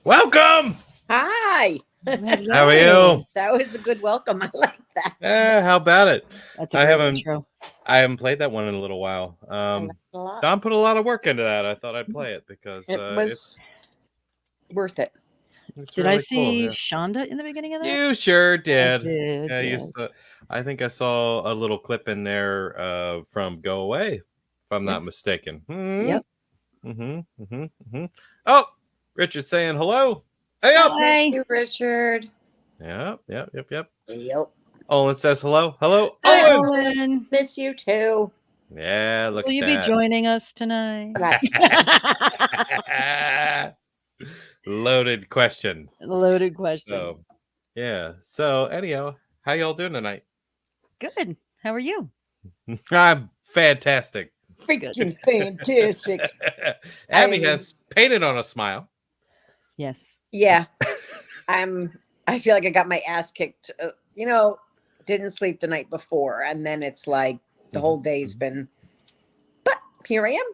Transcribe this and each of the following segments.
Welcome. Hi. How are you? That was a good welcome. I like that. How about it? That's a I great haven't intro. I haven't played that one in a little while. I like it a lot. Don put a lot of work into that. I thought I'd play it because It was worth it. it's Did really I see cool. Yeah. Shonda in the beginning of that? You sure did. did, Yeah, yes. I think I saw a little clip in there from Go Away, if I'm not Yes. mistaken. Yep. Oh, Richard's saying hello. Hey up. Hi. Miss you, Richard. Yep. Yep. Olin says hello. Hello, Hi, Olin. Owen. Miss you too. Yeah, look Will you at be that. joining us tonight? That's Loaded question. Loaded question. So, yeah. So, anyhow, how y'all doing tonight? Good. How are you? I'm fantastic. freaking fantastic. Abby I- has painted on a smile. Yes. Yeah. I feel like I got my ass kicked. Didn't sleep the night before. And then it's like the whole day's been, but here I am.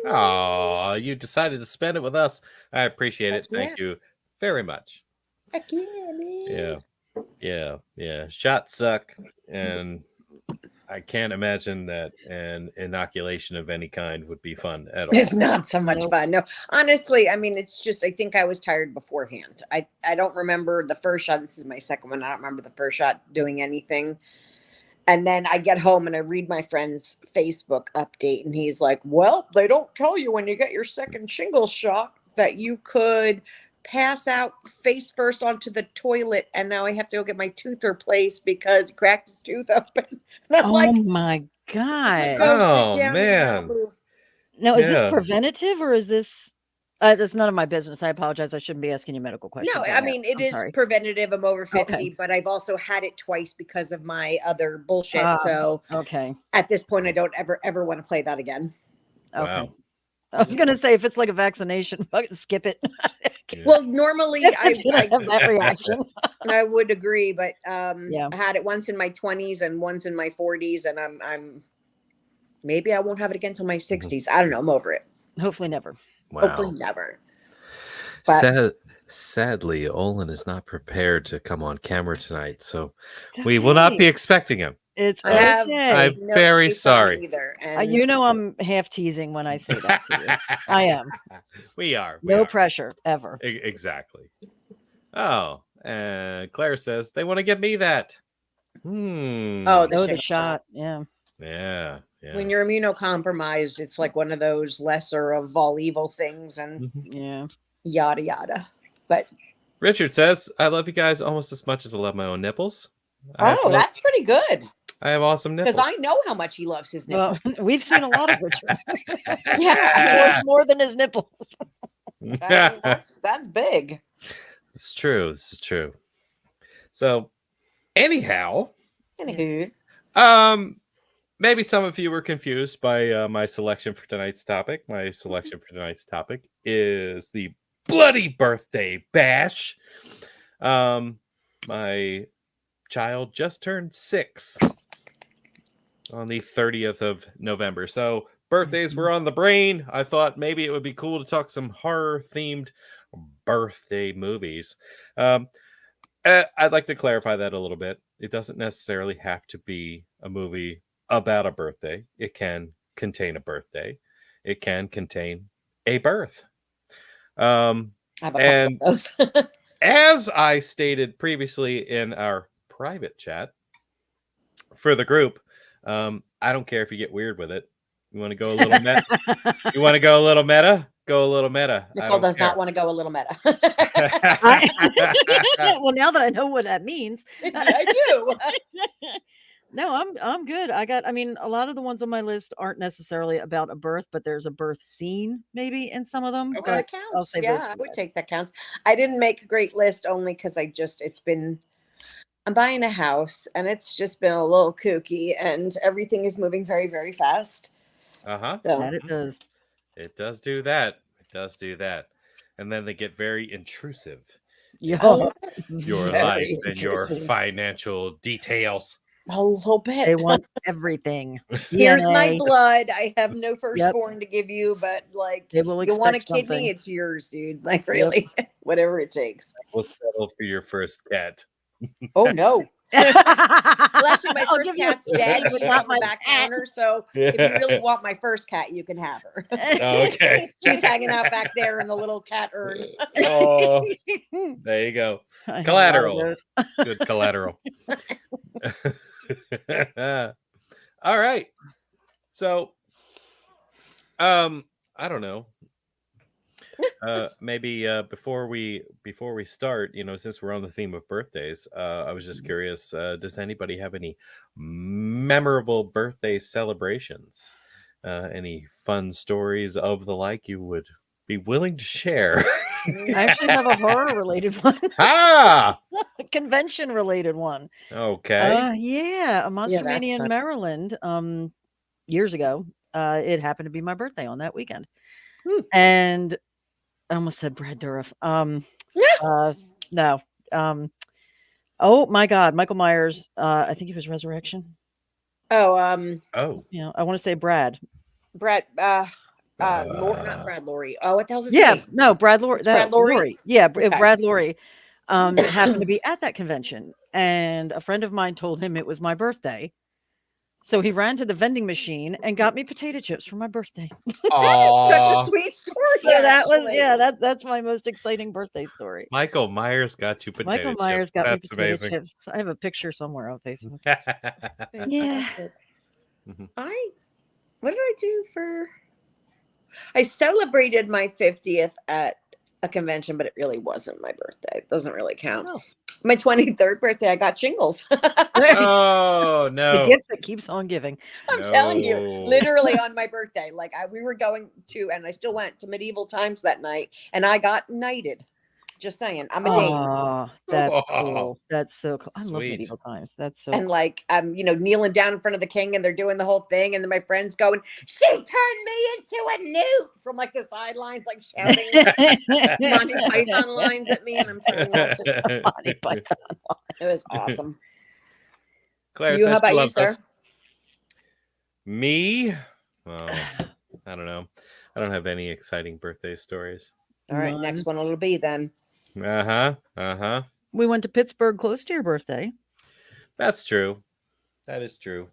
Oh, you decided to spend it with us. I appreciate it. Heck yeah. Thank you very much. Heck yeah, man. Yeah. Shots suck, and I can't imagine that an inoculation of any kind would be fun at all. It's not so much Nope. fun. No, honestly, I mean, it's just, I think I was tired beforehand. I don't remember the first shot. This is my second one. I don't remember the first shot doing anything. And then I get home and I read my friend's Facebook update, and he's like, well, they don't tell you when you get your second shingles shot that you could pass out face first onto the toilet. And now I have to go get my tooth replaced because he cracked his tooth open. And I'm Oh like, my God. go Oh, sit down man. in Malibu. Now, is Yeah. this preventative or is this? That's none of my business. I apologize. I shouldn't be asking you medical questions. No, right I now. mean, it I'm is sorry. preventative. I'm over 50, Okay. but I've also had it twice because of my other bullshit. Ah. So Okay. at this point, I don't ever want to play that again. Okay. Wow. I was gonna say if it's like a vaccination, fucking skip it. Well, normally I have that reaction. I would agree, but Yeah. I had it once in my 20s and once in my 40s, and I'm maybe I won't have it again till my 60s. I don't know. I'm over it. Hopefully never. Hopefully Wow. never. But Sadly, Olin is not prepared to come on camera tonight, so we will not be Okay. expecting him. It's I have okay. I'm very face on sorry. either. And You know I'm half teasing when I say that to you. I am. We are. No pressure ever. Exactly. Oh, and Claire says they want to give me that. Oh, Oh, the shingle shot. Yeah. Yeah. when you're immunocompromised, it's like one of those lesser of all evil things, and Yeah. yada yada. But Richard says, I love you guys almost as much as I love my own nipples. that's pretty good I have awesome nipples. because I know how much he loves his nipples. Well, we've seen a lot of Richard. Yeah. More than his nipples. I mean, that's big. It's true. This is true. So, anyhow, Anywho, maybe some of you were confused by my selection for tonight's topic. My selection for tonight's topic is the Bloody Birthday Bash. My child just turned 6 on the 30th of November. So birthdays were on the brain. I thought maybe it would be cool to talk some horror-themed birthday movies. I'd like to clarify that a little bit. It doesn't necessarily have to be a movie about a birthday. It can contain a birthday. It can contain a birth. I have a couple And of those. as I stated previously in our private chat for the group, I don't care if you get weird with it. You want to go a little meta? You want to go a little meta? Go a little meta. Nicole does not want to go a little meta. Well, now that I know what that means. I do. No, I'm good. I mean, a lot of the ones on my list aren't necessarily about a birth, but there's a birth scene maybe in some of them. Okay. That But I'll counts. save Yeah, those I for would last. take that counts. I didn't make a great list only because I'm buying a house and it's just been a little kooky and everything is moving very, very fast. Uh-huh. So That it does. It does do that. It does do that. And then they get very intrusive. Yeah. Your Very life and your intrusive. financial details. A little bit. They want everything. Here's my DNA. blood. I have no firstborn to give you, but like, They will you want a expect kidney? something. It's yours, dude. Like, really, whatever it takes. We'll settle for your first cat. Oh no. Well, actually, my I'll first give you a cat's dead. kidney, but She's not on the my back cat. counter. So if you really want my first cat, you can have her. Okay. She's hanging out back there in the little cat urn. Oh, there you go. I have a lot of Collateral. those. Good collateral. All right. So, I don't know. Maybe before we start, since we're on the theme of birthdays, I was just curious. Does anybody have any memorable birthday celebrations? Any fun stories of the like you would be willing to share? I actually have a horror-related one, Ah, a convention-related one. okay. Yeah, a Monster that's Mania in fun. Maryland, years ago. It happened to be my birthday on that weekend, Hmm. and I almost said Brad Dourif. No. Oh my God, Michael Myers. I think he was Resurrection. Oh, Oh, Yeah, I want to say Brad. Brad, not Brad Lorry. Oh, what the hell's his Yeah, name? no, Brad Lorry. It's Brad Lorry? Yeah, Okay. Brad Lorry. Happened to be at that convention, and a friend of mine told him it was my birthday. So he ran to the vending machine and got me potato chips for my birthday. That is such a aw. sweet story. So that was actually. that's my most exciting birthday story. Michael Myers got you potato Michael chips. Myers got me That's potato amazing. chips. I have a picture somewhere on Facebook. Yeah. Fantastic. Mhm. What did I do for? I celebrated my 50th at a convention, but it really wasn't my birthday. It doesn't really count. Oh. My 23rd birthday, I got shingles. Oh The no! gift that keeps on giving. I'm telling you, No. literally on my birthday. Like we were going to, and I still went to Medieval Times that night, and I got knighted. Just saying, I'm a dame. Oh, that's Oh, cool. That's so cool. I love sweet. medieval times. That's so And like I'm, kneeling down in front of the king, and they're doing the whole thing, and then my friends going, "She turned me into a newt," from like the sidelines, like shouting Monty Python lines at me, and I'm trying not to. Monty Python. It was awesome. Claire You, says how she about you, loves us. sir? Me? Oh, I don't know. I don't have any exciting birthday stories. All right, None. next one it'll be then. Uh-huh. We went to Pittsburgh close to your birthday. That's true. That is true.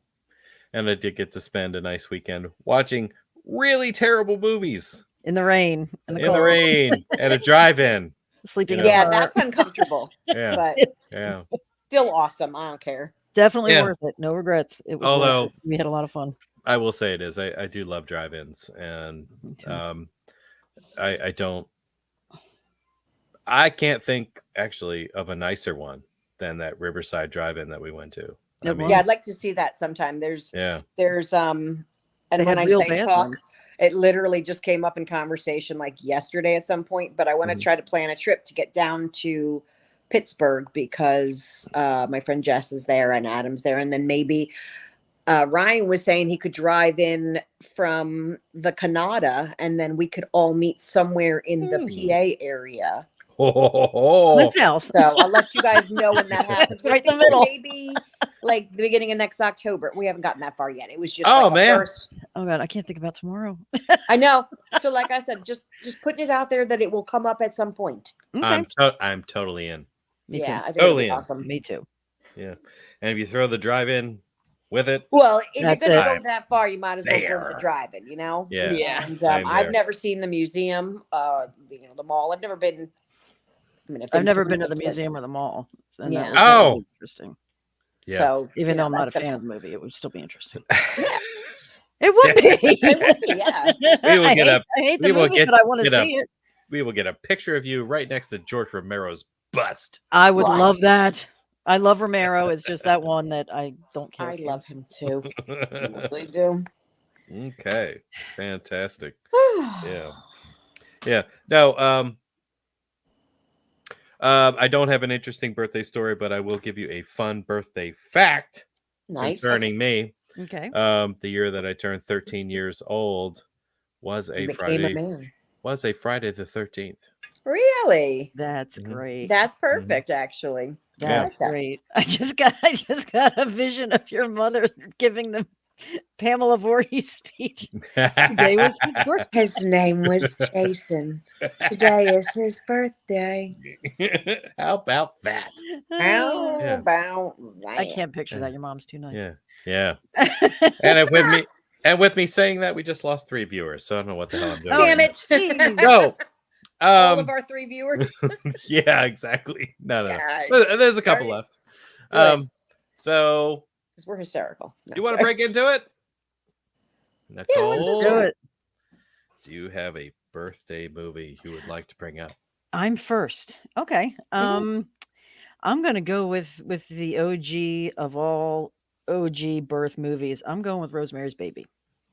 And I did get to spend a nice weekend watching really terrible movies In the rain. In the in the cold, rain at a drive-in. sleeping You in know. the Yeah, car. that's uncomfortable, Yeah, but yeah. still awesome. I don't care. Definitely Yeah. worth it. No regrets. It was Although- worth it. We had a lot of fun. I will say it is. I do love drive-ins, and Me too. I can't think actually of a nicer one than that Riverside drive-in that we went to. I It mean, was. Yeah, I'd like to see that sometime. There's yeah. and They when had I real say talk, bathrooms. it literally just came up in conversation like yesterday at some point. But I want to Mhm. try to plan a trip to get down to Pittsburgh because my friend Jess is there and Adam's there, and then maybe Ryan was saying he could drive in from the Canada, and then we could all meet somewhere in the PA area. Clint's house. So I'll let you guys know when that happens. Right We're in the middle. thinking maybe like the beginning of next October. We haven't gotten that far yet. It was just Oh, like a man. first. Oh God, I can't think about tomorrow. I know. So like I said, just putting it out there that it will come up at some point. Okay. I'm totally in. Me Yeah, too. I think Totally it'll in. be awesome. Me too. And if you throw the drive-in with it, Well, if you're That's gonna it. go that far, you might as well go to There. the drive-in, you know? yeah. Yeah. And I'm I've there. never seen the museum, the mall. I've never been. I mean, I've never been to the but- museum or the mall. And Yeah. that was Oh. really interesting. Yeah. So Even though I'm not a that's gonna fan of the happen. movie, it would still be interesting. It would be. It would be, yeah. We will I get hate, I hate the we will movie, get- but I want to get a- see it. We will get a picture of you right next to George Romero's bust. I would love Bust. that. I love Romero. It's just that one that I don't care. I for. love him too. I really do. Okay. Fantastic. Yeah. No, I don't have an interesting birthday story, but I will give you a fun birthday fact Nice. concerning me. Okay. The year that I turned 13 years old was You a became a Friday. man. Was a Friday the 13th. Really? That's Mhm. great. That's perfect, actually. Yeah. That's that. great. I just got a vision of your mother giving the Pamela Voorhees speech. Today was his birthday. His name was Jason. Today is his birthday. How about that? How Yeah. about that? I can't picture Yeah. that. Your mom's too nice. Yeah. Yeah. And with me saying that, we just lost 3 viewers. So I don't know what the hell I'm doing. Oh, Damn it. geez. So, All of our 3 viewers. yeah, exactly. No. Gosh. There's a couple Right. left. Good. So Because we're hysterical. No, you want to sorry. break into it? let's Nicole, just Do it. do you have a birthday movie you would like to bring up? I'm first. Okay. Mhm. I'm gonna go with the OG of all OG birth movies. I'm going with Rosemary's Baby.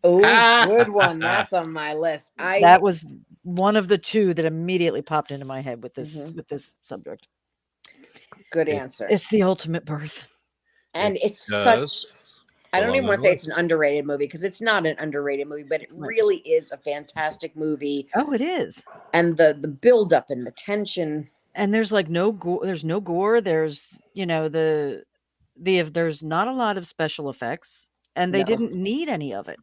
Oh, good one. That's on my list. That was one of the 2 that immediately popped into my head with this Mhm. with this subject. Good It- answer. It's the ultimate birth. And It it's such does I don't belong even on want to the say it's an underrated movie because it's not an underrated movie, but it Right. really is a fantastic movie. Oh, it is. And the build up and the tension. And there's like no gore. There's no gore. There's there's not a lot of special effects, and they No. didn't need any of it.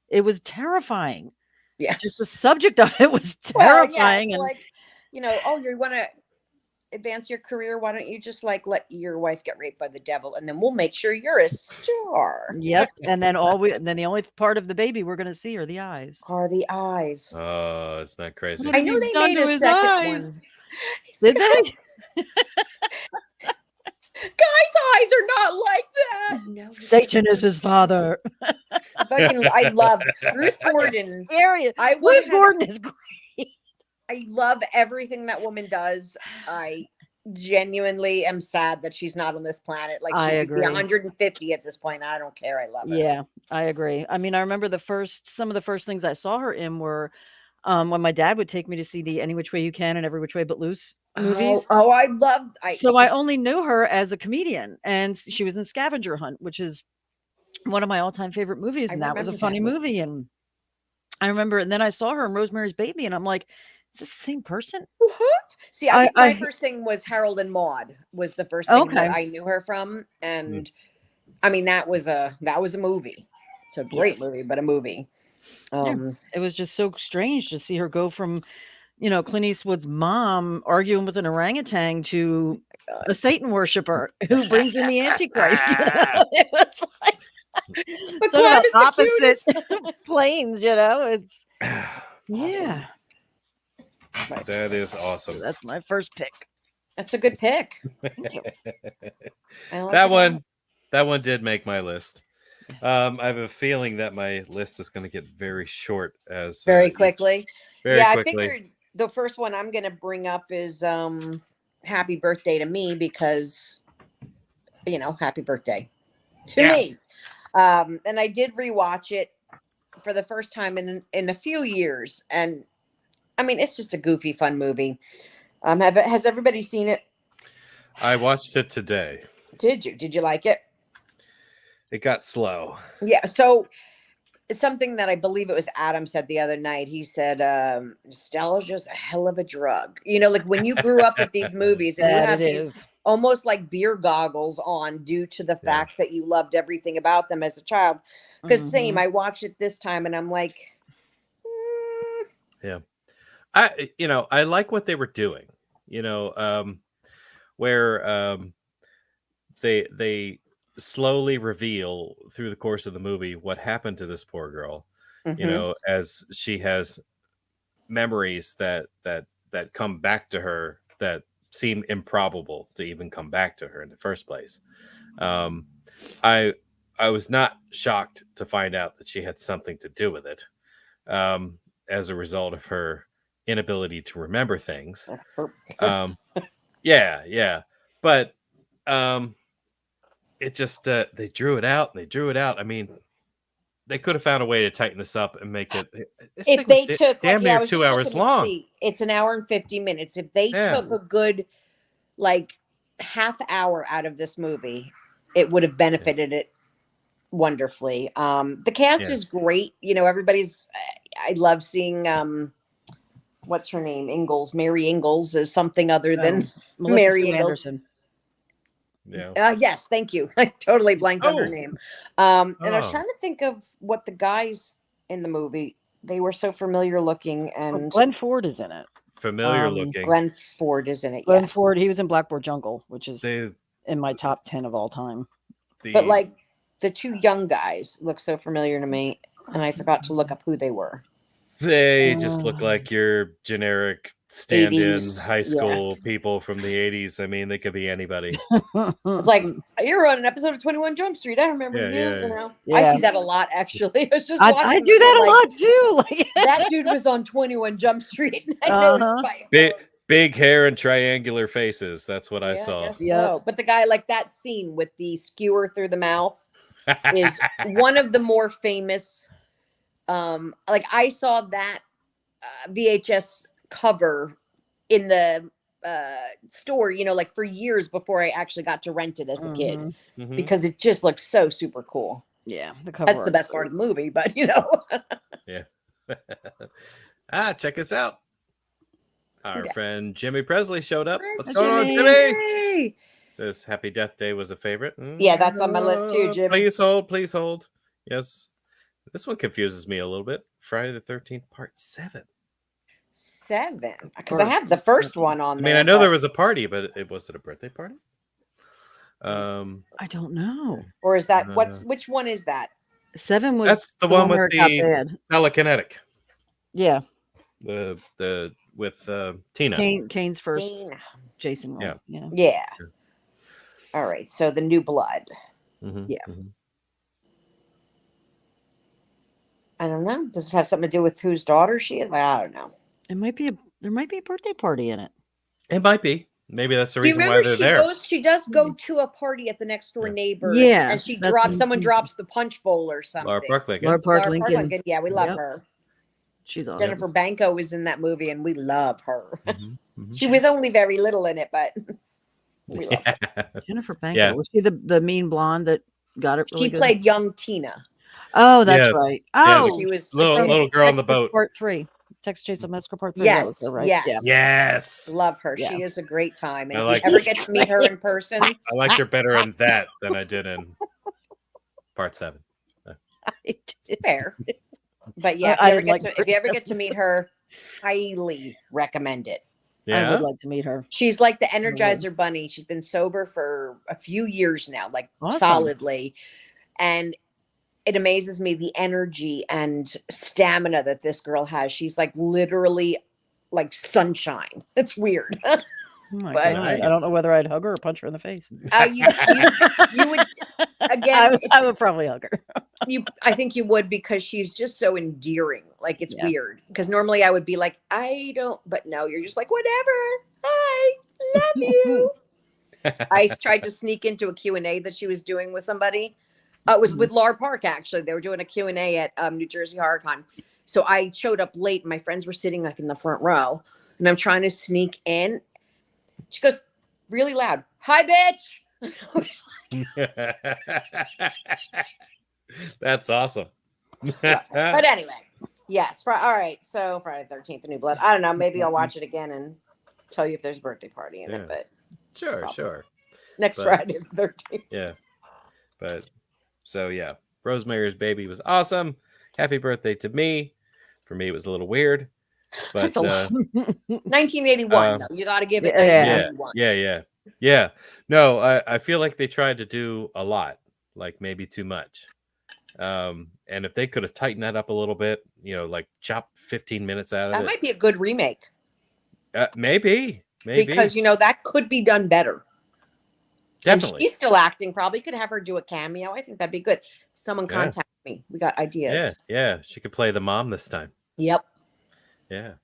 It was terrifying. Yeah. Just the subject of it was Well, yeah, terrifying. it's And like, oh, you want to advance your career. Why don't you just like let your wife get raped by the devil and then we'll make sure you're a star. yep. And then the only part of the baby we're gonna see are the eyes. Are the eyes. Oh, it's not crazy. What I have know you they done made to a his second eyes? one. Did they? Guys' eyes are not like that. No. Satan is his father. I love Ruth Gordon. Area. I want Ruth to have Gordon is great. I love everything that woman does. I genuinely am sad that she's not on this planet. Like I she could be agree. 150 at this point. I don't care. I love her. Yeah, I agree. I mean, I remember some of the first things I saw her in were when my dad would take me to see the Any Which Way You Can and Every Which Way But Loose movies. Oh, I love. So I only knew her as a comedian, and she was in Scavenger Hunt, which is one of my all-time favorite movies, I and that was a remember funny that one. movie. And I remember, and then I saw her in Rosemary's Baby, and I'm like, is this the same person? What? See, I think my I- first thing was Harold and Maude was the first thing that Okay. I knew her from, and I mean that was a movie. It's a great movie, but a movie. It was just so strange to see her go from, Clint Eastwood's mom arguing with an orangutan to a Satan worshiper who brings in the Antichrist. It was like But sort Clive of is the opposite cutest. planes, It's yeah. That is awesome. That's my first pick. That's a good pick. Thank you. I like That it a lot. one did make my list. I have a feeling that my list is going to get very short as Very each- quickly. very Yeah, quickly. I figured the first one I'm going to bring up is Happy Birthday to Me because, happy birthday to me. Yes. And I did rewatch it for the first time in a few years. And I mean, it's just a goofy, fun movie. Has everybody seen it? I watched it today. Did you? Did you like it? It got slow. Yeah. So it's something that I believe it was Adam said the other night. He said, nostalgia's a hell of a drug. Like when you grew up with these movies and you That have it these is. almost like beer goggles on due to the Yeah. fact that you loved everything about them as a child. Because same, Mhm. I watched it this time and I'm like, I like what they were doing. Where they slowly reveal through the course of the movie what happened to this poor girl. mhm. As she has memories that come back to her that seem improbable to even come back to her in the first place. I was not shocked to find out that she had something to do with it, as a result of her inability to remember things. Yeah, but it just they drew it out. I mean, they could have found a way to tighten this up and make it. This If thing they was took damn yeah, I near was 2 just hours looking to long. see. It's an hour and 50 minutes. If they Yeah. took a good like half hour out of this movie, it would have benefited it wonderfully. The cast Yeah. is great. Everybody's I love seeing what's her name? Mary Ingalls is something other than Melissa Mary Sue Ingalls. Anderson. Yeah. Yes, thank you. I totally blanked on her Oh. name. And I was Oh. trying to think of what the guys in the movie. They were so familiar looking, Oh, and Glenn Ford is in it. Familiar looking. Glenn Ford is in it. Glenn Yes, Ford, he was in Blackboard Jungle, which is They in my top 10 of all time. but like the two young guys look so familiar to me, and I forgot to look up who they were. they just look like your generic stand-in 80s, high yeah. school people from the 80s. I mean, they could be anybody. It's like you're on an episode of 21 Jump Street. I remember Yeah, you. yeah. You know, I Yeah. see that a lot. Actually, I was just I watching. do that a like, lot too. Like That dude was on 21 Jump Street. And I know it Uh-huh. by Big, heart. big hair and triangular faces. That's what I Yeah, saw. guess Yep. so. But the guy, like that scene with the skewer through the mouth, is one of the more famous. Like I saw that VHS cover in the store, you know, like for years before I actually got to rent it as a kid, Mhm. Mhm. because it just looks so super cool. Yeah, the cover That's the art's best part of the movie, but you know. Check us out. Our Yeah. friend Jimmy Presley showed up. What's Hi, going on, Jimmy. Jimmy? Hey! Says Happy Death Day was a favorite. Yeah, that's on my list too, Jimmy. Please hold, please hold. Yes. This one confuses me a little bit. Friday the 13th, part 7. 7, because I First. have the first one on I mean, there. I know there but- was a party, but it was it a birthday party? I don't know. or is that which one is that? 7 was That's the one with where it got the bad. telekinetic. Yeah, The with Tina. Kane's first Dana. Jason role. Yeah. Yeah. Yeah. All right, so the New Blood. Mhm, Yeah. mhm. I don't know. Does it have something to do with whose daughter she is? Like, I don't know. There might be a birthday party in it. It might be. Maybe that's the Do you reason why remember they're there. she does go to a party at the next door Yeah. neighbors, Yeah, and she that's someone mhm. drops the punch bowl or something. Laura Park Lincoln. Laura Park Laura Lincoln. Lincoln. Yeah, we love Yep. her. She's awesome. Jennifer Banco was in that movie, and we love her. Mhm, mhm. She was only very little in it, but we love her. Jennifer Banco. Yeah. Was she the mean blonde that got it really She good? played young Tina. Oh, that's Yeah. right. Yeah, Oh, She was little girl on the Texas boat. Part 3. Texas Chainsaw Massacre Part 3. That was Yes, her, right? yes. Yeah. Yes. Love her. Yeah. She is a great time. And I if like you ever her. get to meet her in person, I liked her better in that than I did in part 7. fair. But yeah, I if didn't like if you ever get to meet her, highly recommend it. I Yeah. would like to meet her. She's like the Energizer Bunny. She's been sober for a few years now, like Awesome. solidly. And it amazes me the energy and stamina that this girl has. She's like literally like sunshine. It's weird. Oh my But- God. I don't know whether I'd hug her or punch her in the face. You would again. I would probably hug her. I think you would, because she's just so endearing. Like it's Yeah. weird. Because normally I would be like, I don't, but no, you're just like, whatever. I love you. I tried to sneak into a Q&A that she was doing with somebody. It was with Laura Park, actually. They were doing a Q&A at New Jersey HorrorCon. So I showed up late. And my friends were sitting like in the front row, and I'm trying to sneak in. She goes really loud, "Hi, bitch." I was That's awesome. But anyway, yes. All right. So Friday the 13th, The New Blood. I don't know. Maybe I'll watch it again and tell you if there's a birthday party in Yeah. it. But Sure, Probably. sure. next But- Friday the 13th. Yeah. But so yeah, Rosemary's Baby was awesome. Happy birthday to me. For me, it was a little weird. But That's a lot. 1981. Though. You got to give it Yeah. 1981. yeah. No, I feel like they tried to do a lot, like maybe too much. And if they could have tightened that up a little bit, like chop 15 minutes out of That it, might be a good remake, maybe because that could be done better. And definitely. she's still acting. Probably could have her do a cameo. I think that'd be good. Someone Yeah. contact me. We got ideas. Yeah, she could play the mom this time. Yep. Yeah.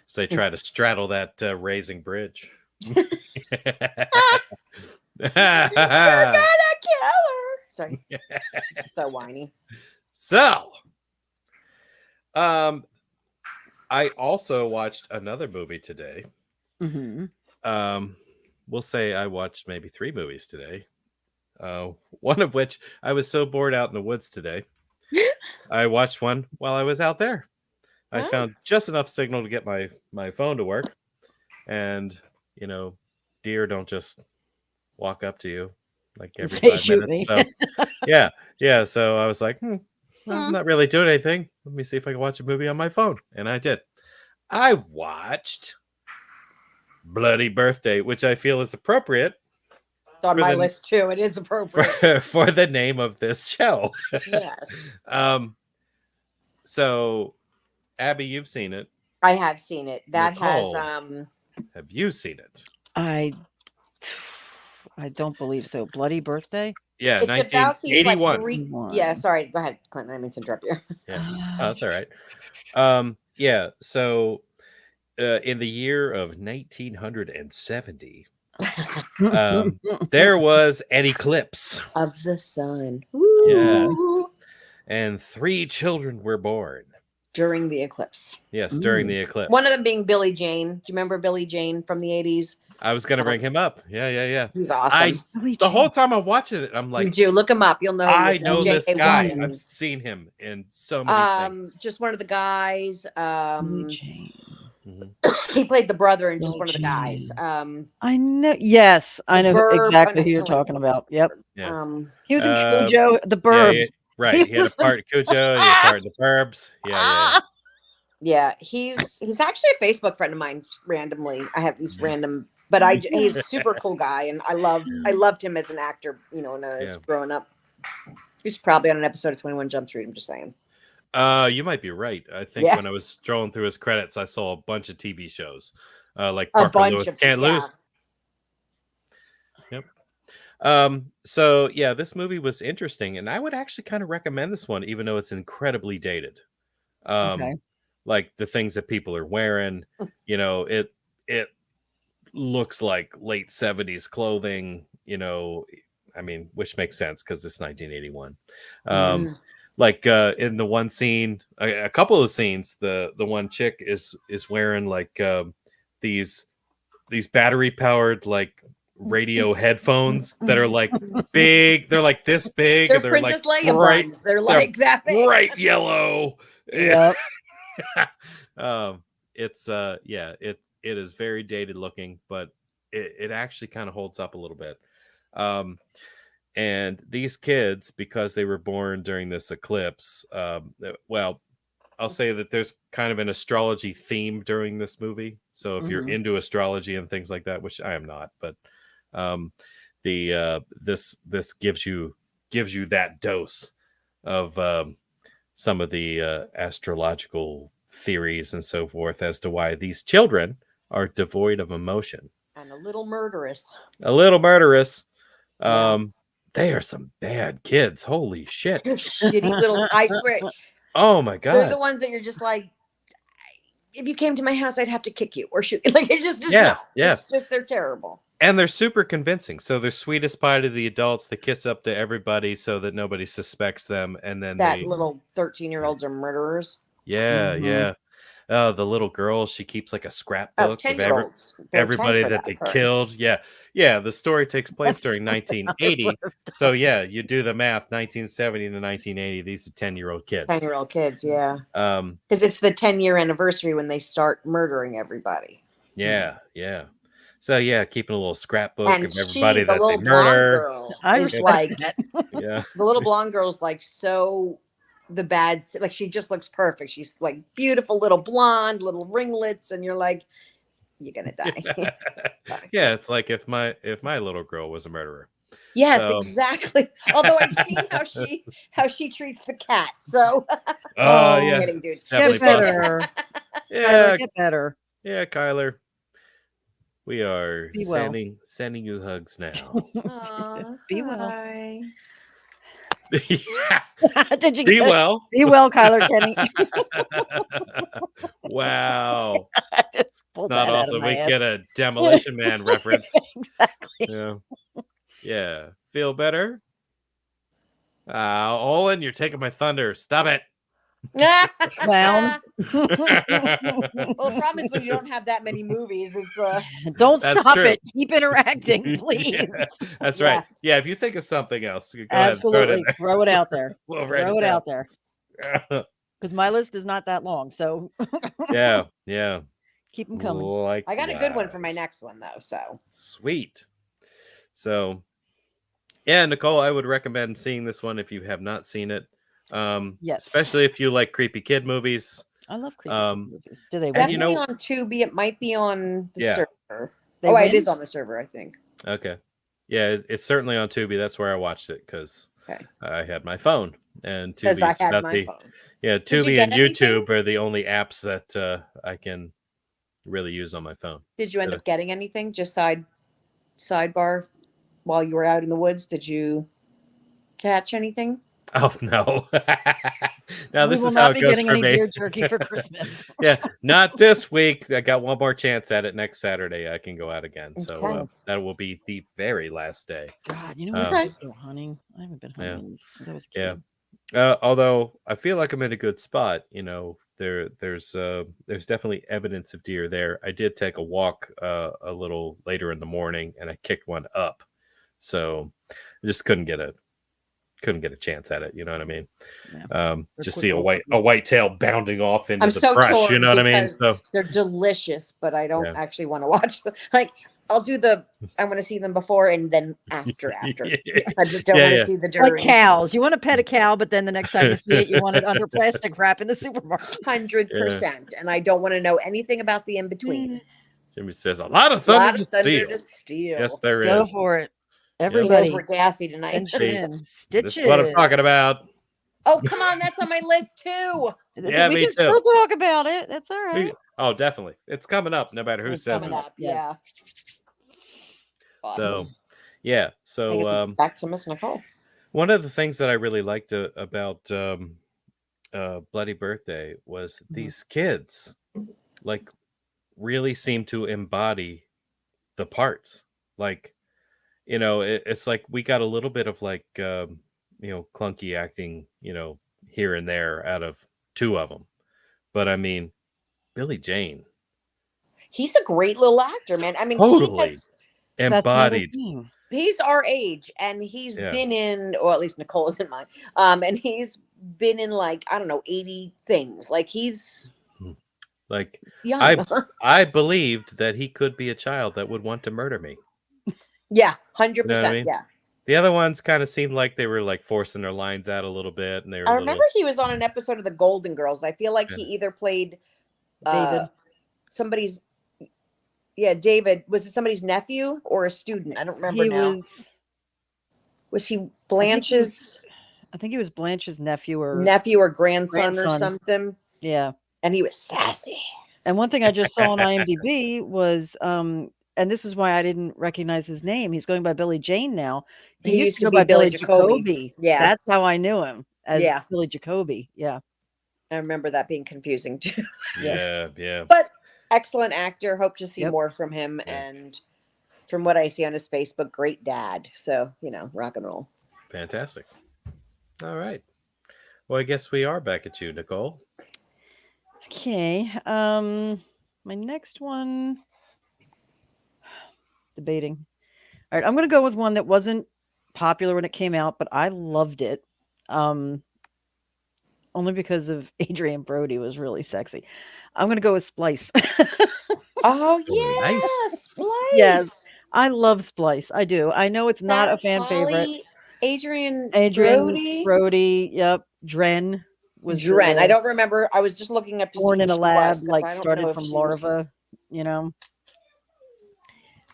So they try to straddle that raising bridge. You're gonna kill her. Sorry. So whiny. So, I also watched another movie today. Mhm. We'll say I watched maybe 3 movies today. One of which I was so bored out in the woods today. I watched one while I was out there. I Oh. found just enough signal to get my phone to work. And, deer don't just walk up to you like every Say, 5 "Shoot minutes. me." So yeah. So I was like, well, I'm not really doing anything. Let me see if I can watch a movie on my phone, and I did. I watched Bloody Birthday, which I feel is appropriate It's on for my the list too. It is appropriate. for the name of this show. Yes, So Abby, you've seen it. I have seen it. That has Nicole. Have you seen it? I don't believe so. Bloody Birthday? Yeah, it's about these like 1981. Greek. 81. Yeah, sorry. Go ahead, Clinton. I didn't mean to interrupt you. Yeah, oh, that's all right. Yeah. So, in the year of 1970, there was an eclipse. Of the sun. Yes. Woo! And 3 children were born. During the eclipse. Yes, during the eclipse. One of them being Billy Jane. Do you remember Billy Jane from the 80s? I was gonna bring him up. Yeah. He was awesome. The whole time I'm watching it, I'm You like, do look him up. You'll know. who he I is. know It's this J.K. guy. Wyman. I've seen him in so many things. Just one of the guys. Billie Jean. Mhm. He played the brother and just Billie one of the guys. I know. Yes, I know Burb, exactly who you're originally. talking about. Yep. Yeah. He was in Uh, Cujo, The Yeah, Burbs. right. He had a part in Cujo, he had a part in the Burbs. Yeah. Yeah, he's actually a Facebook friend of mine. Randomly, I have these Mhm. random, but he's a super cool guy, and I loved him as an actor. You know, when I was Yeah. growing up. He's probably on an episode of 21 Jump Street. I'm just saying. You might be right. I think Yeah. when I was scrolling through his credits, I saw a bunch of TV shows, like A Parker bunch Lewis of Can't yeah. Lose. Yep. So yeah, this movie was interesting, and I would actually kind of recommend this one, even though it's incredibly dated. Okay. Like the things that people are wearing, it looks like late 70s clothing, I mean, which makes sense because it's 1981. Like in the one scene, a couple of scenes, the one chick is wearing like these battery powered like radio headphones that are like big. They're like this big. They're and they're Princess like Leia buns. They're like that big. bright yellow. Yep. It's it is very dated looking, but it actually kind of holds up a little bit. And these kids, because they were born during this eclipse, well, I'll say that there's kind of an astrology theme during this movie. So if you're Mhm. into astrology and things like that, which I am not, but this gives you that dose of some of the astrological theories and so forth as to why these children are devoid of emotion, And a little murderous. a little murderous. Yeah. They are some bad kids. Holy shit. They're shitty little. I swear, Oh my they're the god. ones that you're just like. If you came to my house, I'd have to kick you or shoot you. Like it's just Yeah, no. yeah. It's just they're terrible. And they're super convincing. So they're sweetest pie to the adults. They kiss up to everybody so that nobody suspects them. And then That they, little 13-year-olds are murderers. yeah, Mhm. yeah. The little girl, she keeps like a Oh, scrapbook of 10-year-olds. everybody that they killed. Yeah. The story takes place during 1980. So yeah, you do the math. 1970 to 1980. These are 10-year-old kids. 10-year-old kids, yeah. Um, Because it's the 10-year anniversary when they start murdering everybody. yeah. So yeah, keeping a little scrapbook And of everybody the that they little blonde murder. girl, I is respect like that. Yeah. the little blonde girl's like so the bad, like she just looks perfect. She's like beautiful little blonde, little ringlets, and you're like, you're gonna die. Yeah, it's like if my little girl was a murderer. Yes, So- exactly. Although I've seen how she treats the cat. So Oh Just yeah. kidding, dude. It's definitely Get possible. better. Yeah, Kyler, get better. yeah, Kyler. We are Be well. sending you hugs now. Aw, Be well. hi. Did you Be get it? well. Be well, Kyler Kenny. Wow. It's Pulled not that out of often my we ass. get a Demolition Man reference. Exactly. Yeah. Yeah. Feel better? Olin, you're taking my thunder. Stop it. Clown. Well, the problem is when you don't have that many movies, it's Don't That's stop true. it. Keep interacting, please. Yeah, that's Yeah. right. Yeah, if you think of something else, go ahead. Absolutely. Throw it in there. Throw it out there. We'll write Throw it down. out there. Because my list is not that long. So Yeah. keep them coming. Like I got a good one for my lies. next one though. So Sweet. So, yeah, Nicole, I would recommend seeing this one if you have not seen it. Yes. Especially if you like creepy kid movies. I love creepy movies. Do they and win? you Definitely know- on Tubi. It might be on the Yeah. server. They It win? is on the server, I think. Okay. Yeah, it's certainly on Tubi. That's where I watched it because Okay. I had my phone, and Because Tubi I is had about my the phone. yeah. Did you Tubi get and anything? YouTube are the only apps that I can really use on my phone. Did you end Did up getting anything? Just sidebar while you were out in the woods? Did you catch anything? Oh no! Now We this will is how not it be goes getting for any me. deer jerky for Christmas. Yeah, not this week. I got one more chance at it next Saturday. I can go out again. So Okay. that will be the very last day. God, you know what? Um, I should go hunting. I haven't been Yeah. hunting since I was a Yeah. kid. Although I feel like I'm in a good spot, there's definitely evidence of deer there. I did take a walk a little later in the morning, and I kicked one up, so I just couldn't get a chance at it. You know what I mean? Yeah. They're Just quick see a little white tail bounding off into I'm the so brush. torn You know what I mean? because So they're delicious, but I don't Yeah. actually want to watch them. Like I'll do I want to see them before and then after. Yeah. I just don't Yeah, want to yeah. see the Like during. cows. You want to pet a cow, but then the next time you see it, you want it under plastic wrap in the supermarket. 100%, and I don't want to know anything about the in between. Jimmy says a lot of A thunder lot to of thunder steal. to steal. Yes, there Go is. for it. He knows Everybody. we're gassy tonight. And See, chin. This is what I'm Stitches. talking about. Oh, come on, that's on my list too. Yeah, we me can too. still talk about it. That's all right. Oh, definitely. It's coming up, no matter who It's says Coming it. up, Yes. yeah. Awesome. So, yeah. I get So, to get back to Miss Nicole. one of the things that I really liked about Bloody Birthday was these kids, like, really seem to embody the parts. Like, it's like we got a little bit of like, clunky acting, here and there out of two of them. But I mean, Billy Jane He's a great little actor, man. I mean, Totally. That's not a embodied. thing. he's our age, and he's Yeah. been in, or at least Nicole isn't mine. And he's been in like I don't know, 80 things. Like he's Like, young. I believed that he could be a child that would want to murder me. Yeah, 100%. You know what I mean? Yeah. The other ones kind of seemed like they were like forcing their lines out a little bit, and they were. I a remember little, he was on an episode of The Golden Girls. I feel like he either played David. somebody's. Yeah, David. Was it somebody's nephew or a student? I don't remember He now. Was he Blanche's I think he was Blanche's nephew or nephew or grandson or grandson. something? yeah. And he was sassy. And one thing I just saw on IMDb was and this is why I didn't recognize his name. He's going by Billy Jane now. He used to go be by Billy Billy Jacoby. Jacoby. Yeah. That's how I knew him as Yeah. Billy Jacoby. Yeah. I remember that being confusing too. yeah. But excellent actor. Hope to see Yep. more from him. Yeah. And from what I see on his Facebook, great dad. So, rock and roll. Fantastic. All right. Well, I guess we are back at you, Nicole. Okay. My next one debating. All right, I'm gonna go with one that wasn't popular when it came out, but I loved it. Only because of Adrian Brody was really sexy. I'm gonna go with Splice. Oh, Nice. yes. Splice. Yes. I love Splice. I do. I know it's not a fan favorite. Holly, Adrian Adrian Brody. Yep. Dren was Dren. I don't remember. I was just looking up to born see in who a she lab, was, 'cause I like don't know started if from she was- larva.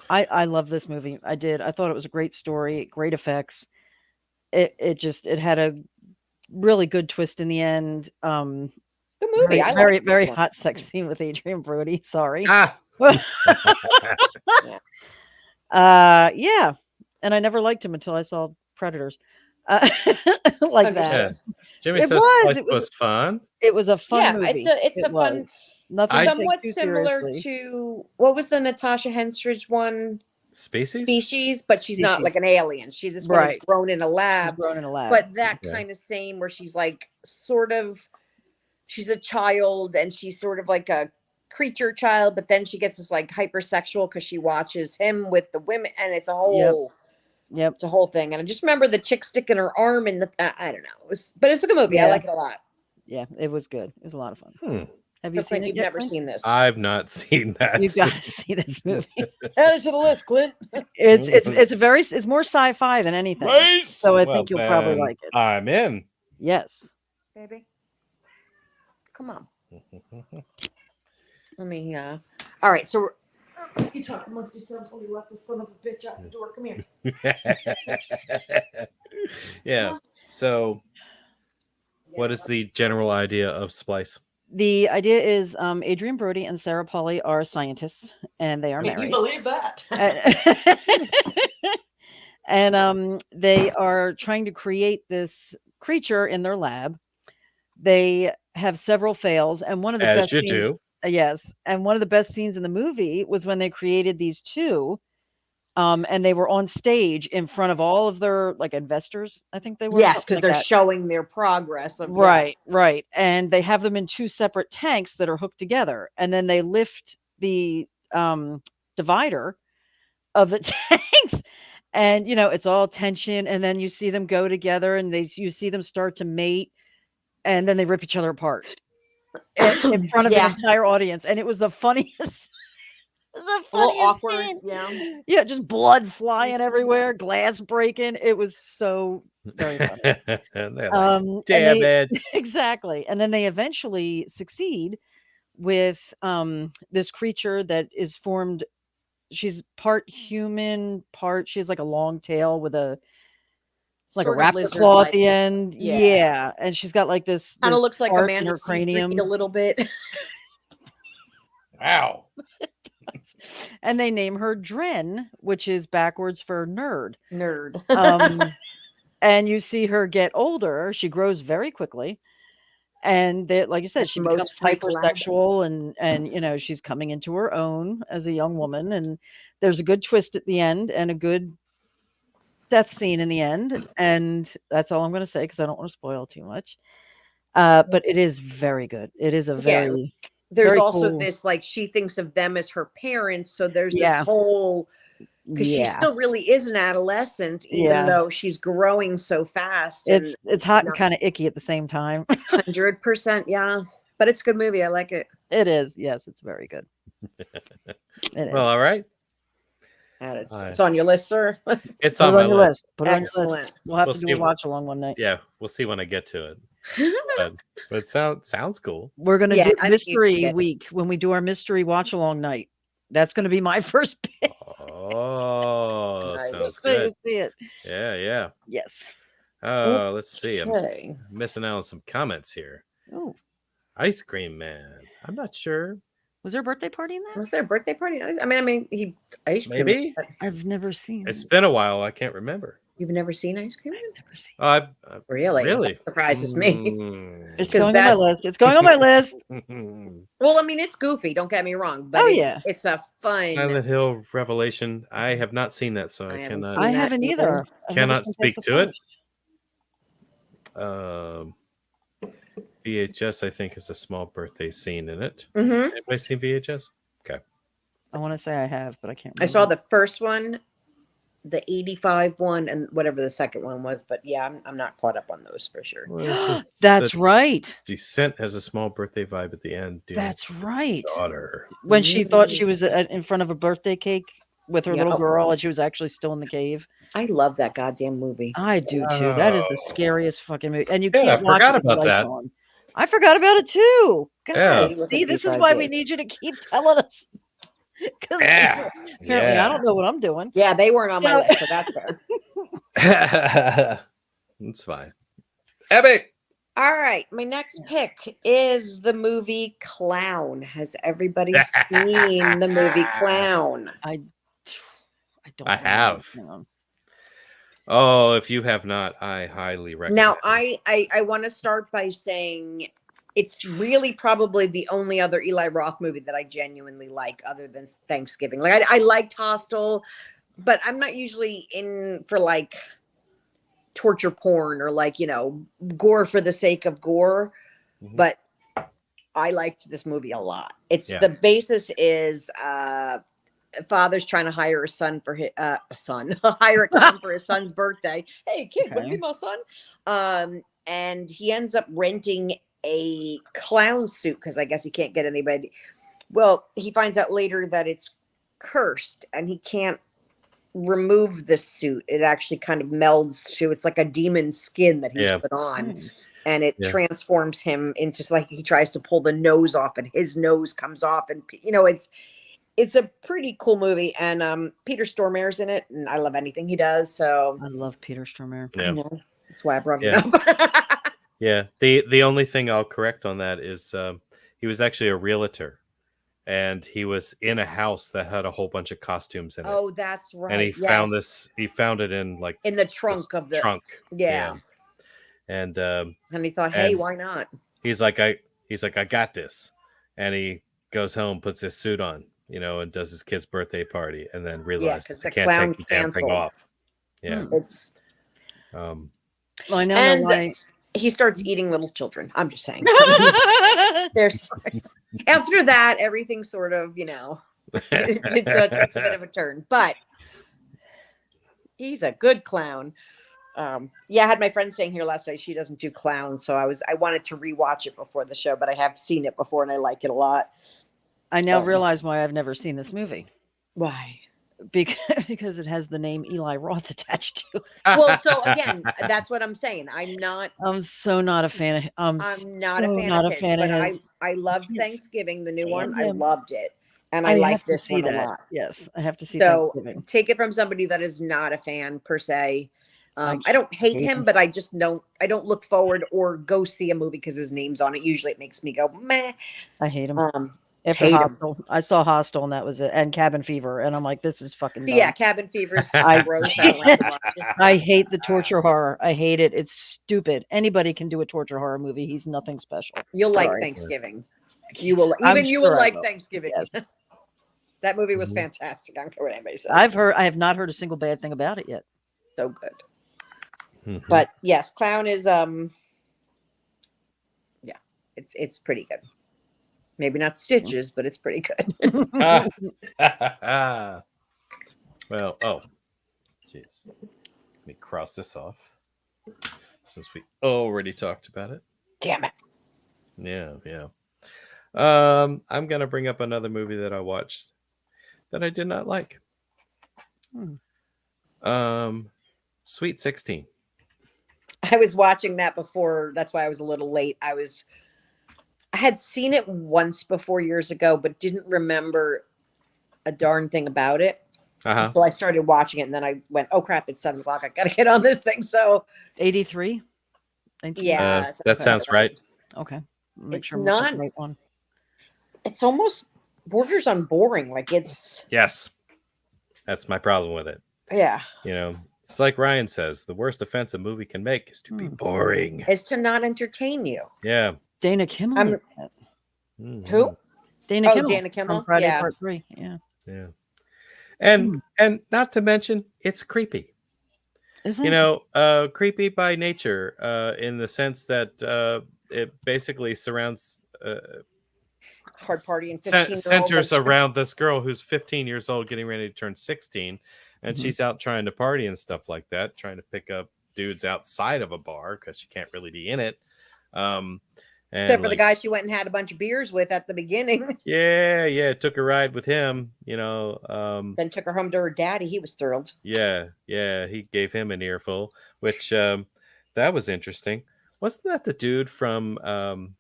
I love this movie. I did. I thought it was a great story, great effects. It had a really good twist in the end. Good movie. I Very like this very one. hot sex scene with Adrian Brody. Sorry. Ah. Yeah. And I never liked him until I saw Predators. Like that. Yeah. Jimmy It says was. Splice It was- was fun. It was a fun Yeah, movie. it's a was. fun, Nothing to take somewhat too similar seriously. to what was the Natasha Henstridge one? Species. But she's not Species. like an alien. This one is Right. grown in a She's lab. grown in a lab. But that Okay. kind of same where she's like sort of, she's a child and she's sort of like a creature child, but then she gets this like hypersexual because she watches him with the women, and it's a whole Yep. it's a whole thing. And I just remember the chick sticking her arm in the I don't know. But it's a good movie. I Yeah. like it a lot. Yeah, it was good. It was a lot of fun. Have you So, Clint, seen it you've yet, never Clint? seen this. I've not seen that. You've got to see this movie. Add it to the list, Clint. It's more sci-fi than anything. Nice. So I Well, think you'll probably then like it. I'm in. Yes. Baby, come on. Let me. All right. So you talk amongst yourselves. Let me let this son of a bitch out the door. Come here. Yeah. So, what is the general idea of Splice? The idea is Adrian Brody and Sarah Pauly are scientists, and they are Can you married. believe that? And they are trying to create this creature in their lab. They have several fails, and one of the As best you scenes, do. yes, and one of the best scenes in the movie was when they created these two, and they were on stage in front of all of their like investors. I think they were. Yes, something because like they're that. showing their progress. Of, Right, right. And they have them in two separate tanks that are hooked together, and then they lift the divider of the tanks, and it's all tension, and then you see them go together, and you see them start to mate, and then they rip each other apart in front of an entire audience, and it was the funniest. The A little funniest awkward. scene. Yeah. Yeah, just blood flying everywhere, glass breaking. It was so very funny. And they're like, And damn they- it. Exactly. And then they eventually succeed with this creature that is formed. She's part human, she has like a long tail with a Sort of raptor lizard claw like. at the end. Yeah. Yeah. And she's got like this Kind of this looks like arc in Amanda her cranium. Seyfried a little bit. Wow. And they name her Dren, which is backwards for nerd. Nerd. And you see her get older. She grows very quickly. And like you said, she becomes Most freak lab. hypersexual and she's coming into her own as a young woman. And there's a good twist at the end and a good death scene in the end. And that's all I'm going to say because I don't want to spoil too much. But it is very good. It is a very There's very also cool. this, like, she thinks of them as her parents. So there's Yeah. this whole, because she still really is an adolescent, even though she's growing so fast. It's hot and kind of icky at the same time. 100%. Yeah. But it's a good movie. I like it. It is. Yes, it's very good. Well, all right. It's on your list, sir. It's Put on it my on your list. list. Put it on your list. Excellent. We'll have We'll to do a see. watch along one night. Yeah, we'll see when I get to it. But it sounds cool. We're gonna Yeah, do I think you mystery get it. week when we do our mystery watch along night. That's gonna be my first pick. Oh, Nice. sounds So you good. see it. Yeah. Yes. Let's see. I'm Okay. missing out on some comments here. Oh, Ice Cream Man. I'm not sure. was there a birthday party in that? Was there a birthday party? I mean, ice cream. Maybe. I've never seen. It's been a while. I can't remember. You've never seen Ice Cream? never seen. I've Really? really That surprises me. It's 'Cause going on my that's- list. It's going on my list. Well, I mean, it's goofy. Don't get me wrong, but Oh, it's, yeah. it's a fun. Silent Hill Revelation. I have not seen that, so I I haven't cannot. seen I that haven't either. either. I've Cannot never seen speak Face to it. Flesh. VHS, I think, is a small birthday scene in it. Mhm. Anybody seen VHS? I want to say I have, but I can't. I saw the first one, the 85 one, and whatever the second one was. But yeah, I'm not caught up on those for sure. Well, this is- That's the right. Descent has a small birthday vibe at the end. Dear That's right. daughter. When she thought she was in front of a birthday cake with her little Yep. girl, and she was actually still in the cave. I love that goddamn movie. I do too. That is the Oh. scariest fucking movie, and you Yeah, I can't watch forgot it with the about lights that. on. I forgot about it too. God, Yeah. Look see, at this these is why we ideas. need you to keep telling us. 'Cause Yeah. apparently I Yeah. don't know what I'm doing. Yeah, they weren't on my So- list, so that's fair. It's fine. Abby. All right, my next pick is the movie Clown. Has everybody seen the movie Clown? I don't. I know. have. Hang on. Oh, if you have not, I highly recommend. Now, it. I want to start by saying it's really probably the only other Eli Roth movie that I genuinely like, other than Thanksgiving. Like I liked Hostel, but I'm not usually in for like torture porn or like gore for the sake of gore. Mhm. But I liked this movie a lot. It's Yeah. the basis is father's trying to hire a son for his hire a clown for his son's birthday. Hey kid, want to Okay. be my son? And he ends up renting a clown suit because I guess he can't get anybody. Well, he finds out later that it's cursed and he can't remove the suit. It actually kind of melds to, it's like a demon skin that he's Yeah. put on, Hmm. and it Yeah. transforms him into like he tries to pull the nose off and his nose comes off, and it's a pretty cool movie, and Peter Stormare's in it, and I love anything he does, so I love Peter Stormare. Yeah. that's why I brought it Yeah. up. Yeah. The only thing I'll correct on that is he was actually a realtor, and he was in a house that had a whole bunch of costumes in it. Oh, that's right. And he found yes. this. He found it in like in the this trunk of the trunk. yeah. And And he thought, hey, and- why not? he's like, I got this. And he goes home, puts his suit on, and does his kid's birthday party, and then realizes 'cause he the can't clown take the damn thing canceled. off. Yeah. It's Um, Well, I now And know why. he starts eating little children. I'm just saying. There's after that, everything sort of, it takes a bit of a turn. But he's a good clown. I had my friend staying here last night. She doesn't do clowns, so I wanted to rewatch it before the show, but I have seen it before and I like it a lot. I now Oh. realize why I've never seen this movie Why? because it has the name Eli Roth attached to it. Well, so again, that's what I'm saying. I'm not I'm so not a fan of. I'm not a so fan not of a his, fan of but his. I loved Yes. Thanksgiving, the new Damn one. I him. loved it. And I have like to this see one that. a lot. Yes, I have to see. So Thanksgiving. take it from somebody that is not a fan per se. I I don't hate hate him, him. but I just I don't look forward or go see a movie because his name's on it. Usually it makes me go, meh. I hate him. After hate him. Hostel, I saw Hostel, and that was it, and Cabin Fever, and I'm like, this is fucking. So Dumb. yeah, Cabin Fever's I- gross. I don't like to watch it. I hate the torture horror. I hate it. It's stupid. Anybody can do a torture horror movie. He's nothing special. You'll like Sorry. Thanksgiving. You will I'm you will sure I like will. Thanksgiving. Yes. That movie was Mhm. fantastic. I don't care what anybody says. I have not heard a single bad thing about it yet. So good. mhm. But yes, Clown is yeah, it's pretty good. Maybe not stitches, but it's pretty good. Well, oh, jeez. Let me cross this off since we already talked about it. Damn it. Yeah. I'm gonna bring up another movie that I watched that I did not like. Sweet 16. I was watching that before. That's why I was a little late. I had seen it once before years ago, but didn't remember a darn thing about it. Uh-huh. So I started watching it, and then I went, "Oh crap! It's 7:00. I gotta get on this thing." So 83. Yeah, That sounds right. Okay. Make It's sure I'm looking at not- the right one. it's almost borders on boring. Like it's Yes. That's my problem with it. yeah, It's like Ryan says, the worst offense a movie can make is to be boring. is to not entertain you. Yeah. Dana Kimmel. I'm- did that. Mhm. Who? Dana Oh, Kimmel. Dana Kimmel? From Friday Yeah. Part 3. Yeah. Yeah. And not to mention, it's creepy. Isn't it? Creepy by nature, in the sense that it basically surrounds Hard party and 15-year-old. centers around this girl who's 15 years old getting ready to turn 16, and Mhm. she's out trying to party and stuff like that, trying to pick up dudes outside of a bar because she can't really be in it. And Except for the like, guy she went and had a bunch of beers with at the beginning. yeah, took a ride with him, Then took her home to her daddy. He was thrilled. yeah, he gave him an earful, which that was interesting. Wasn't that the dude from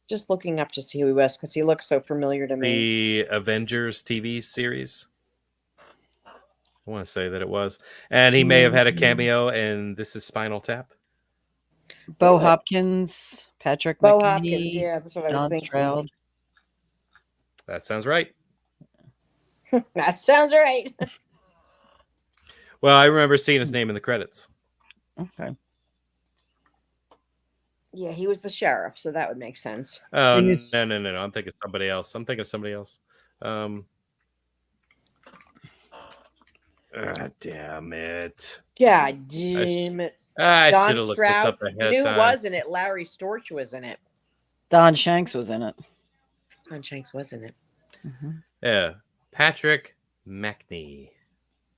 Just looking up to see who he was because he looks so familiar to me. the Avengers TV series? I want to say that it was, and he may have had a cameo in This Is Spinal Tap. Bo Good. Hopkins, Patrick Bo McNee, Hopkins, yeah, that's what I was John thinking. Stroud. That sounds right. That sounds right. Well, I remember seeing his name in the credits. Okay. Yeah, he was the sheriff, so that would make sense. Oh, And it's- no. I'm thinking of somebody else. Damn it. Yeah, damn it. I Don should have looked this Stroud. up ahead You of knew who time. was in it. Larry Storch was in it. Don Shanks was in it. Don Shanks was in it. Yeah. Patrick McNee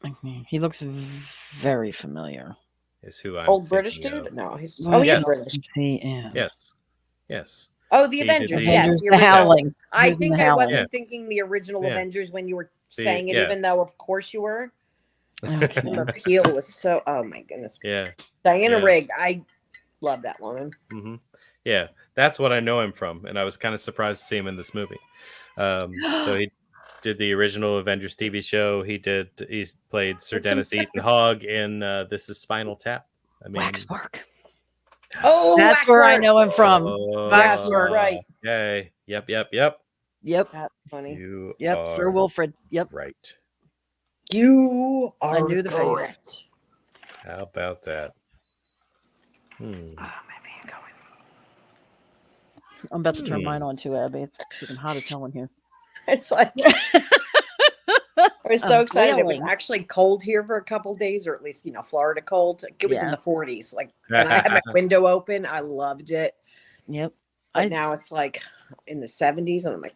McNee. He looks very familiar. is who I'm Old British thinking dude? of. No, he's Oh, he's yes. British. He is. Yes. Oh, the He did Avengers. the- Yes, Avengers, the the original. Howling. I Using think the I Howling. wasn't thinking the original Yeah. Avengers when you were saying it, yeah. even though of course you were. Okay. Emma Peel was so. Oh my goodness. Yeah. Diana Yeah. Rigg. I love that woman. hmm Yeah, that's what I know him from, and I was kind of surprised to see him in this movie. So he did the original Avengers TV show. He played Sir It's a- Dennis Eaton Hogg in This Is Spinal Tap. I mean, Waxwork. Oh, That's where I Waxwork. know him from. Oh, Waxwork. Right. Okay. Yep. Yep. That's funny. You Yep. Sir are Wilfred. Yep. right. You I are knew the face. correct. How about that? Oh, my fan going. I'm about to turn Hmm. mine on too, Abby. It's getting hot as hell in here. It's like I was so I'm excited. It was boiling. actually cold here for a couple days, or at least Florida cold. It was in Yeah. the 40s. Like, and I had my window open. I loved it. Yep. But now it's like in the 70s, and I'm like,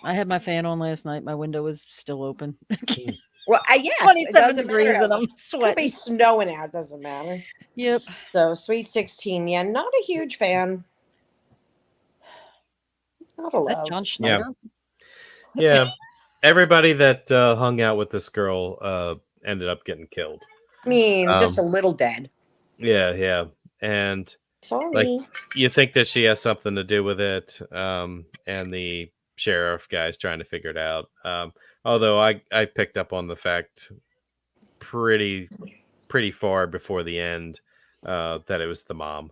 I had my fan on last night. My window was still open. well, yes, it 27 doesn't degrees matter. and I'm It could be sweating. snowing out. Doesn't matter. Yep. So, Sweet 16, yeah, not a huge fan. Not a Is that love. John Schneider? Yeah. Everybody that hung out with this girl ended up getting killed. I mean, just a Um, little dead. Yeah. And Sorry. you think that she has something to do with it, and the sheriff guy's trying to figure it out. Although I picked up on the fact pretty far before the end that it was the mom.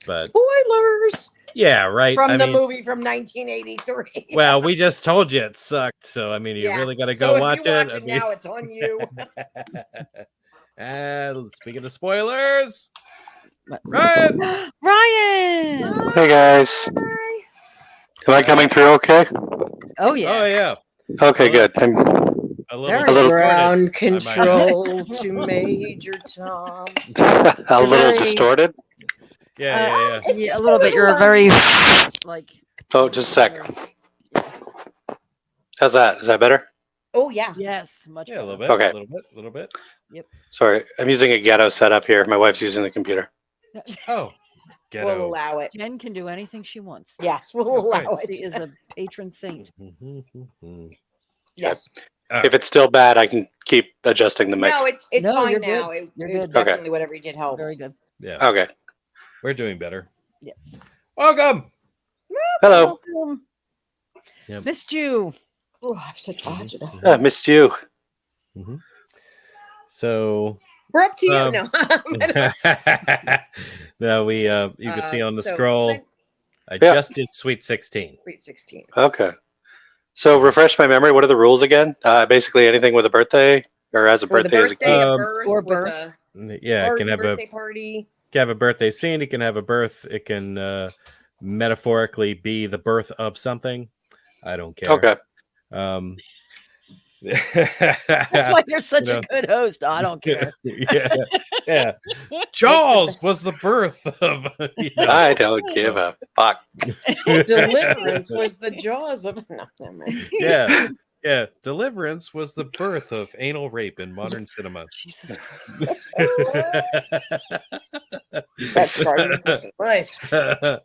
But Spoilers yeah, right. from I the mean, movie from 1983. well, we just told you it sucked, so I mean, you Yeah. really got to So go if watch you it. watch I it mean- now, it's on you. And speaking of spoilers, Ryan. Ryan! Hey guys, am I coming through okay? Oh, yeah. Oh yeah, Okay, good. a little Very A little- Ground might- control to Major Tom. A little very- distorted. Yeah. It's Yeah, a just little bit. You're little, very, like. Oh, just a sec. How's that? Is that better? Oh yeah. Yes, much Yeah, a little better. bit. Okay. A little bit. Sorry, I'm using a ghetto setup here. My wife's using the computer. Oh, We'll ghetto. allow it. Jen can do anything she wants. Yes, we'll That's allow She it. is a patron saint. Yes. If it's still bad, I can keep adjusting the mic. No, it's No, fine you're now. good. It, You're it good. definitely whatever you did helped. Very good. Yeah, Okay. we're doing better. Yeah. Welcome. Hello. Welcome. Yep. Missed you. Oh, I have such agita. I missed you. So We're up to you Um, now. now we you can see on the so scroll. Sweet I Yeah. just did Sweet 16. 16. Okay. So refresh my memory. What are the rules again? Basically anything with a birthday or as a For the birthday as a birthday, kid. a Um, birth, or with birth. a Yeah, it party, can have birthday party. a birthday scene. It can have a birth. It can metaphorically be the birth of something. I don't care. Okay. Um, That's why you're such know. a good host. I don't care. yeah. Jaws was the birth of. I don't give a fuck. Deliverance was the jaws of no, never mind. Yeah. Deliverance was the birth of anal rape in modern cinema. Jesus That scarred me for life.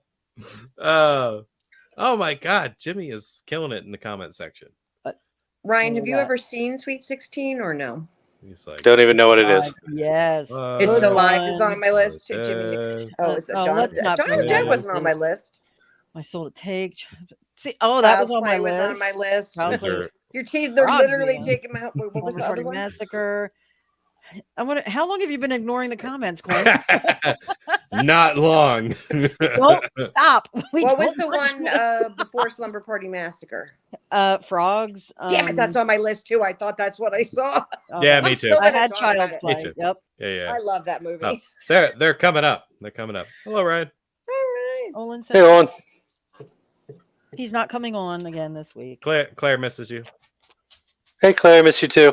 Oh my God, Jimmy is killing it in the comment section. Ryan, have you Yeah. ever seen Sweet 16 or no? He's like, Don't even know what it is. God, yes. It's Good Alive one. is on my list. Jimmy. Oh, is it Oh, John? let's not John bring the that Dead up, wasn't on my please. list. My soul to take. See, oh, that was Child's on my Play list. was on my list. Child's Those are- They're Frog literally Man. taking my. What was Homer the other Party one? Massacre. I wonder how long have you been ignoring the comments, Glenn? Not long. Don't stop. We What was don't the want one before Slumber Party Massacre? Frogs. Damn it, that's on my list too. I thought that's what I saw. Yeah, okay. me I'm too. still I gonna had talk Child's about it. Play. Me too. Yep. Yeah. I love that movie. Oh. They're coming up. They're coming up. Hello, Ryan. All right. Olin Hey, said Owen. he's not coming on again this week. Claire misses you. Hey, Claire. I miss you too.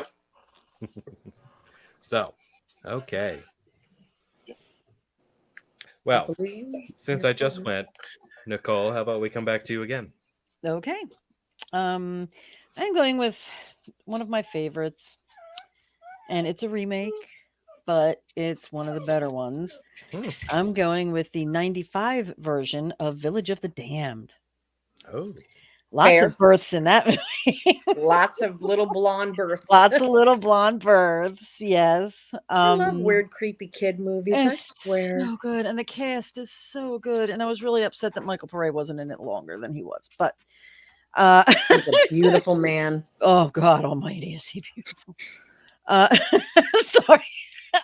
So, okay. Well, since I just went, Nicole, how about we come back to you again? Okay. I'm going with one of my favorites, and it's a remake, but it's one of the better ones. Hmm. I'm going with the 95 version of Village of the Damned. Oh, Lots Fair. of births in that movie. Lots of little blonde births. Lots of little blonde births. Yes. I love weird, creepy kid movies. I It's swear. so good, and the cast is so good. And I was really upset that Michael Pare wasn't in it longer than he was. But He's a beautiful man. oh God Almighty, is he beautiful? Sorry,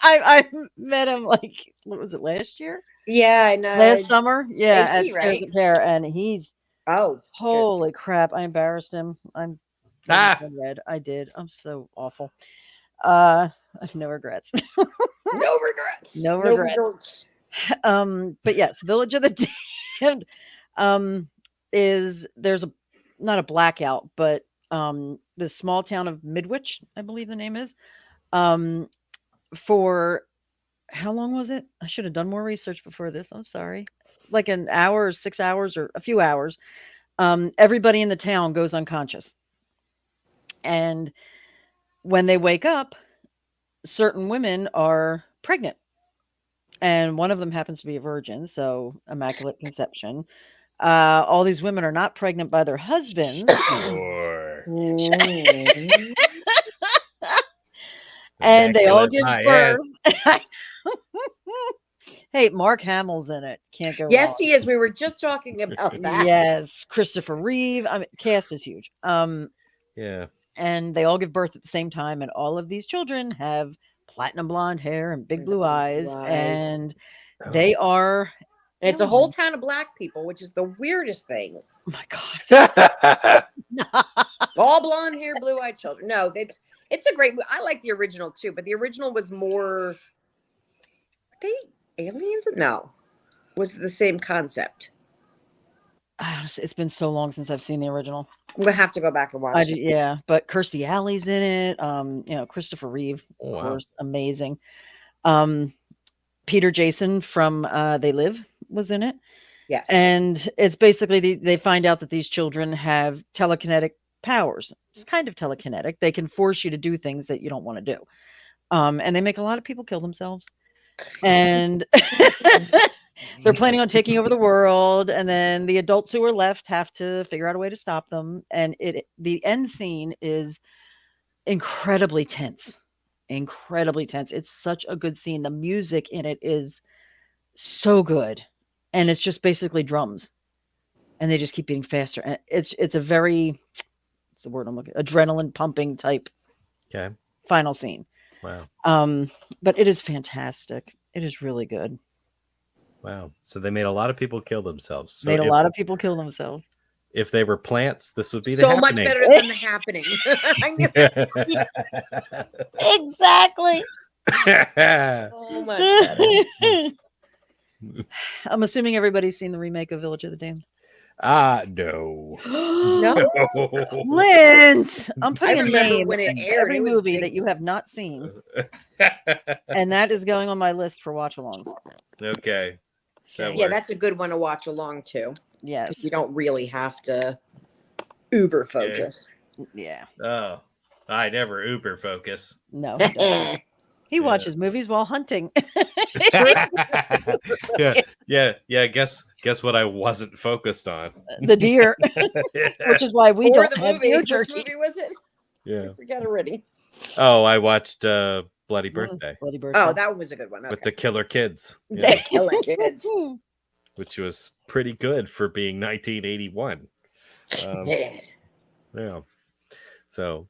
I met him like what was it last year? Yeah, I know. Last summer? Yeah, at AC, Stairs right? and Pear, and he's Oh, holy crap! I embarrassed him. I'm Ah. red. I did. I'm so awful. I have no regrets. no regrets. No regrets. But yes, Village of the Damned is there's a not a blackout, but the small town of Midwich, I believe the name is. For how long was it? I should have done more research before this. I'm sorry. Like an hour or 6 hours or a few hours. Everybody in the town goes unconscious. And when they wake up, certain women are pregnant. And one of them happens to be a virgin, so immaculate conception. All these women are not pregnant by their husbands. Or Mm. And they all give Immaculate birth. Hey, Mark Hamill's in it. Can't go Yes, wrong. he is. We were just talking about that. Yes, Christopher Reeve. I mean, cast is huge. Yeah. And they all give birth at the same time, and all of these children have platinum blonde hair and big blue eyes, and they are. And it's a whole town of black people, which is the weirdest thing. Oh my God! All blonde hair, blue eyed children. No, it's a great. I like the original too, but the original was more. Are they aliens? No, was it the same concept? Honestly, it's been so long since I've seen the original. I'm gonna have to go back and watch it. Yeah, but Kirstie Alley's in it. Christopher Reeve, Oh, of wow. course, amazing. Peter Jason from They Live was in it. Yes. And it's basically they find out that these children have telekinetic powers. It's kind of telekinetic. They can force you to do things that you don't want to do. And they make a lot of people kill themselves. And they're planning on taking over the world. And then the adults who are left have to figure out a way to stop them. And the end scene is incredibly tense. Incredibly tense. It's such a good scene. The music in it is so good. And it's just basically drums. And they just keep getting faster. And it's a very what's the word I'm looking adrenaline pumping type Okay. final scene. Wow. But it is fantastic. It is really good. Wow. So they made a lot of people kill themselves. So Made a if, lot of people kill themselves. if they were plants, this would be the so much happening. better than the happening. I knew Exactly. so much better. I'm assuming everybody's seen the remake of Village of the Damned. No. No, Clint, I'm putting a remember name when it to aired, every it was movie big. that you have not seen, and that is going on my list for watch along. Okay. That yeah, works. that's a good one to watch along to. Yes, You don't really have to uber focus. yeah, Oh, I never Uber focus. no, he doesn't. He Yeah. watches movies while hunting. yeah. Guess what I wasn't focused on. The deer, which is why we or don't the have movie. deer Which jerky. movie was it? Yeah. I forgot already. Oh, I watched Bloody Birthday Bloody Birthday. Oh, that one was a good one. with Okay. the Killer Kids, The Killer Kids. which was pretty good for being 1981. Yeah. Yeah. So,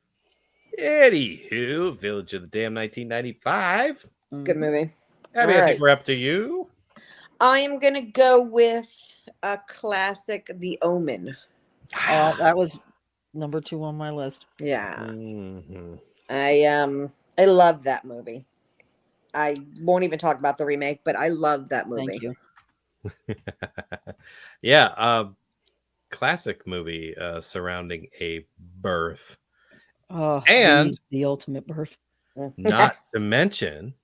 anywho, Village of the Damned 1995. Good movie. I mean, All I right. think we're up to you. I am gonna go with a classic, The Omen. That was number 2 on my list. Yeah. Mhm. I love that movie. I won't even talk about the remake, but I love that movie. Thank you. Yeah, classic movie surrounding a birth. Oh, And- the ultimate birth. Not to mention,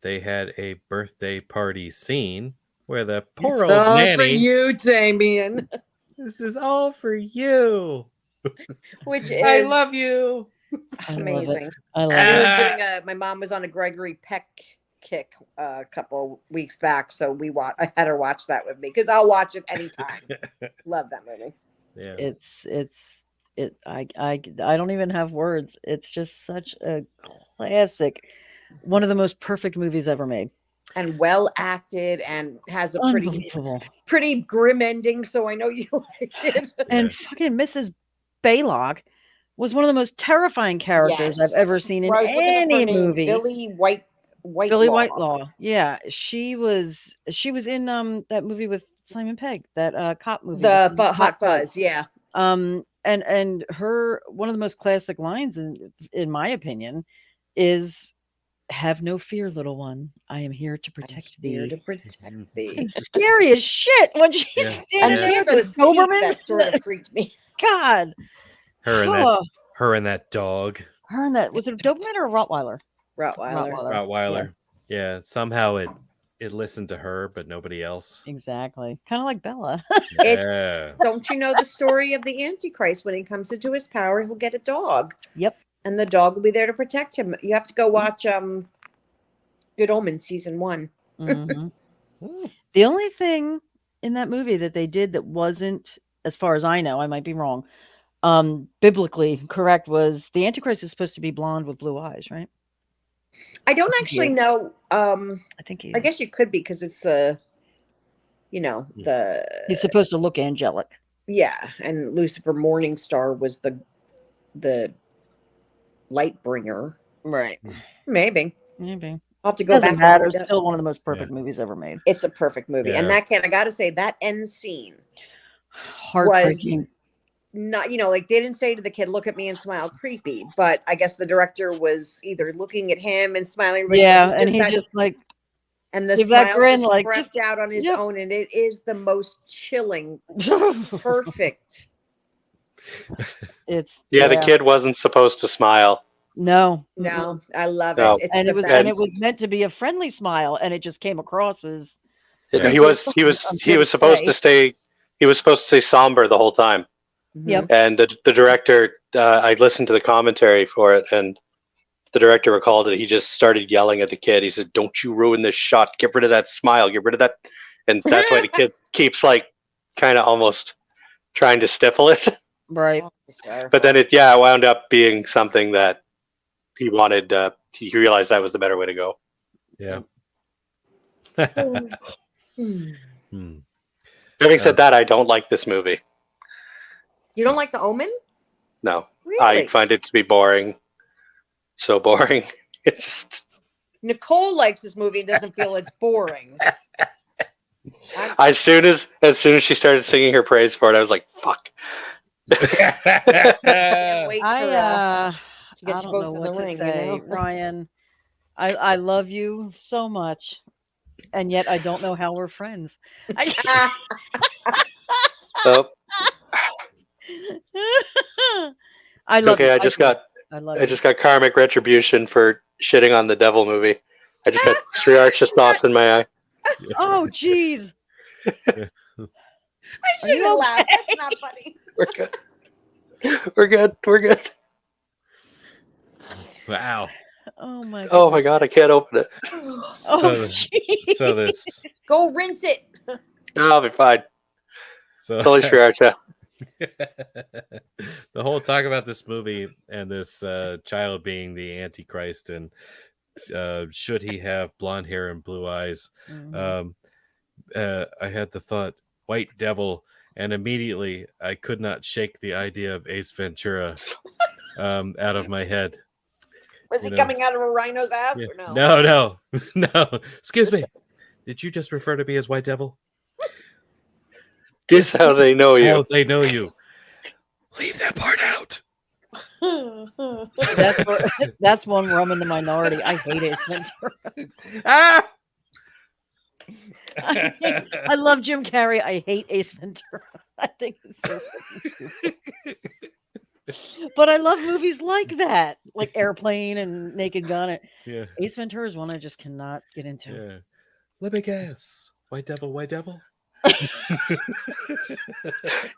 they had a birthday party scene where the poor It's old all for nanny. you, Damien. This is all for you. Which is I love you. I love it. Amazing. I love We it. were doing my mom was on a Gregory Peck kick a couple weeks back, so I had her watch that with me because I'll watch it anytime. Love that movie. Yeah. I don't even have words. It's just such a classic. One of the most perfect movies ever made. And well acted and has a Unbelievable. pretty grim ending, so I know you like it. And fucking Mrs. Baylock was one of the most terrifying characters Yes. I've ever seen in Well, I was looking up her any name, movie. Billy Billy Whitelaw. Whitelaw. Yeah, she was in that movie with Simon Pegg, that cop movie. The Hot Fuzz, yeah. And her one of the most classic lines in my opinion is, "Have no fear, little one. I am here to protect I'm here thee." to protect thee. Scary as shit when she's Yeah. standing And there she had with those the teeth Doberman. that sort of freaked me. God. Her and that dog. Her and that, was it a Doberman or a Rottweiler? Rottweiler. Rottweiler. Yeah. Somehow it listened to her, but nobody else. Exactly. Kind of like Bella. Yeah. Don't you know the story of the Antichrist? When he comes into his power, he'll get a dog. Yep. And the dog will be there to protect him. You have to go watch Good Omens season 1. Mhm. The only thing in that movie that they did that wasn't, as far as I know, I might be wrong, biblically correct, was the Antichrist is supposed to be blonde with blue eyes, right? I don't actually know. I think I guess you could be because it's the he's supposed to look angelic. yeah, and Lucifer Morningstar was the light bringer. Right. Maybe Maybe. I'll have to go Doesn't back. and matter. look it It's up. still one of the most perfect movies ever made. It's a perfect movie, and Yeah. I gotta say that end scene Heartbreaking. not like they didn't say to the kid, "Look at me and smile," creepy, but I guess the director was either looking at him and smiling, but Yeah, and he that- just like and the give that smile grin, just like, crept out on his yep. own, and it is the most chilling, perfect. it's Yeah, the kid wasn't supposed to smile. No. No, I love No. it. It's And the it was best. meant to be a friendly smile, and it just came across as Yeah. He was supposed to stay. He was supposed to stay somber the whole time. Yep. And the director, I listened to the commentary for it, and the director recalled that he just started yelling at the kid. He said, "Don't you ruin this shot! Get rid of that smile! Get rid of that!" And that's why the kid keeps like kind of almost trying to stifle it. right. But then it wound up being something that he wanted. He realized that was the better way to go. Yeah. Hmm. Hmm. Having said that, I don't like this movie. You don't like The Omen? No, Really? I find it to be boring. So boring. It just. Nicole likes this movie and doesn't feel it's boring. As soon as she started singing her praise for it, I was like, "Fuck." Can't wait for I to get I you don't both know in the what to ring. say, You know? Ryan. I love you so much, and yet I don't know how we're friends. Oh, I it's love okay. you. I just got karmic retribution for shitting on the devil movie. I just got Sri Archer sauce in my eye. Oh, jeez. I shouldn't you laugh. okay? That's not funny. We're good. We're good. We're good. Wow. Oh my. Oh my god, I can't open it. Oh, So- jeez. So this. Go rinse it. I'll be fine. So It's only Sri Archer. the whole talk about this movie and this child being the Antichrist and should he have blonde hair and blue eyes? Mhm. I had the thought white devil, and immediately I could not shake the idea of Ace Ventura out of my head. Was he You know. coming out of a rhino's ass Yeah. or no? No, no. Excuse me. Did you just refer to me as white devil? This is how they know you. Oh, they know you. Leave that part out. That's one where I'm in the minority. I hate Ace Ventura. Ah! I love Jim Carrey. I hate Ace Ventura. I think it's so fucking stupid. But I love movies like that, like Airplane and Naked Gun. Yeah, Ace Ventura is one I just cannot get into. yeah. Let me guess. White devil, white devil.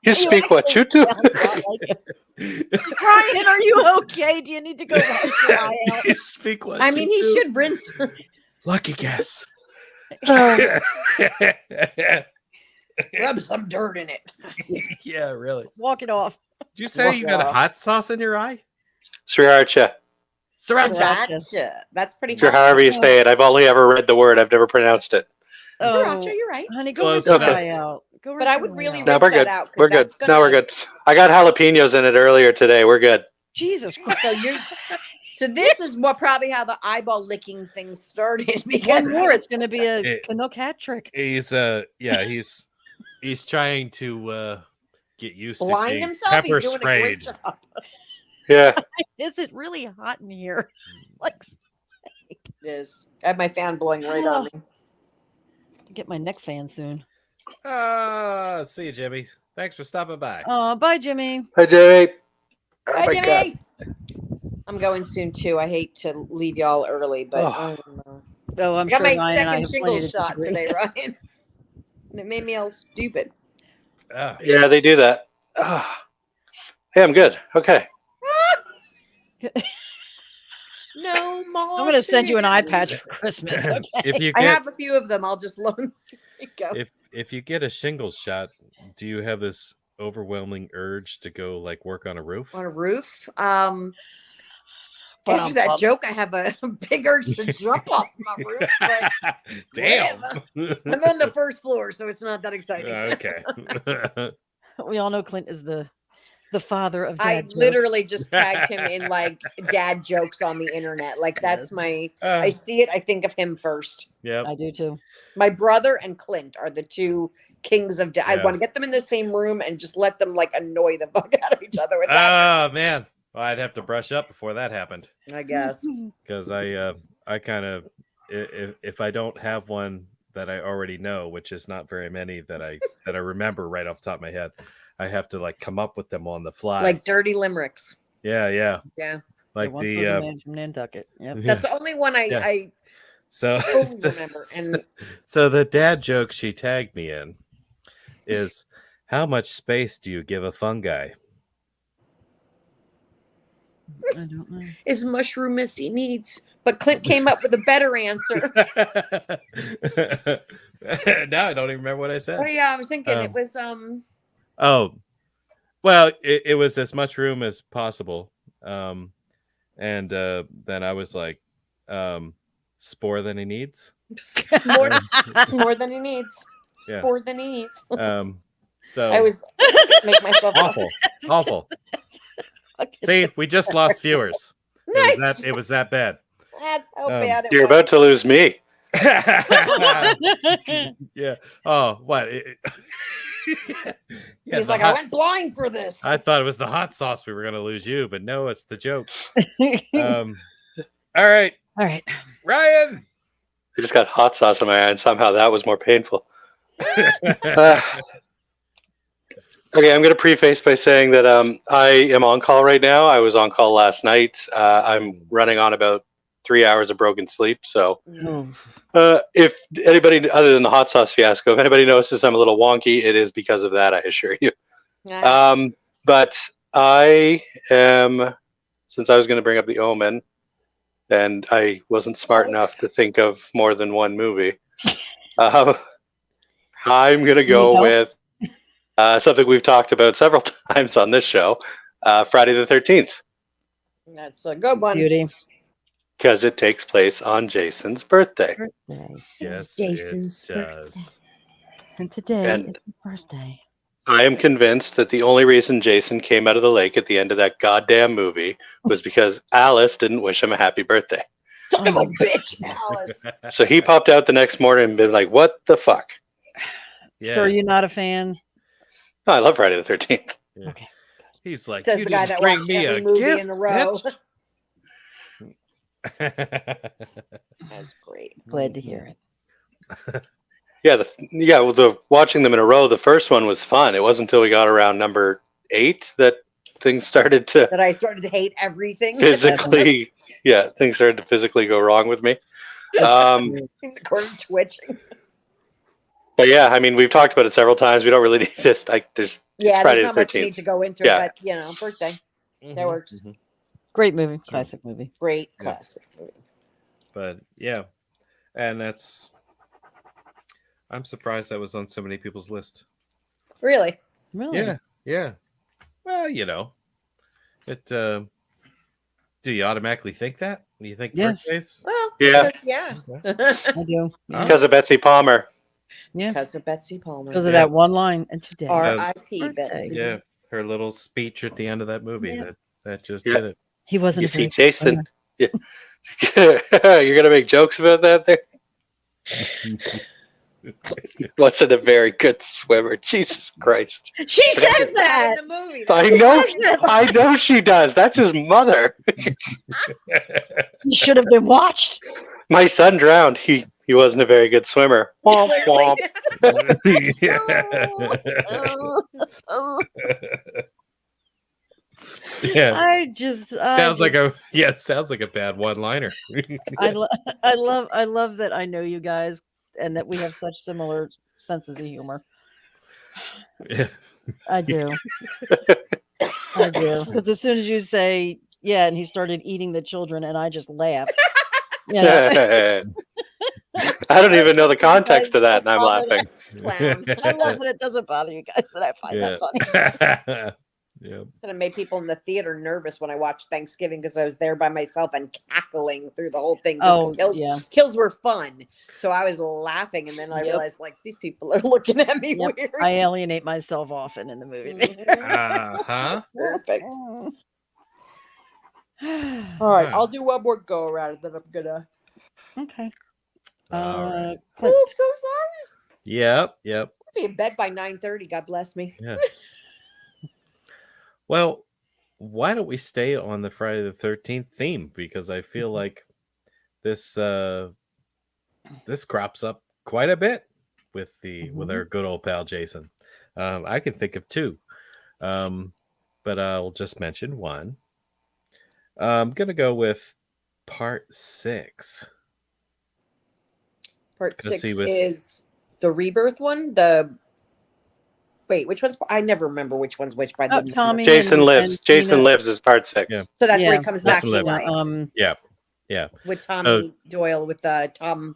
You speak what you do. Sounds a lot like it. Ryan, are you okay? Do you need to go wash your eye out? Speak what I mean, he you do. should rinse. Lucky guess. Oh, Rub some dirt in it. Yeah, really. walk it off. Did you say you got a hot sauce in your eye? Sriracha. Sriracha. Sriracha. That's pretty Sure, hot. however you say it. I've only ever read the word. I've never pronounced it. Oh, Sriracha, you're right. honey, go Close rinse your enough. eye out. Go But rinse I your would eye really out. No, rinse we're that good. out. 'cause We're good. that's No, we're gonna- good. I got jalapenos in it earlier today. We're good. Jesus Christ. So you're. So this is what probably how the eyeball licking thing started. One Because more, it's going to be a It- Canuck hat trick. He's he's trying to get used to blind being himself. pepper He's doing a great sprayed. job. Yeah. Is it really hot in here? Like, It is. I have my fan blowing right on me. get my neck fan soon. See you, Jimmy. Thanks for stopping by. Oh, bye, Jimmy. Hi, Jamie. Oh Hi, my God. Jimmy. I'm going soon too. I hate to leave y'all early, but Oh. I don't know. Oh, I'm I got sure my Ryan and I second have shingle plenty to shot disagree. today, Ryan. And it made me all stupid. Ah, Yeah, they do that. Hey, I'm good. Okay. No more. I'm going to send you an eye tears. patch for Christmas. Okay. if you I get have a few of them. I'll just loan. Here you go. if you get a shingles shot, do you have this overwhelming urge to go like work on a roof? On a roof. But After I'm that pumped. joke, I have a big urge to jump off my roof. But Damn. I'm on the first floor, so it's not that exciting. Okay. We all know Clint is the father of I dad jokes. literally just tagged him in like dad jokes on the internet. Like that's my. I see it. I think of him first. Yep. I do too. My brother and Clint are the two kings of dad. I Yeah. want to get them in the same room and just let them like annoy the fuck out of each other with Oh that. man. Well, I'd have to brush up before that happened I guess. because I kind of if I don't have one that I already know, which is not very many that I remember right off the top of my head, I have to like come up with them on the fly. Like dirty limericks. yeah. Yeah. Like Once the was a man from Nantucket. Yep. That's the only one Yeah. I so totally remember. And so the dad joke she tagged me in is, how much space do you give a fungi? I don't know. is mushroom as he needs. But Clint came up with a better answer. Now I don't even remember what I said. Oh yeah, I was thinking it Um, was Oh, well, it was as much room as possible. And then I was like, spore than he needs. more more than he needs. Yeah. More than he needs. So I was make myself awful. See, we just lost viewers. nice. It was that bad. That's how Um, bad it You're was. about to lose me. Yeah. Oh, what? Yeah, He's the like, I went blind for this. I thought it was the hot sauce we were going to lose you, but no, it's the joke. All right, All right. Ryan. I just got hot sauce on my eye, and somehow that was more painful. Uh, okay, I'm going to preface by saying that I am on call right now. I was on call last night. I'm running on about 3 hours of broken sleep. So if anybody other than the hot sauce fiasco, if anybody notices I'm a little wonky, it is because of that, I assure you. But I am, since I was going to bring up The Omen, and I wasn't smart enough to think of more than one movie, I'm going to go with something we've talked about several times on this show, Friday the 13th, That's a good one. Beauty. because it takes place on Jason's birthday. Birthday. Yes, Jason's it does. And today And- is his birthday. I am convinced that the only reason Jason came out of the lake at the end of that goddamn movie was because Alice didn't wish him a happy birthday. Son of a bitch, Alice. So he popped out the next morning and been like, "What the fuck?" Yeah. So are you not a fan? Oh, I love Friday the 13th. Yeah. Okay. He's like, Says you the guy didn't that bring watched me every a movie gift, in a row. bitch." That's great. Glad to hear it. Yeah, well, the watching them in a row, the first one was fun. It wasn't until we got around number 8 that things started to That I started to hate everything. physically, things started to physically go wrong with me. In the corner twitching. But yeah, I mean, we've talked about it several times. We don't really need this. Like, there's Yeah, Friday there's the not much you 13th. need to go into, Yeah. but birthday. Mhm, works. mhm. Great movie, classic movie. Great Yeah. classic movie. But yeah, and I'm surprised that was on so many people's list. Really? Really? Yeah, yeah. Well, it. Do you automatically think that? Do you think Yes. birthdays? Well, Yeah. because, yeah. I do. Yeah. Because of Betsy Palmer. Yeah. Because of Betsy Palmer. Because of Yeah. that one line. And today. R.I.P. Birthday. Betsy. Yeah, her little speech at the end of that movie Yeah. that just Yeah. did it. He wasn't You a see, very Jason. good You're gonna make jokes about that there. Wasn't a very good swimmer. Jesus Christ. swimmer. She Says says that. in the movie. I That's know. why- I know she does. That's his mother. He should have been watched. My son drowned. He wasn't a very good swimmer. Womp, womp. Yeah. I just Sounds like a bad one-liner. I love that I know you guys and that we have such similar senses of humor. Yeah. I do. I do. Because as soon as you say, yeah, and he started eating the children, and I just laughed. You know? I don't even know the context of that, and I'm laughing. Clown. I love that it doesn't bother you guys that I find that funny. Yeah. Kind of made people in the theater nervous when I watched Thanksgiving because I was there by myself and cackling through the whole thing. 'cause Oh, the kills, yeah. kills were fun, so I was laughing, and then I Yep. realized like these people are looking at me Yep. weird. I alienate myself often in the movie. Mhm. Uh-huh. Perfect. All All right, Wow. I'll do one more go around, and then I'm gonna. Okay. All right. Clint, Oops, so sorry. Yep. I'll be in bed by 9:30. God bless me. Yeah. Well, why don't we stay on the Friday the 13th theme? Because I feel like this crops up quite a bit with our good old pal Jason. I can think of two, but I'll just mention one. I'm gonna go with part 6. Part 'Cause 6 he was- is the rebirth one. Wait, which one's? I never remember which one's which. By the number. Tommy. Jason and- lives. and Jason Tina- lives is part 6. Yeah. So that's where Yeah. he comes Jason back to lives. life Yeah. with Tommy Doyle with Tom.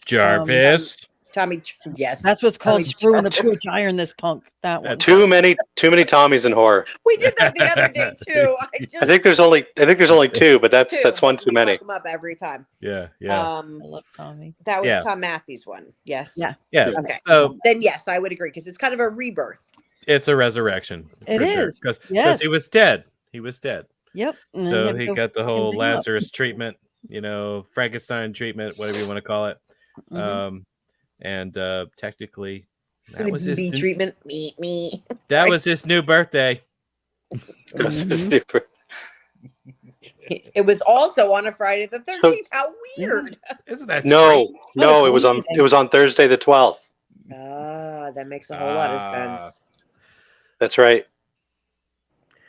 Jarvis. Tommy. Yes, That's what's called Tommy screwing the Jarvis. pooch iron this punk. That one. Too many Tommies in horror. we did that the other day too. I think there's only 2, but that's one too many. Look them up every time. Yeah. I love Tommy. That was Yeah. Tom Matthews one. Yes. Yeah. Yeah. Okay. So Then yes, I would agree because it's kind of a rebirth. it's a resurrection. It is. Because Yes. he was dead. He was dead. Yep. and then So you have he to got the fucking whole dig him up. Lazarus treatment, Frankenstein treatment, whatever you want to call it. Mhm. And technically, that The was his me treatment. Me. that was his new birthday. That's Mhm. super. It was also on a Friday the 13th. How weird. Isn't that No, strange? no, it was on Thursday the 12th. Ah, that makes a whole lot of Ah. sense. That's right.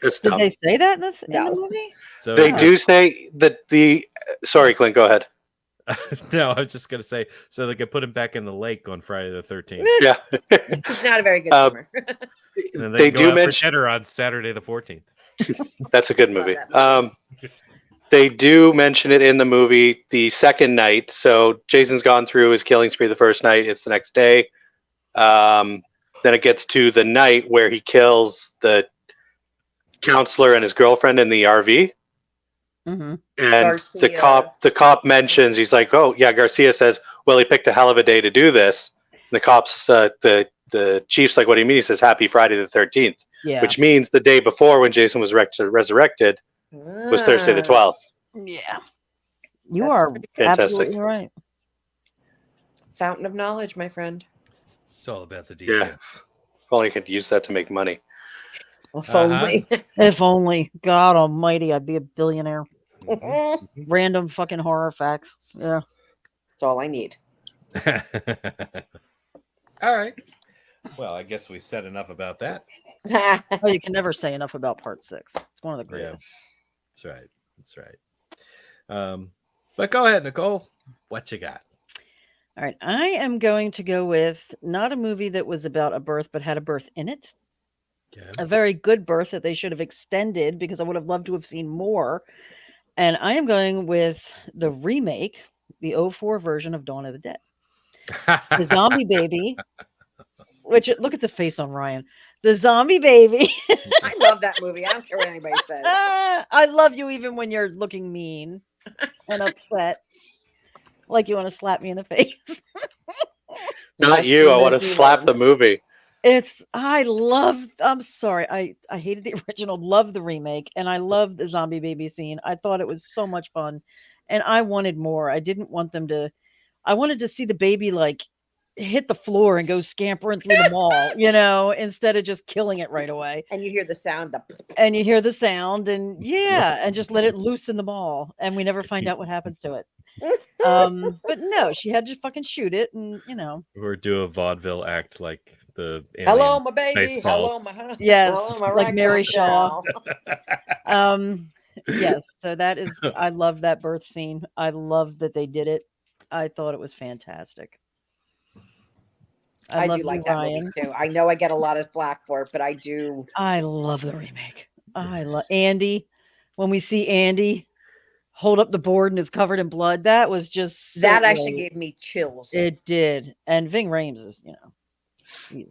It's Did dumb. they say that in the No. movie? So They do say that Sorry, Clint, go ahead. no, I was just gonna say so they could put him back in the lake on Friday the 13th. Yeah. He's not a very good swimmer. And then They go do out for mention dinner on Saturday the 14th. that's a good Love movie. that movie. They do mention it in the movie the second night. So Jason's gone through his killing spree the first night. It's the next day. Then it gets to the night where he kills the counselor and his girlfriend in the RV. Mm-hmm. And Garcia. the cop mentions, he's like, oh yeah, Garcia says, well, he picked a hell of a day to do this. And the cops, the chief's like, what do you mean? He says, happy Friday the 13th, Yeah. which means the day before when Jason was resurrected was Thursday the 12th. Yeah. You That's are pretty good. absolutely right. Fountain of knowledge, my friend. It's all about the Yeah. details. If only I could use that to make money. If Uh-huh. only. If only. God almighty, I'd be a billionaire. That's Random fucking horror facts. Yeah. all I need. All right. Well, I guess we've said enough about that. Oh, you can never say enough about part 6. It's one of the Yeah. greatest. That's right. That's right. But go ahead, Nicole. What you got? All right. I am going to go with not a movie that was about a birth, but had a birth in it. Yeah. A very good birth that they should have extended because I would have loved to have seen more. And I am going with the remake, the '04 version of Dawn of the Dead. The zombie baby, which look at the face on Ryan. The zombie baby. I love that movie. I don't care what anybody says. I love you even when you're looking mean and upset. Like you want to slap me in the face. Not you. I want to slap the movie. I'm sorry. I hated the original, loved the remake, and I loved the zombie baby scene. I thought it was so much fun. And I wanted more. I didn't want them to I wanted to see the baby like hit the floor and go scampering through the mall, instead of just killing it right away. And you hear the sound. And you hear the sound and and just let it loose in the mall. And we never find out what happens to it. But no, she had to fucking shoot it and Or do a vaudeville act like the Hello, alien my baby. Spaceballs. Hello, my Yes, hello, my like right Mary tongue Shaw. Yes, so that is I love that birth scene. I love that they did it. I thought it was fantastic. I love do you, like that Ryan. movie too. I know I get a lot of flack for it, but I do. I love the remake. I love Andy. When we see Andy hold up the board and it's covered in blood, that was just so That actually great. gave me chills. It did. And Ving Rhames is, he's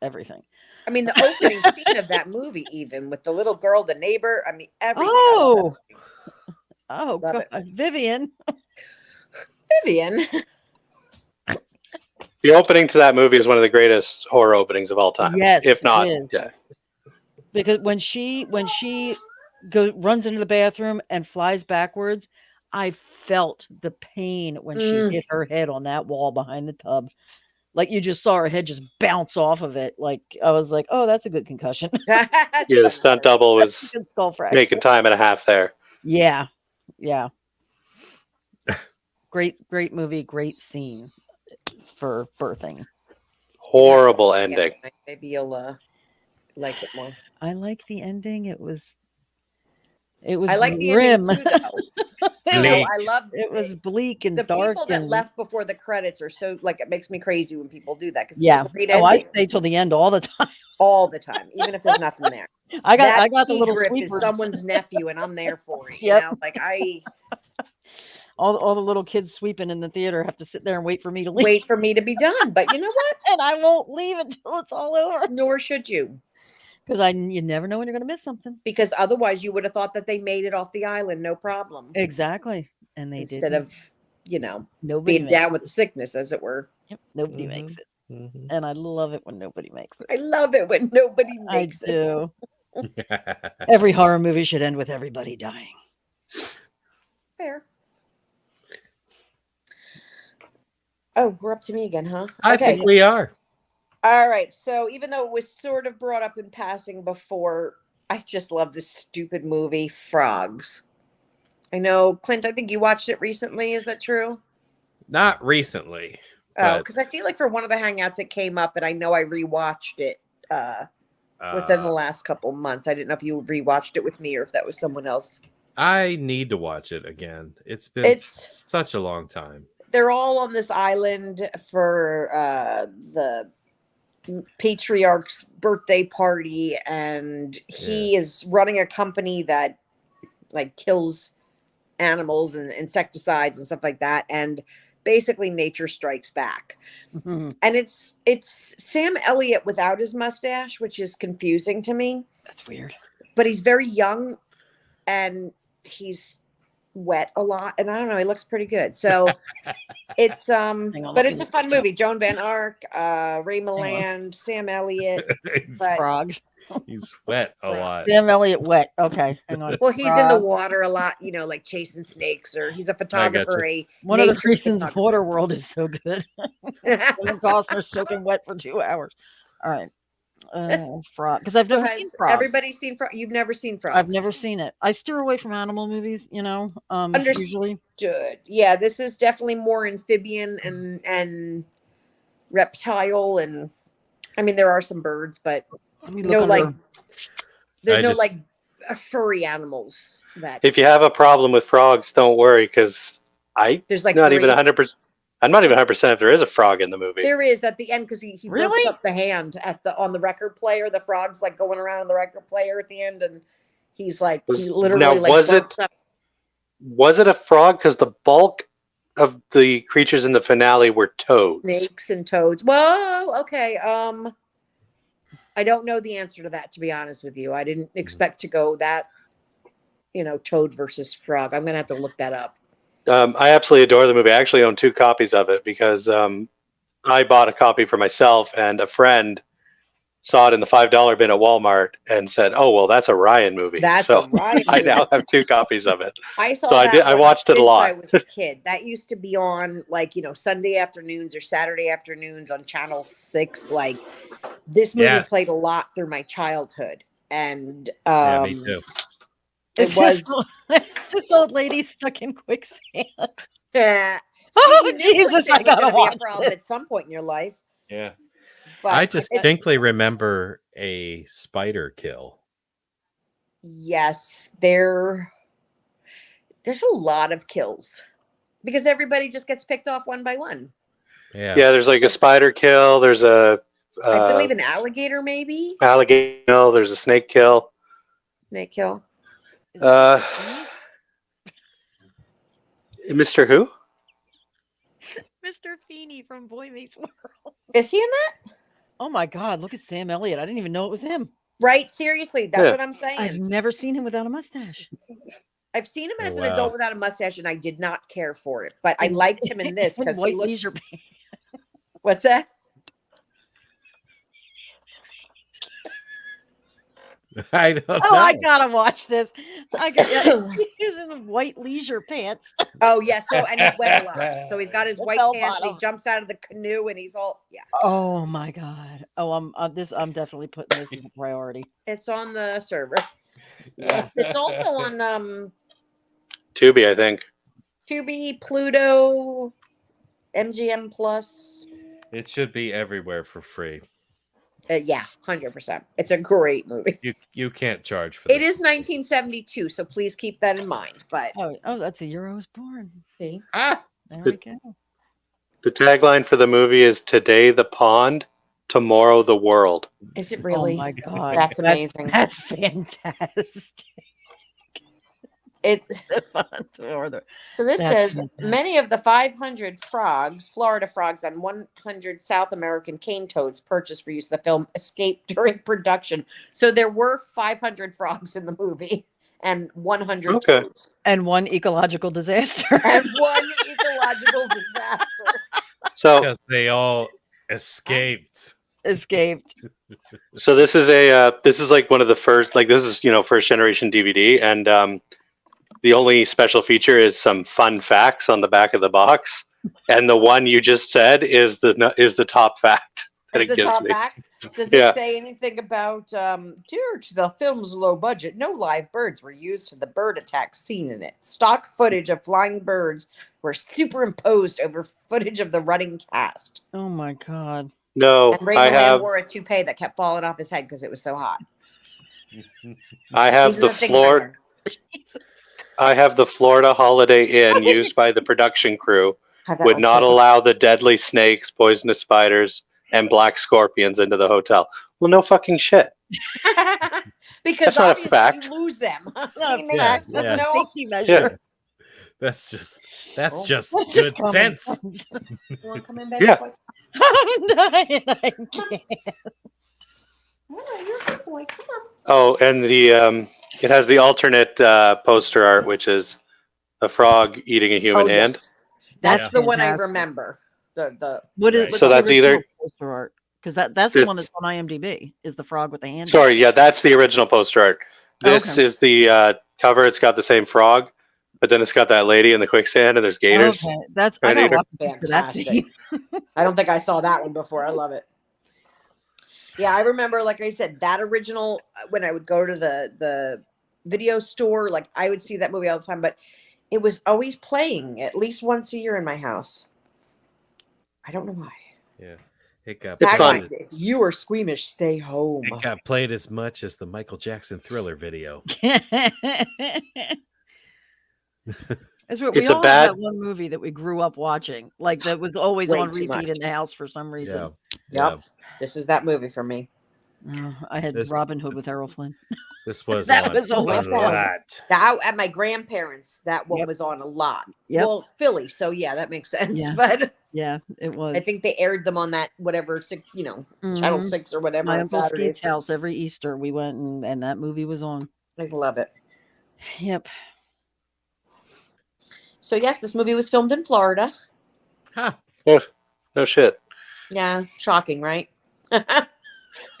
everything. I mean, the opening scene of that movie, even with the little girl, the neighbor. I mean, everything. Oh, Love God. Vivian. Vivian. The opening to that movie is one of the greatest horror openings of all time. Yes, if not, it is. yeah. Because when she runs into the bathroom and flies backwards, I felt the pain when she hit her head on that wall behind the tub. Like you just saw her head just bounce off of it. Like I was like, oh, that's a good concussion. Yeah, the stunt double was Good skull fracture. making time and a half there. Yeah. Great movie, great scene for birthing. Horrible ending. Maybe you'll like it more. I like the ending. It was I like the grim. ending too, though. Bleak. I love It was bleak and the dark. people that and, left before the credits are so like it makes me crazy when people do that because Yeah. it's a great Oh, I ending stay till the end all the time. all the time, even if there's nothing there. I got That the key little grip is sweeper. someone's nephew, and I'm there for it. Yep. You know, like I All the little kids sweeping in the theater have to sit there and wait for me to leave. wait for me to be done, but you know what? And I won't leave until it's all over. Nor should you, Because you never know when you're going to miss something. because otherwise you would have thought that they made it off the island, no problem, Exactly. And they instead didn't. of Nobody being makes down with the sickness, as it were. it. Yep, nobody makes it. And I love it when nobody makes it. I love it when nobody I makes it. do. Every horror movie should end with everybody dying. Fair. Oh, we're up to me again, huh? I think we are. All right. So even though it was sort of brought up in passing before, I just love this stupid movie, Frogs. I know, Clint, I think you watched it recently. Is that true? Not recently. Oh, But- because I feel like for one of the Hangouts it came up, and I know I rewatched it within the last couple months. I didn't know if you rewatched it with me or if that was someone else. I need to watch it again. It's been such a long time. They're all on this island for the patriarch's birthday party, and he is running a company that like kills animals and insecticides and stuff like that, and basically nature strikes back. Mhm. And it's Sam Elliott without his mustache, which is confusing to me, That's weird. but he's very young and he's wet a lot, and I don't know, he looks pretty good. So it's on, but let it's me a fun look. movie. Joan Van Ark, Ray Milland, Sam Elliott. But Frog. He's wet a lot. Sam Elliott wet. Okay. Hang on. well, he's in the Frog. water a lot, like chasing snakes, or he's a photographer. One of the nature reasons photographer. Waterworld is so good. Kevin Costner soaking wet for 2 hours. All right. Frog. Because I've never seen Has Frogs. everybody seen Frogs? You've never seen Frogs? I've never seen it. I steer away from animal movies, usually. Understood. Yeah, this is definitely more amphibian and reptile, and I mean there are some birds, but Let me no, look like under- there's I no just- like furry animals that If you have a problem with frogs, don't worry, because I'm there's like not three. even 100%. I'm not even 100% if there is a frog in the movie. There is at the end because he Really? rips up the hand on the record player. The frog's like going around on the record player at the end, and he's like he literally now, like burps up Was it a frog? Because the bulk of the creatures in the finale were toads. snakes and toads. Whoa, okay. I don't know the answer to that, to be honest with you. I didn't expect to go that, toad versus frog. I'm gonna have to look that up. I absolutely adore the movie. I actually own 2 copies of it because I bought a copy for myself, and a friend saw it in the $5 bin at Walmart and said, "Oh, well, that's a Ryan movie." That's so a Ryan I movie. now have 2 copies of it. I saw So I that did- I one watched it a since lot. I was a kid. That used to be on Sunday afternoons or Saturday afternoons on Channel 6. Like this movie Yes. played a lot through my childhood. And Yeah, me too. it was this old lady stuck in quicksand. yeah. Oh, you knew Jesus, quicksand I was gotta gonna be a watch problem this. at some point in your life. Yeah. But I it's- distinctly remember a spider kill. yes, there's a lot of kills. Because everybody just gets picked off one by one. Yeah. Yeah, there's like a spider kill. There's a I believe an alligator, maybe alligator kill. There's a snake kill. snake kill. Uh, Mr. Who? Mr. Feeney from Boy Meets World. Is he in that? Oh my God! Look at Sam Elliott. I didn't even know it was him. Right? Seriously, that's Yeah. what I'm saying. I've never seen him without a mustache. I've seen him as Oh, an wow. adult without a mustache, and I did not care for it. But I And- liked him in this and because he white looks. leisure What's that? I don't know. Oh, I gotta watch this. He's in white leisure pants. Oh yeah. So and he's wet a lot. So he's got his The white bell pants. And he bottom. jumps out of the canoe, and he's all yeah. Oh my God. Oh, I'm definitely putting this as a priority. It's on the server. It's also on Tubi, I think. Tubi, Pluto, MGM Plus. It should be everywhere for free. Yeah, 100%. It's a great movie. You can't charge for this. It is 1972, so please keep that in mind. But Oh, that's the year I was born. see, Ah, There we go. The tagline for the movie is "Today the pond, tomorrow the world." is it really? Oh my God. That's amazing. That's fantastic. It's Or the- so this That's says fantastic. many of the 500 frogs, Florida frogs, and 100 South American cane toads purchased for use in the film escaped during production. So there were 500 frogs in the movie and 100 Okay. toads and one ecological disaster. and one ecological disaster. So, because they all escaped. Escaped. so this is this is like one of the first, like this is first generation DVD, and the only special feature is some fun facts on the back of the box, and the one you just said is the top fact that Is it the gives top me. back? Does Yeah. it say anything about due to the film's low budget, no live birds were used in the bird attacks seen in it. Stock footage of flying birds were superimposed over footage of the running cast. Oh my God. No, And Ray I Milland have wore a toupee that kept falling off his head because it was so hot. I have These are the things I Florida learned. I have the Florida Holiday Inn used by the production crew Had that would one not too. allow the deadly snakes, poisonous spiders, and black scorpions into the hotel. Well, no fucking shit. because That's not a obviously fact. you lose them. Not I a mean, they fact, just yeah. know. Safety measure. Yeah. That's just Oh, That's good just common sense. sense. You wanna come in, baby? Yeah. Boy? I'm dying. I can't. Yeah, you're a good boy. Come on. Oh, and the it has the alternate poster art, which is a frog eating a human hand. Yes. That's Yeah. the one I Fantastic. remember. The What is Right. what's So the that's original either- poster art? Because that's the This- one that's on IMDb. Is the frog with the hand? Sorry, yeah, that's the original poster art. This Okay. is the cover. It's got the same frog, but then it's got that lady in the quicksand, and there's gators. Okay, that's I Predator. gotta watch this for that Fantastic. scene. I don't think I saw that one before. I love it. Yeah, I remember, like I said, that original when I would go to the video store, like I would see that movie all the time, but it was always playing at least once a year in my house. I don't know why. Yeah, it got It's played. fun. If you are squeamish, stay home. It got played as much as the Michael Jackson Thriller video. We It's a all bad- have that one movie that we grew up watching, like that was always Way on too repeat much. in the house for some reason. Yeah. Yep. This is that movie for me. I had This- Robin Hood with Errol Flynn. This was That on was always a fun. lot. That at my grandparents, that one Yep. was on a lot. Yep. Well, Philly, so yeah, that makes sense. Yeah. But Yeah, it was. I think they aired them on that whatever Channel Mhm. 6 or whatever My on Uncle Saturdays. Skeet's house every Easter. We went and that movie was on. I love it. Yep. So yes, this movie was filmed in Florida. Huh. No shit. Yeah, shocking, right?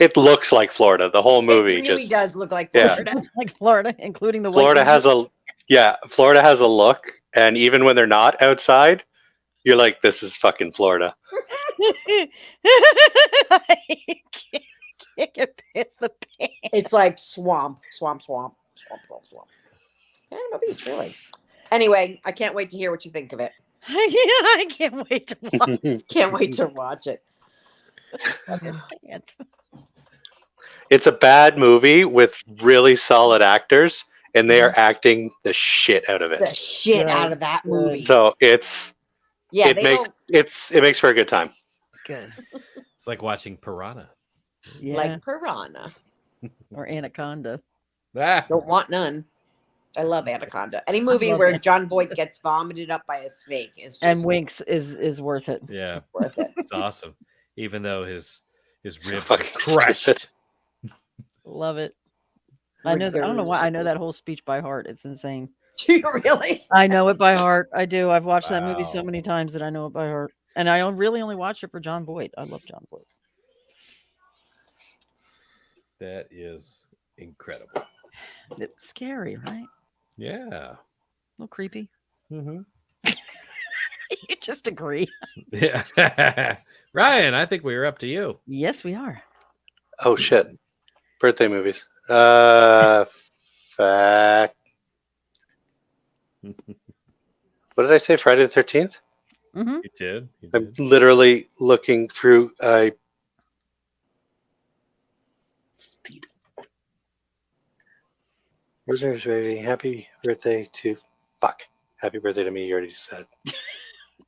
It looks like Florida. The whole It movie really just does look like Yeah. Florida. Like Florida, including the Florida has Florida has a look, and even when they're not outside, you're like, this is fucking Florida. I can't get past the pain. It's like swamp. Yeah, no beach, really. Anyway, I can't wait to hear what you think of it. I can't wait to watch Can't wait to watch it. it. It's a bad movie with really solid actors, and they are acting the shit out of The it. shit Good, out of that good. movie. So it Yeah, makes for a good time. Good. It's like watching Piranha. Yeah. like Piranha. or Anaconda. Ah. Don't want none. I love Anaconda. Any movie love where Anaconda. John Voight gets vomited up by a snake is just And Winks is worth it. Yeah, worth it. it's awesome. Even though his So ribs are fucking crushed. stupid. Love it. I know. I don't know why I know that whole speech by heart. It's insane. Do you really? I know it by heart. I do. I've watched that movie so Wow. many times that I know it by heart. And I really only watch it for John Voight. I love John Voight. That is incredible. It's scary, right? Yeah. A little creepy. Mm-hmm. You just agree. Yeah. Ryan, I think we were up to you. Yes, we are. Oh shit. Birthday movies. Fuck. What did I say? Friday the 13th? Mm-hmm. You did. You I'm did. literally looking through speed. Rosemary Baby, happy birthday to fuck. Happy birthday to me, you already said.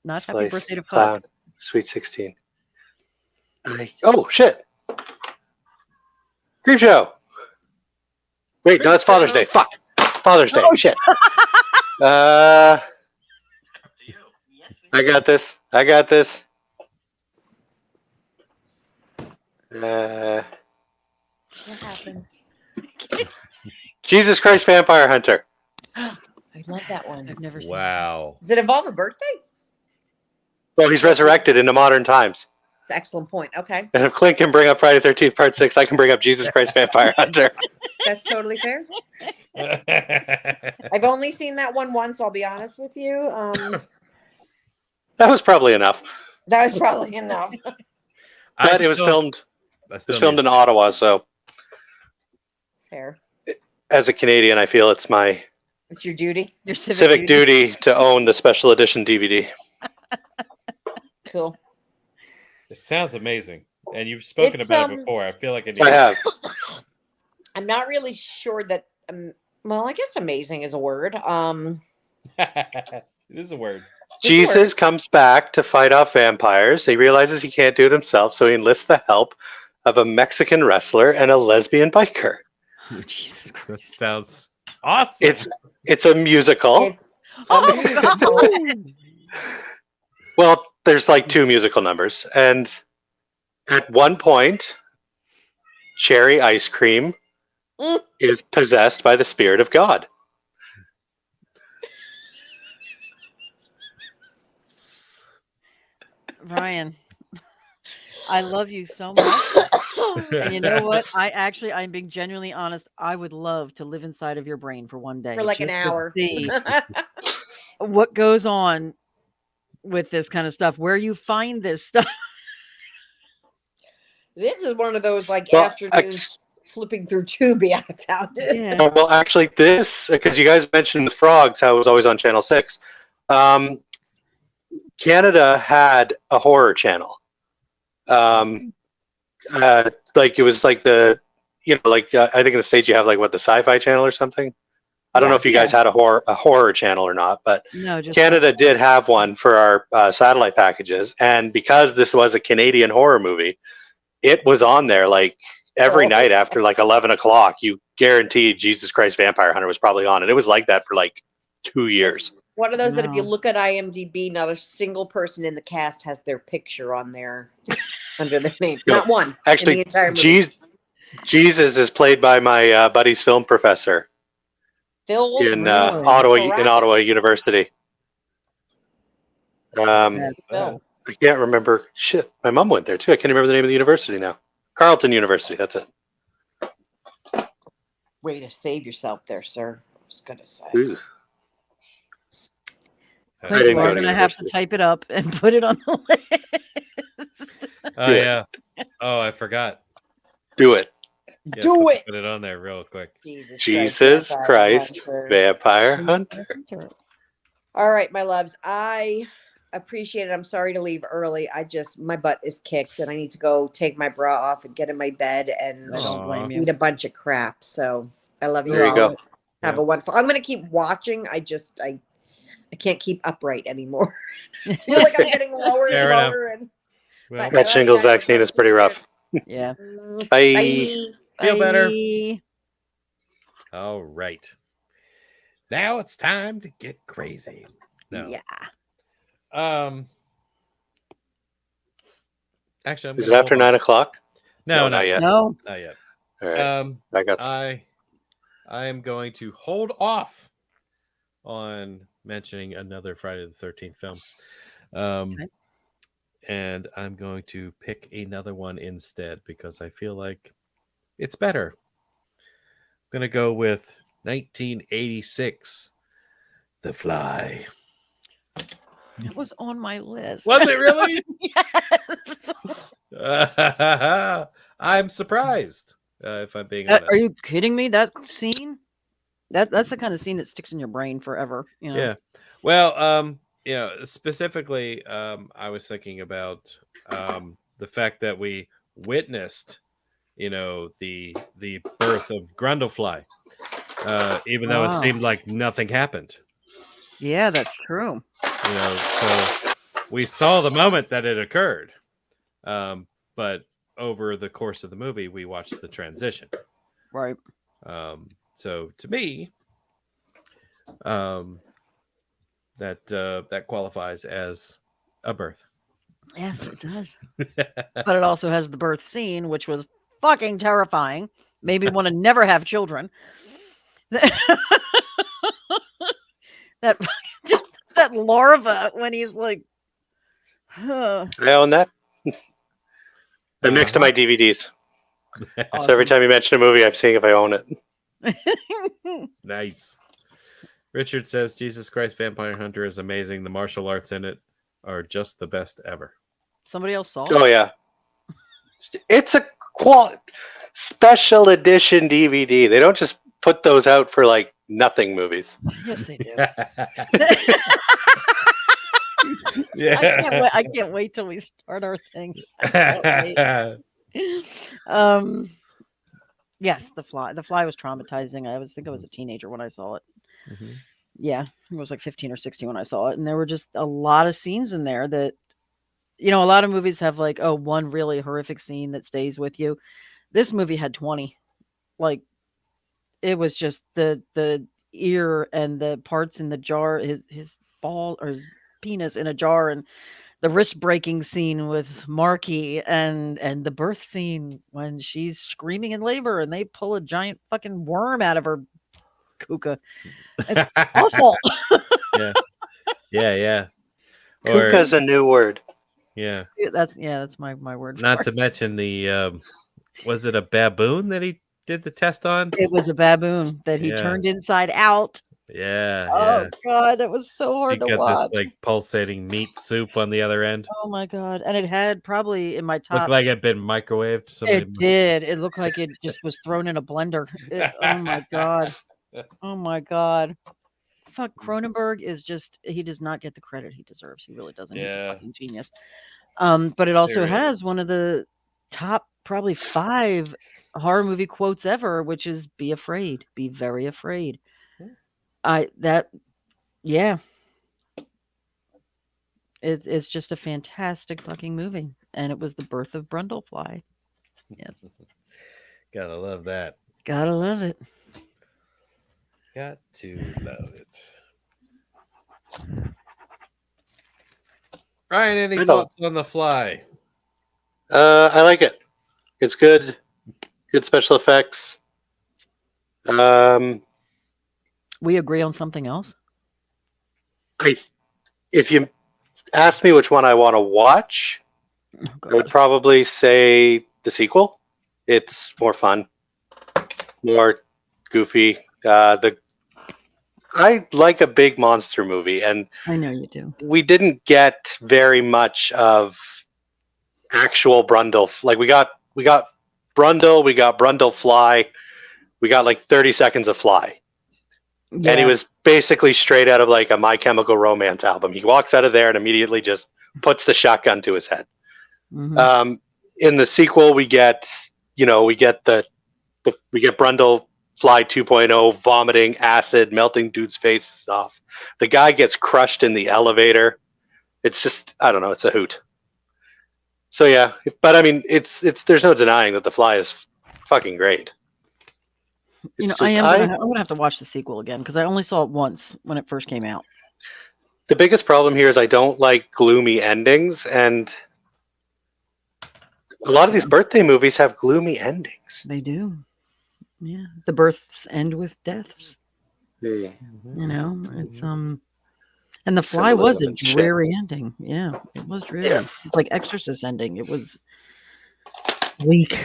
Not happy Slice, birthday to fuck. Clown, Sweet 16. Oh shit. Creep Show. Wait, no, it's Father's Day. Fuck. Father's Day. Oh, Shit. I got this. I got this. What happened? Jesus Christ Vampire Hunter. I love that one. I've never seen Wow. Does it involve a birthday? Well, he's resurrected into modern times. Excellent point. Okay. And if Clint can bring up Friday 13th Part 6, I can bring up Jesus Christ Vampire Hunter. That's totally fair. I've only seen that one once, I'll be honest with you. That was probably enough. That was probably enough. But it was filmed in Ottawa, so Fair. as a Canadian, I feel it's my It's your duty. Your civic duty to own the special edition DVD. Cool. It sounds amazing. And you've spoken It's, about it before. I feel like it I have. I'm not really sure that well, I guess amazing is a word. It is a word. Jesus comes back to fight off vampires. He realizes he can't do it himself, so he enlists the help of a Mexican wrestler and a lesbian biker. Oh, Jesus That Christ. sounds awesome. It's a musical. It's a musical. Well, there's like two musical numbers, and at one point, Cherry Ice Cream Mm. is possessed by the spirit of God. Ryan, I love you so much. And you know what? I'm being genuinely honest. I would love to live inside of your brain for one day. For like an just to hour. See what goes on with this kind of stuff, where you find this stuff. This is one of those like Well, afternoons flipping through Tubi. I found it. Yeah. Well, actually, this, because you guys mentioned the frogs, how it was always on Channel 6. Canada had a horror channel. Like it was like the, I think in the States you have like what, the Sci-Fi Channel or something. I don't know Yeah. if you guys had a horror channel or not, but No, just Canada did have one for our satellite packages, and because this was a Canadian horror movie, it was on there like every Oh. night after like 11 o'clock. You guaranteed Jesus Christ Vampire Hunter was probably on, and it was like that for like 2 years. It's one of those that if you Wow. look at IMDb, not a single person in the cast has their picture on there under their name. No, Not one. in the Actually, entire movie. Jesus is played by my buddy's film professor Phil in Really? Ottawa Caracas. University. Yeah. Phil. I can't remember. Shit, my mom went there too. I can't remember the name of the university now. Carleton University. That's it. Way to save yourself there, sir. I was gonna say. Ooh. Uh, Clint, didn't we're go to gonna have to university. type it up and put it on the list. Oh Do it. yeah. Oh, I forgot. Do it. Yes, Do let's it! Put it on there real quick. Jesus Vampire Christ, Hunter. Vampire Hunter. All right, my loves. I appreciate it. I'm sorry to leave early. My butt is kicked and I need to go take my bra off and get in my bed and I don't blame you. eat a bunch of crap. So I love you There you all. go. Have Yeah. a wonderful. I'm gonna keep watching. I can't keep upright anymore. I feel like I'm getting lower Fair and enough. lower. And Well, But- That shingles vaccine is pretty rough. Yeah. Bye. Feel better. Bye. all right. Now it's time to get crazy. No. Yeah. Actually, I'm Is it gonna after hold on. 9 o'clock? No, not yet. No. Not yet. All right. I got. I am going to hold off on mentioning another Friday the 13th film. Okay. And I'm going to pick another one instead because I feel like it's better. I'm going to go with 1986, The Fly. It was on my list. Was it really? Yes. I'm surprised, if I'm being honest. Are you kidding me? That scene? That's the kind of scene that sticks in your brain forever. You know? Yeah. Well, specifically, I was thinking about the fact that we witnessed, the birth of Grundlefly, even though it Wow. seemed like nothing happened. Yeah, that's true. So we saw the moment that it occurred, but over the course of the movie, we watched the transition. Right. So to me, that qualifies as a birth. Yes, it does. But it also has the birth scene, which was fucking terrifying. Made me want to never have children. That just that larva when he's like, I own that. I'm next to my DVDs. So every time you mention a movie, I'm seeing if I own it. Nice. Richard says Jesus Christ Vampire Hunter is amazing. The martial arts in it are just the best ever. somebody else saw it. Oh yeah, it's a special edition DVD. They don't just put those out for like nothing movies. Yes, they do. Yeah. I can't wait till we start our thing. Yes, The Fly. The Fly was traumatizing. I think I was a teenager when I saw it. Mhm. Yeah, I was like 15 or 16 when I saw it, and there were just a lot of scenes in there that, a lot of movies have like, one really horrific scene that stays with you. This movie had 20. Like, it was just the ear and the parts in the jar, his ball or his penis in a jar, and the wrist breaking scene with Marky, and the birth scene when she's screaming in labor and they pull a giant fucking worm out of her kuka. It's awful. Yeah. Or Kuka's a new word. yeah. That's my word. Not for to mention the was it a baboon that he did the test on? it. It was a baboon that he Yeah. turned inside out. Yeah. Oh god, it was so He hard to got watch. this like pulsating meat soup on the other end. Oh my god. And it had probably in my top. Looked like it'd been microwaved. Somebody It did. It looked like it just was thrown in a blender. Oh my god. Oh my god. Fuck, Cronenberg is just, he does not get the credit he deserves. He really doesn't. He's Yeah. a fucking genius. But it also Serious. has one of the top probably 5 horror movie quotes ever, which is be afraid, be very afraid. Yeah. It's just a fantastic fucking movie, and it was the birth of Brundlefly. Gotta love that. Gotta love it. Got to love it. Ryan, any I know. thoughts on The Fly? I like it. It's good. Good special effects. We agree on something else. If you ask me which one I want to watch, Oh, I would God. probably say the sequel. It's more fun, more goofy. I like a big monster movie, and I know you do. we didn't get very much of actual Brundle. Like we got Brundle, we got Brundlefly, we got like 30 seconds of Fly. Yeah. And he was basically straight out of like a My Chemical Romance album. He walks out of there and immediately just puts the shotgun to his head. Mhm. In the sequel, we get Brundle Fly 2.0 vomiting acid, melting dudes' faces off. The guy gets crushed in the elevator. It's just, I don't know, it's a hoot. So yeah, but I mean, it's there's no denying that The Fly is fucking great. You know, It's I'm just gonna have to watch the sequel again because I only saw it once when it first came out. the biggest problem here is I don't like gloomy endings, and a lot of these birthday movies have gloomy endings. They do. Yeah. The births end with deaths. You know, it's and The Fly was Symbolism a and shit. dreary ending. Yeah, it was dreary. Yeah. It's like Exorcist ending. It was weak.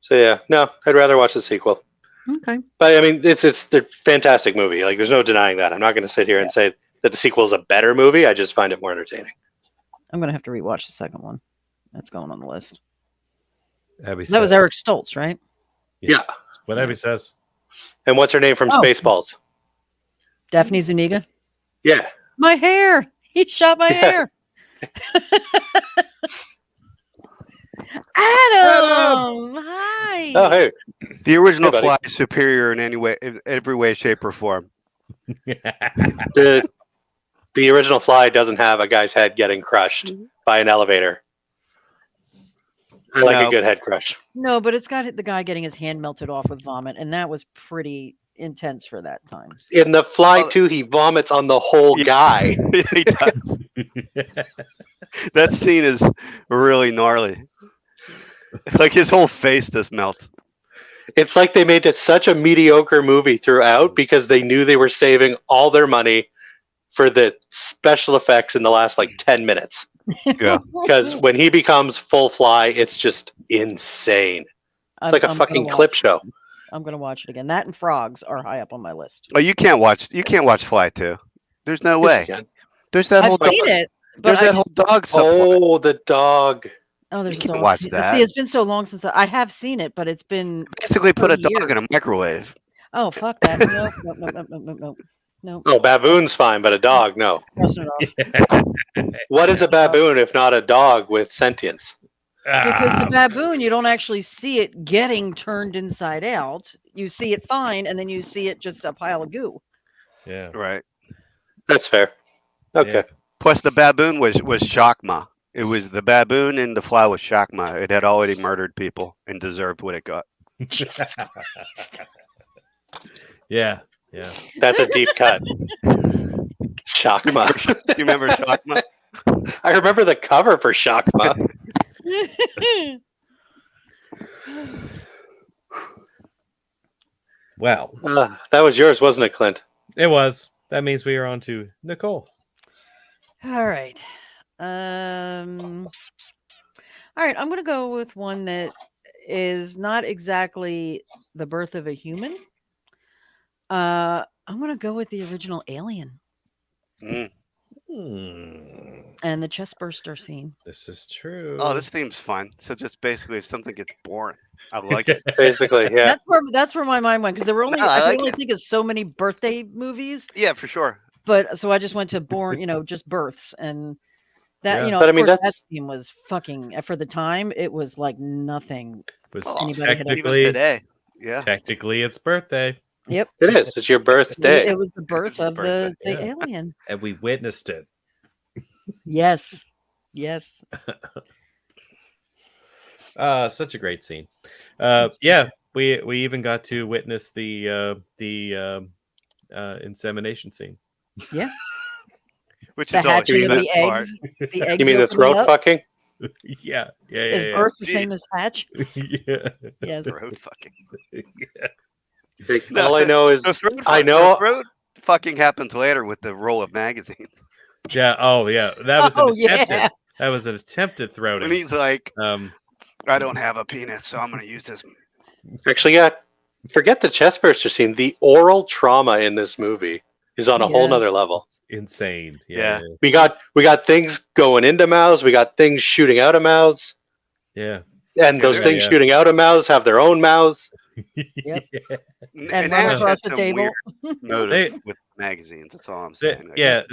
So yeah, no, I'd rather watch the sequel. Okay. But I mean, it's a fantastic movie. Like, there's no denying that. I'm not going to sit here and say that the sequel is a better movie. I just find it more entertaining. I'm gonna have to rewatch the second one. That's going on the list. Abby That was says. Eric Stoltz, right? Yeah. That's what Abby says. And what's her name from Oh. Spaceballs? Daphne Zuniga. Yeah. My hair. He shot my Yeah. hair. Adam. Hi. Oh, hey. The original Hey, buddy. Fly is superior in every way, shape, or form. The original Fly doesn't have a guy's head getting crushed by an elevator. I like No. a good head crush. No, but it's got the guy getting his hand melted off with vomit, and that was pretty intense for that time. In the Fly Well- 2, he vomits on the whole Yeah. guy. He does. That scene is really gnarly. Like his whole face just melts. It's like they made it such a mediocre movie throughout because they knew they were saving all their money for the special effects in the last like 10 minutes. Yeah. Because when he becomes full Fly, it's just insane. It's like a fucking clip show. I'm gonna watch it again. That and Frogs are high up on my list. Oh, you can't watch Fly 2. There's no Yes, way. you can. There's that I've whole dog. seen it, but There's that whole dog subplot. Oh, the dog. there's you a can't dog. watch See, that. it's been so long since I have seen it, but it's been. Basically, put a 30 dog years. in a microwave. Oh fuck that! No. Oh, baboon's fine, but a dog, no. Crossing it off. What is a baboon if not a dog with sentience? Because the baboon, you don't actually see it getting turned inside out. You see it fine, and then you see it just a pile of goo. Yeah. Right. That's fair. Okay. Yeah. Plus, the baboon was Shakma. It was the baboon and the Fly was Shakma. It had already murdered people and deserved what it got. Yeah. Yeah. That's a deep cut. Shakma. You remember Shakma? I remember the cover for Shakma. Well, That was yours, wasn't it, Clint? it was. That means we are on to Nicole. All right. All right. I'm going to go with one that is not exactly the birth of a human. I'm going to go with the original Alien Mm. and the chest burster scene. This is true. Oh, this theme's fun. So just basically, if something gets boring, I like it. Basically, yeah. That's where my mind went because there were only No, I I like can only it. think of so many birthday movies, Yeah, for sure. but so I just went to born, just births and that Yeah. But I of mean, course, that's- that scene was fucking for the time. It was like nothing. was Oh, Anybody had Even technically, today. Yeah. technically its birthday. Yep. It is. It's your birthday. It was the birth It's the of birthday, the yeah. alien. And we witnessed it. Yes. Yes. Such a great scene. Yeah, we even got to witness the insemination scene. Yeah. Which The is always hatching the of best the part. eggs. The eggs You mean the opening throat up. fucking? Yeah, yeah, Is yeah, birth the same Jeez. as hatch? yeah. yeah. Yes. Throat fucking. Like, all I know is The throat I fuck- know- the throat fucking happens later with the roll of magazines. Yeah. Oh, yeah. That was Oh, an attempted. yeah. That was an attempted When throating. he's like, Um, I don't have a penis, so I'm going to use this. actually, yeah. Forget the chest burster scene. The oral trauma in this movie is on a whole Yeah. nother level. it's insane. Yeah. Yeah. We got things going into mouths. We got things shooting out of mouths, Yeah. and Yeah, those they're- things yeah. shooting out of mouths have their own mouths. Yep. And And run Ash across had the some table. weird motive with magazines. That's all I'm They- saying. yeah.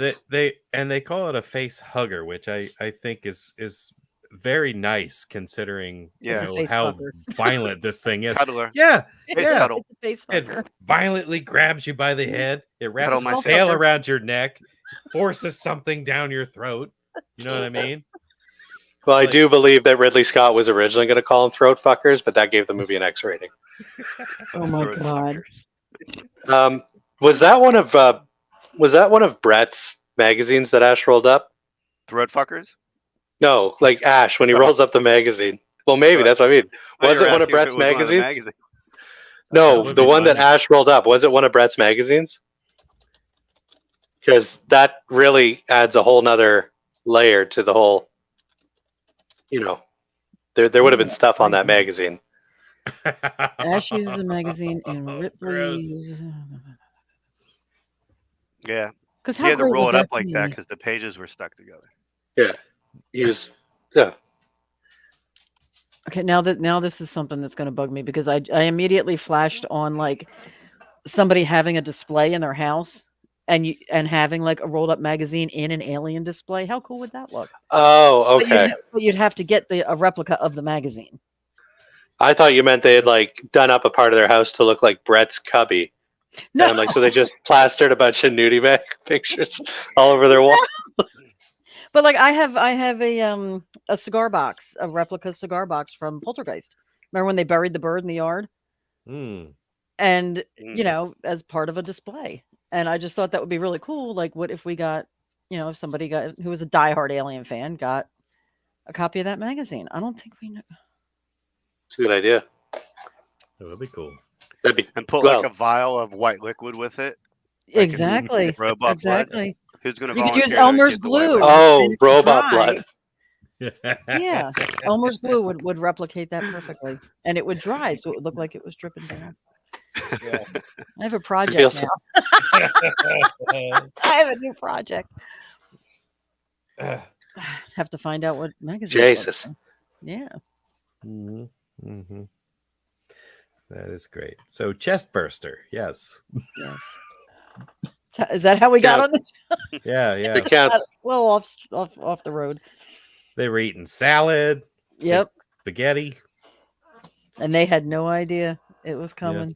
They call it a face hugger, which I think is very nice considering Yeah. It's a face how hugger. violent this thing is. Cuddler. Yeah. Face Yeah. cuddle. It's a face It fucker. violently grabs you by the head. It wraps Cuddle its my tail sister. around your neck, forces something down your throat. You know what I mean? Well, I It's like- do believe that Ridley Scott was originally going to call them throat fuckers, but that gave the movie an X rating. Oh my Throat God. fuckers. Was that one of Brett's magazines that Ash rolled up? Throat fuckers? No, like Ash when he rolls up the magazine. Well, maybe What? that's what I mean. Oh, Was you're it one of asking if Brett's it was one of the magazines? magazines. That No, would the be one that funny. Ash rolled up. Was it one of Brett's magazines? Because that really adds a whole nother layer to the whole. You know, there would have been stuff on that magazine. Ash uses a magazine and Gross. Ripley's. Yeah. Because He how had to great roll would it up that like that be? because the pages were stuck together. He was, yeah. Okay, now this is something that's going to bug me because I immediately flashed on like somebody having a display in their house and having like a rolled up magazine in an alien display. How cool would that look? Oh, But okay. you'd have to get a replica of the magazine. I thought you meant they had like done up a part of their house to look like Brett's cubby. No, And I'm like, so they just plastered a bunch of nudie bag pictures all over their wall. but like I have a cigar box, a replica cigar box from Poltergeist. Remember when they buried the bird in the yard? Hmm. And Mm. you know, as part of a display. And I just thought that would be really cool. Like, what if we got, if somebody who was a diehard Alien fan got a copy of that magazine? I don't think we know. It's a good idea. That would be cool. That'd be And put Well- like a vial of white liquid with it. Like it's Exactly. Robot blood. Exactly. Who's going to You could volunteer use to Elmer's get the white glue. blood? oh, and it's robot dry. blood. Yeah. Elmer's glue would replicate that perfectly. And it would dry, so it would look like it was dripping down. Yeah. I have a project feels- now. I have a new project. Have to find out what magazine. it was Jesus. from. Yeah. Mhm, mhm. That is great. So chest burster, yes, Is that how we got Yeah. on this? yeah, yeah. It counts. Well, off the road. They were eating salad, Yep. spaghetti. And they had no idea it was coming.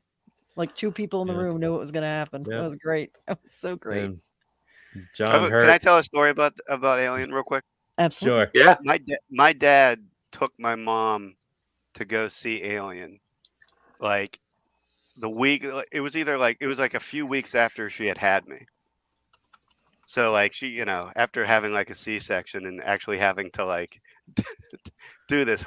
Like 2 people in the Yeah. room knew it was going to happen. Yeah. That was great. That was so great. And John Can Hurt. I tell a story about Alien real quick? Absolutely. Sure. Yeah. My dad took my mom to go see Alien. Like the week it was like a few weeks after she had me. So like she, after having like a C-section and actually having to like do this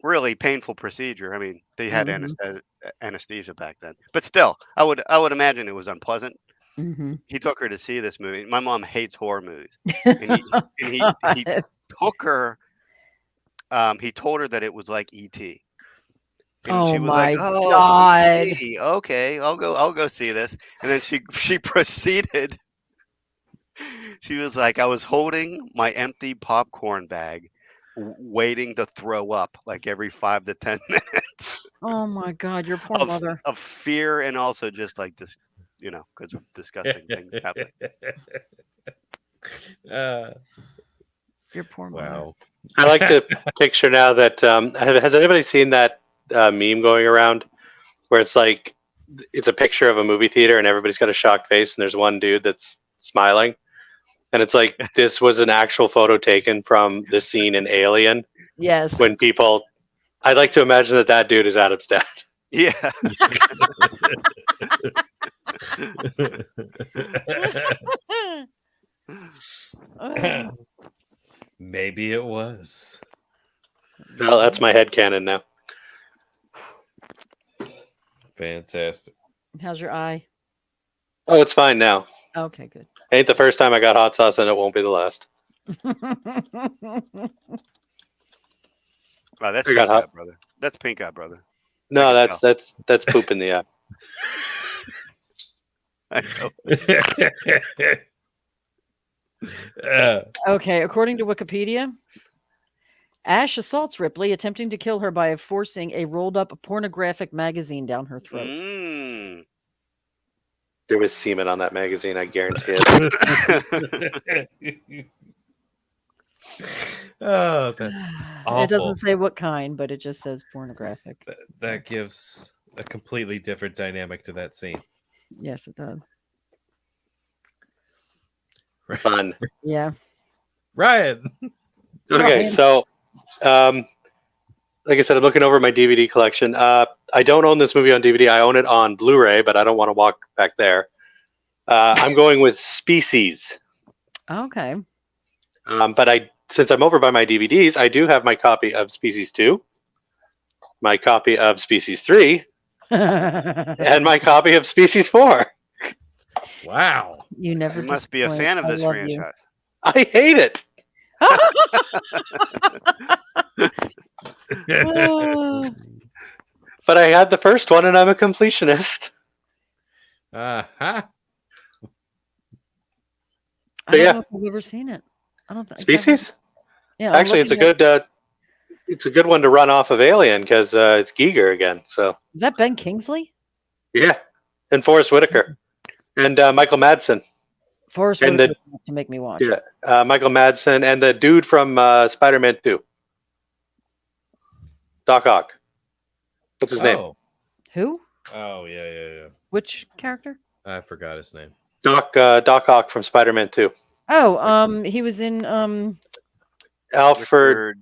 really painful procedure. I mean, they had Mhm. anesthesia back then. But still, I would imagine it was unpleasant. Mm-hmm. He took her to see this movie. My mom hates horror movies. And he took her. He told her that it was like E.T. And Oh she was my like, "Oh, God. E.T., okay, I'll go see this." And then she proceeded. She was like, "I was holding my empty popcorn bag, waiting to throw up like every 5 to 10 minutes Oh my God, your poor mother. of fear and also just like this, because of disgusting things happening." Uh, Your poor mother. wow. I like to picture now that has anybody seen that meme going around where it's like it's a picture of a movie theater and everybody's got a shocked face and there's one dude that's smiling, and it's like this was an actual photo taken from the scene in Alien Yes. when people. I'd like to imagine that dude is Adam's dad. Yeah. Oh, Maybe it was. Well, that's my headcanon now. Fantastic. how's your eye? Oh, it's fine now. Okay, good. Ain't the first time I got hot sauce, and it won't be the last. Wow, that's I got pink eye, hot. brother. That's pink eye, brother. No, I can that's poop in the eye. I know. Okay, according to Wikipedia, Ash assaults Ripley, attempting to kill her by forcing a rolled up pornographic magazine down her throat. Mm. There was semen on that magazine, I guarantee it. Oh, that's It awful. doesn't say what kind, but it just says pornographic. that gives a completely different dynamic to that scene. Yes, it does. Fun. Yeah. Ryan. Okay, Ryan. so like I said, I'm looking over my DVD collection. I don't own this movie on DVD. I own it on Blu-ray, but I don't want to walk back there. I'm going with Species. Okay. But since I'm over by my DVDs, I do have my copy of Species 2, my copy of Species 3, and my copy of Species 4. Wow. You never You must be a disappoint. fan of I this love you. franchise. I hate it. Oh, But I had the first one, and I'm a completionist. Uh-huh. I But don't yeah. know if I've ever seen it. I don't think Species? Yeah, I'm Actually, it's a looking at- good one to run off of Alien because it's Giger again. So Is that Ben Kingsley? yeah, and Forrest Whitaker, and Michael Madsen. Forrest And Whitaker to make me watch. Yeah, Michael Madsen and the dude from Spider-Man 2, Doc Ock. What's his name? Who? Oh, yeah. Which character? I forgot his name. Doc Ock from Spider-Man 2. Oh, he was in Alfred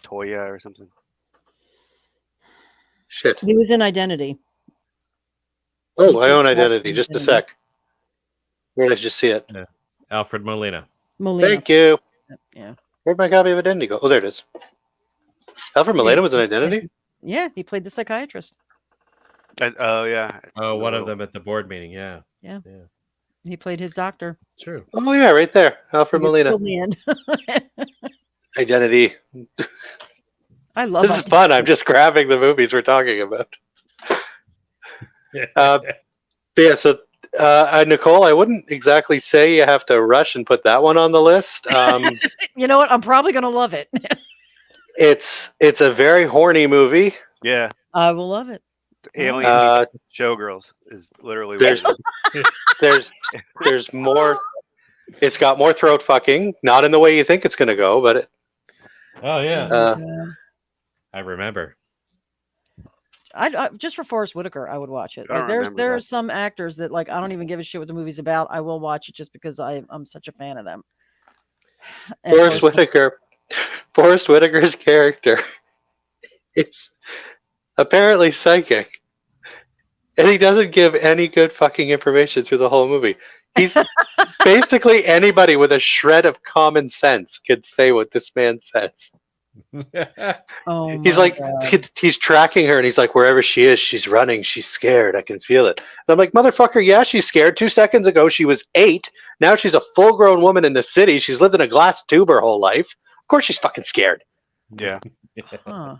Toya or something. Shit. he was in Identity. Oh, I own Alfred Identity. Just a sec. Where did I just see it? Alfred Molina. Molina. Thank you. Yeah. Where'd my copy of Identity go? Oh, there it is. Alfred Molina was in Identity? Yeah, he played the psychiatrist. Oh yeah. Oh, one of Little- them at the board meeting. Yeah. He played his doctor. True. Oh, yeah, right there. Alfred He was Molina. killed in the end. Identity. I love This is Identity. fun. I'm just grabbing the movies we're talking about. But yeah, so Nicole, I wouldn't exactly say you have to rush and put that one on the list. You know what? I'm probably gonna love it. It's a very horny movie. Yeah. I will love it. Alien Uh, Showgirls is literally there's what there's more. It's got more throat fucking, not in the way you think it's gonna go, but Oh, yeah. I remember. I just for Forrest Whitaker, I would watch it. I don't Like remember there are that. some actors that like I don't even give a shit what the movie's about. I will watch it just because I'm such a fan of them. And Forrest Whitaker's character is apparently psychic, and he doesn't give any good fucking information through the whole movie. He's basically anybody with a shred of common sense could say what this man says. Oh He's my like, God. he's tracking her, and he's like, wherever she is, she's running. She's scared. I can feel it. And I'm like, motherfucker, yeah, she's scared. 2 seconds ago, she was 8. Now she's a full-grown woman in the city. She's lived in a glass tube her whole life. Of course, she's fucking scared. Yeah. Huh.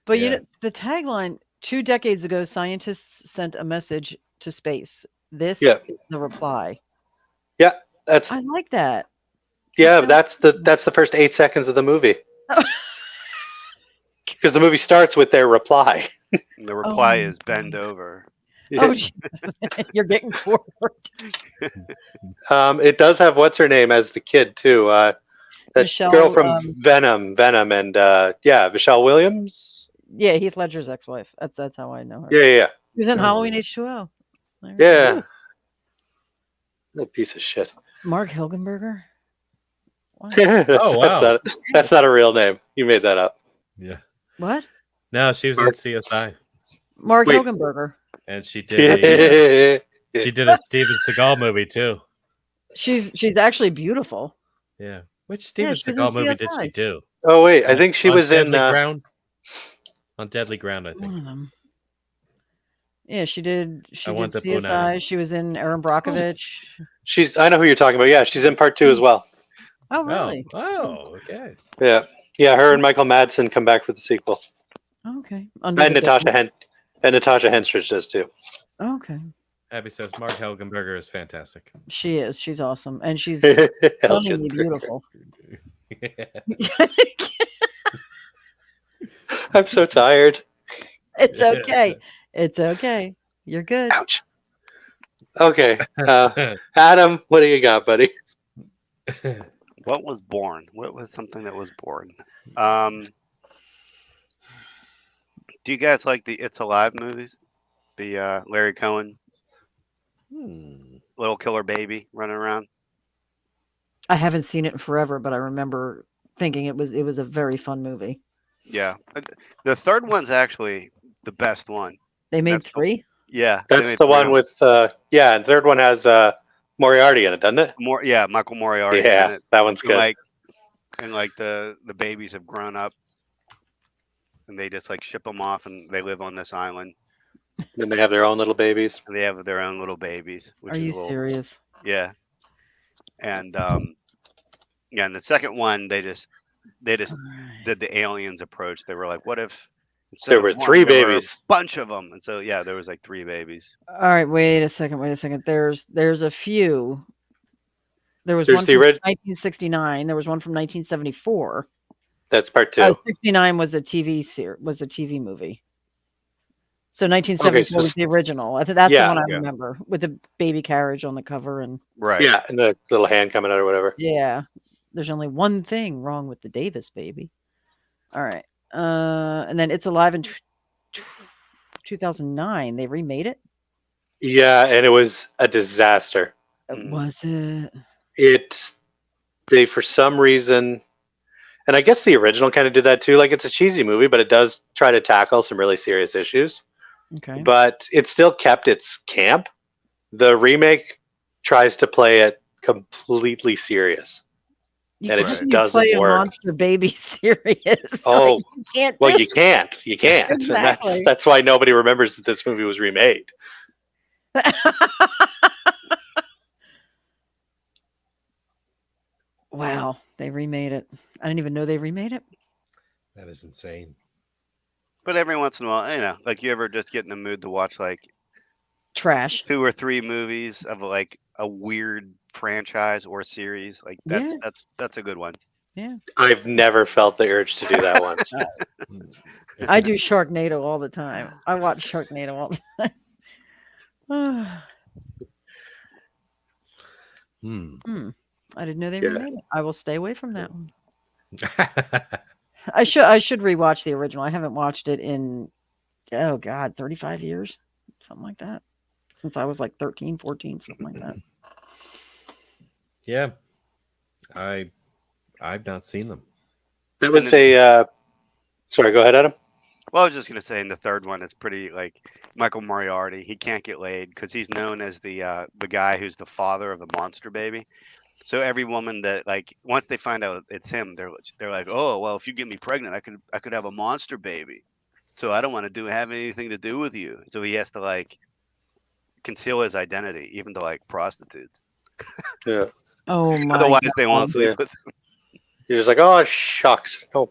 But you Yeah. know, the tagline 2 decades ago, scientists sent a message to space. This Yeah. is the reply. That's I like that. yeah. That's the first 8 seconds of the movie. Because the movie starts with their reply. And the reply Oh. is bend over. Oh, you're getting forward. It does have what's her name as the kid too. That Michelle, girl from Venom, and yeah, Michelle Williams. Yeah, Heath Ledger's ex-wife. That's how I know her. Yeah. She was in Oh. Halloween H2O. There you Yeah. go. That piece of shit. Mark Hilgenberger. Wow. wow. That's not a real name. You made that up. Yeah. What? No, she was in Mark- CSI, Mark Wait. Hilgenberger. and she did Yeah. she did a Steven Seagal movie too. She's actually beautiful. Yeah. Which Steven she was in Seagal movie did she CSI. do? Oh wait, I think she On was in. Deadly Ground. On Deadly Ground, I think. One of them. Yeah, she did. She I want did the Punani. CSI. She was in Erin Brockovich. I know who you're talking about. Yeah, she's in part 2 as well. Oh, Oh, really? oh, okay. Yeah. Her and Michael Madsen come back for the sequel, Okay. and Natasha Henstridge does too. Okay. Abby says Mark Helgenberger is fantastic. She is. She's awesome, and she's stunningly Helgenberger. beautiful. I'm so tired. It's okay. It's okay. You're good. Ouch. Okay, Adam, what do you got, buddy? What was born? What was something that was born? Do you guys like the It's Alive movies? The Larry Cohen little killer baby running around. I haven't seen it in forever, but I remember thinking it was a very fun movie. Yeah, the third one's actually the best one. They made That's the- 3. Yeah, they That's made the 3 one of with and third one has Moriarty in it, doesn't it? them. Yeah, Michael Moriarty. in Yeah, it. that one's And, good. Like the babies have grown up, and they just like ship them off, and they live on this island, Then they have their own little babies. and they have their own little babies. Which Are is you a little, serious? Yeah, and yeah, and the second one they just Alright. did the aliens approach. They were like, what if instead There of were one, 3 there were a babies. bunch of them, and so yeah, there was like 3 babies. All right, wait a second. There's a few. There was There's one the from orig- 1969. There was one from 1974. That's part 2. 69 was a TV movie. So 1974 was the original. I think that's Yeah, the one I yeah. remember with the baby carriage on the cover, and Right. Yeah, and the little hand coming out or whatever. yeah, there's only one thing wrong with the Davis baby. All right, and then It's Alive in 2009. They remade it. Yeah, and it was a disaster. Was it? They for some reason, and I guess the original kind of did that too. Like, it's a cheesy movie, but it does try to tackle some really serious issues. Okay. But it still kept its camp. The remake tries to play it completely serious. You and it can't just even doesn't play work. a monster baby serious. Oh, Like, you can't. well, do you can't. You can't. Exactly. And that's why nobody remembers that this movie was remade. Wow, they remade it. I didn't even know they remade it. That is insane. But every once in a while, like you ever just get in the mood to watch like Trash. 2 or 3 movies of like a weird franchise or series, like that's a good one. I've never felt the urge to do that once. I do Sharknado all the time. I watch Sharknado all the time. I didn't know they Yeah. remade it. I will stay away from that one. I should rewatch the original. I haven't watched it in 35 years, something like that. Since I was like 13, 14, something like that. Yeah. I've not seen them. That was a. Sorry, go ahead, Adam. Well, I was just gonna say, in the third one, it's pretty like Michael Moriarty. He can't get laid because he's known as the guy who's the father of the monster baby. So every woman that like once they find out it's him, they're like, oh well, if you get me pregnant, I could have a monster baby. So I don't want to have anything to do with you. So he has to like conceal his identity, even to like prostitutes. Yeah. Oh my Otherwise, God. they won't sleep Yeah. with. You're just like, oh shucks. No.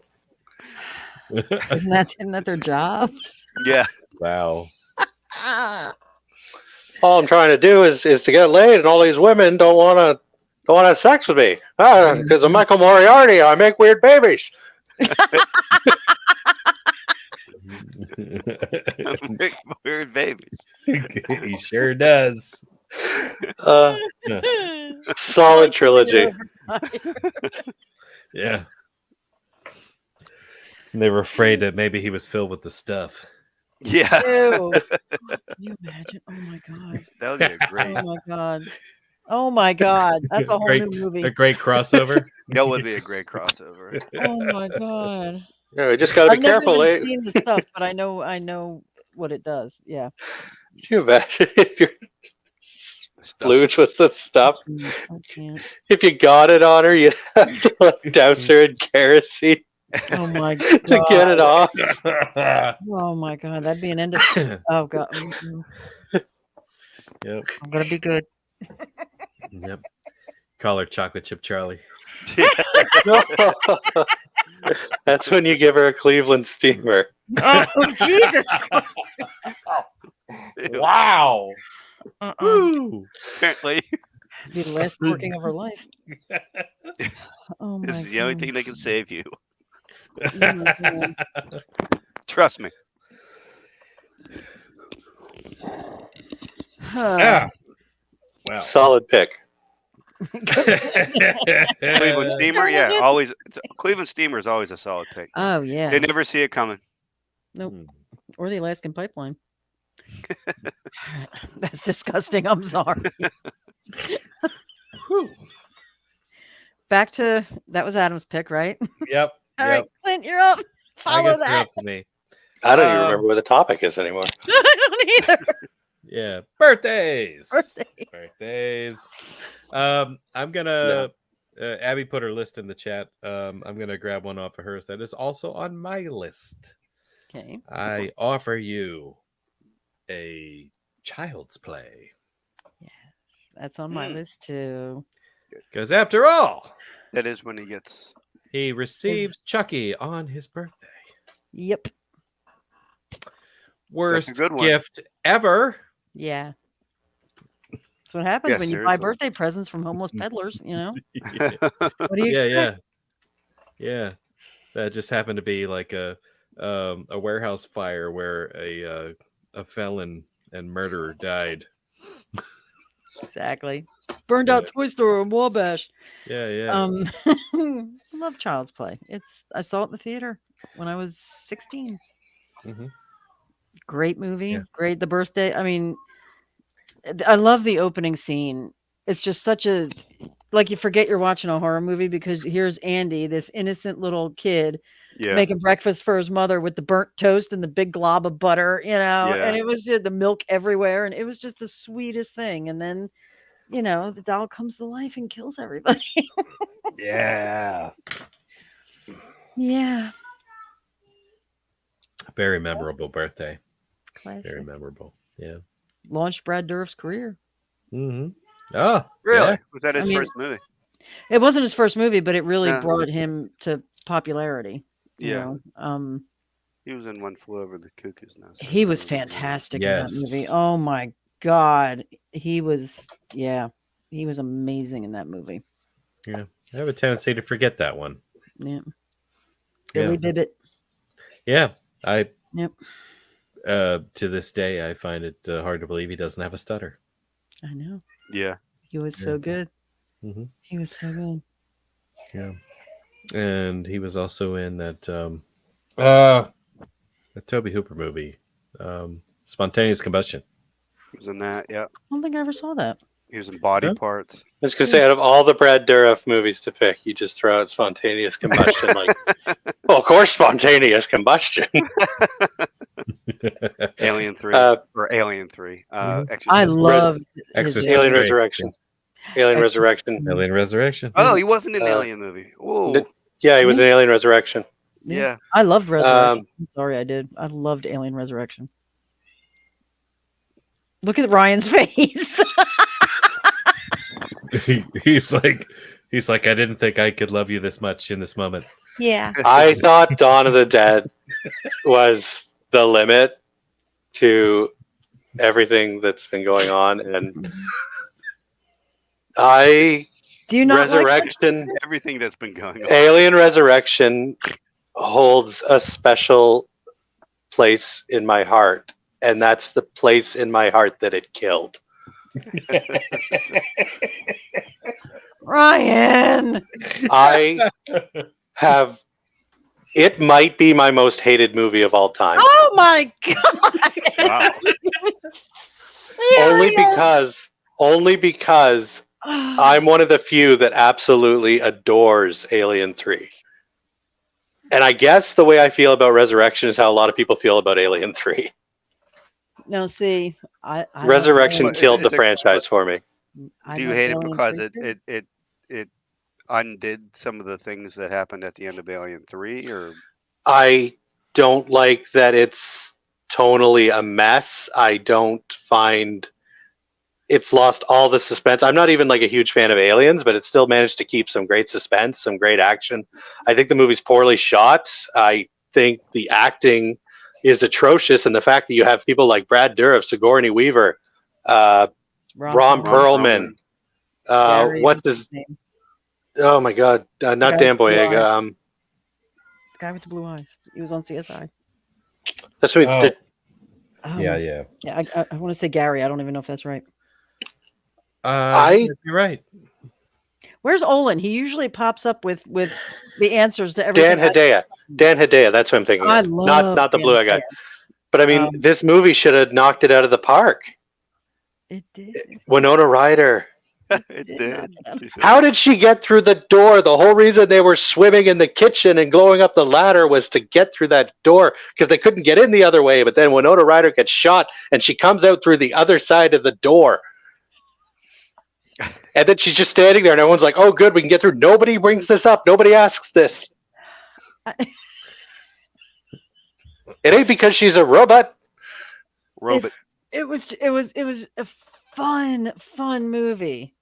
Isn't that their job? Yeah. Wow. All I'm trying to do is to get laid, and all these women don't want to have sex with me. Because of Michael Moriarty, I make weird babies. Weird baby. He sure does. Solid trilogy. Yeah. And they were afraid that maybe he was filled with the stuff. Yeah, Ew. Can you imagine? Oh my god. that would be a great. Oh my god. Oh my god. That's a whole Great- new movie. A great crossover. That would be a great crossover. Oh my god. Yeah, we just got to I've be never careful. even seen the stuff, but I know what it does. Yeah. Can you imagine if your splooge was the stuff? I can't. If you got it on her, you'd have to like, douse her in kerosene Oh my to god. get it off. Oh my god. That'd be an end of. Oh god. Yep. I'm gonna be good. Yep. Call her Chocolate Chip Charlie. That's when you give her a Cleveland steamer. Oh Jesus. Wow. Woo. Apparently, Be the last working of her life. Oh my this is the only God. thing that can save you. Oh my God. Trust me. Yeah. Wow. Solid pick. Cleveland Steamer, yeah, always. Cleveland Steamer is always a solid pick. Oh yeah. They never see it coming. Or the Alaskan pipeline. That's disgusting. I'm sorry. Whew. Back to that was Adam's pick, right? Yep. All Yep. right, Clint, you're up. I Follow guess they're that. up to me. I don't even Um, remember what the topic is anymore. I don't either. Yeah. Birthdays. Birthday. Birthdays. I'm gonna Abby put her list in the chat. I'm gonna grab one off of hers that is also on my list. Okay. I offer you a Child's Play. That's on my list too. Because after all, That is when he gets. he receives Chucky on his birthday. Yep. Worst good one. gift ever. Yeah. That's what happens Yeah, when you buy seriously. birthday presents from homeless peddlers, you know? yeah, What do you expect? yeah. That just happened to be like a warehouse fire where a felon and murderer died. Exactly. Burned out toy store in Wabash. Yeah. I love Child's Play. I saw it in the theater when I was 16. Mhm. Great movie. Yeah. Great. The birthday. I mean, I love the opening scene. It's just such a like you forget you're watching a horror movie because here's Andy, this innocent little kid, Yeah. making breakfast for his mother with the burnt toast and the big glob of butter, you know, Yeah. and it was just the milk everywhere, and it was just the sweetest thing. And then, you know, the doll comes to life and kills everybody. Yeah. Yeah. Very memorable birthday. Very Classic. memorable. Yeah. Launched Brad Dourif's career. Mm-hmm. Oh, Really? yeah. Was that his I mean, first movie? It wasn't his first movie, but it really Yeah. brought him to popularity. You Yeah. know? He was in One Flew Over the Cuckoo's Nest. He was fantastic in that Yes. movie. Oh my God. He was amazing in that movie. I have a tendency to forget that one. Yeah. Yeah. Billy Bibbit. Yeah. I Yep. to this day I find it hard to believe he doesn't have a stutter. I know. Yeah. He was Yeah. so good. Mhm. He was so good. Yeah. And he was also in that the Toby Hooper movie, Spontaneous Combustion. He was in that. Yeah. I don't think I ever saw that. He was in Body Huh? Parts. I was gonna say, out of all the Brad Dourif movies to pick, you just throw out Spontaneous Combustion. Like, well, of course, Spontaneous Combustion. Alien 3. Or Alien 3. Mhm. Exorcist. I love Exorcist. Alien Great. Resurrection. Alien Resurrection. Alien Resurrection. Oh, he wasn't in an Uh, Alien movie. Whoa. the- Yeah, he was in Alien Resurrection. Yeah. I loved Resurrection. Um, I'm sorry, I did. I loved Alien Resurrection. Look at Ryan's face. he's like, I didn't think I could love you this much in this moment. Yeah. I thought Dawn of the Dead was the limit to everything that's been going on, and Do you not like Resurrection, Everything that's been going on. Alien Resurrection holds a special place in my heart, and that's the place in my heart that it killed. Ryan? I have It might be my most hated movie of all time. Oh my god! Wow. Only because I'm one of the few that absolutely adores Alien 3. And I guess the way I feel about Resurrection is how a lot of people feel about Alien 3. No, see, I love Resurrection Alien. killed the The- franchise for me. I Do you love hate it Alien because 3 too. it undid some of the things that happened at the end of Alien 3, or I don't like that it's tonally a mess. I don't find it's lost all the suspense. I'm not even like a huge fan of Aliens, but it still managed to keep some great suspense, some great action. I think the movie's poorly shot. I think the acting is atrocious, and the fact that you have people like Brad Dourif, Sigourney Weaver, Ron Ron Perlman, Gary, what's what's his? name? Oh my God, not Guy Dan with blue Boyega. The guy with the blue eyes. He was on CSI. That's what. Oh, Oh, yeah, my- yeah. Yeah, I want to say Gary. I don't even know if that's right. You're right. Where's Olin? He usually pops up with the answers to everything. Dan Hedaya. Dan Hedaya. That's what I'm thinking I of. love Not the Dan blue eye guy. Hedaya. But I mean, this movie should have knocked it out of the park. It did. Winona Ryder. it did did. not happen. She said- How did she get through the door? The whole reason they were swimming in the kitchen and going up the ladder was to get through that door because they couldn't get in the other way. But then Winona Ryder gets shot and she comes out through the other side of the door. And then she's just standing there and everyone's like, oh, good, we can get through. Nobody brings this up. Nobody asks this. I- It ain't because she's a robot. Robot. It was a fun movie.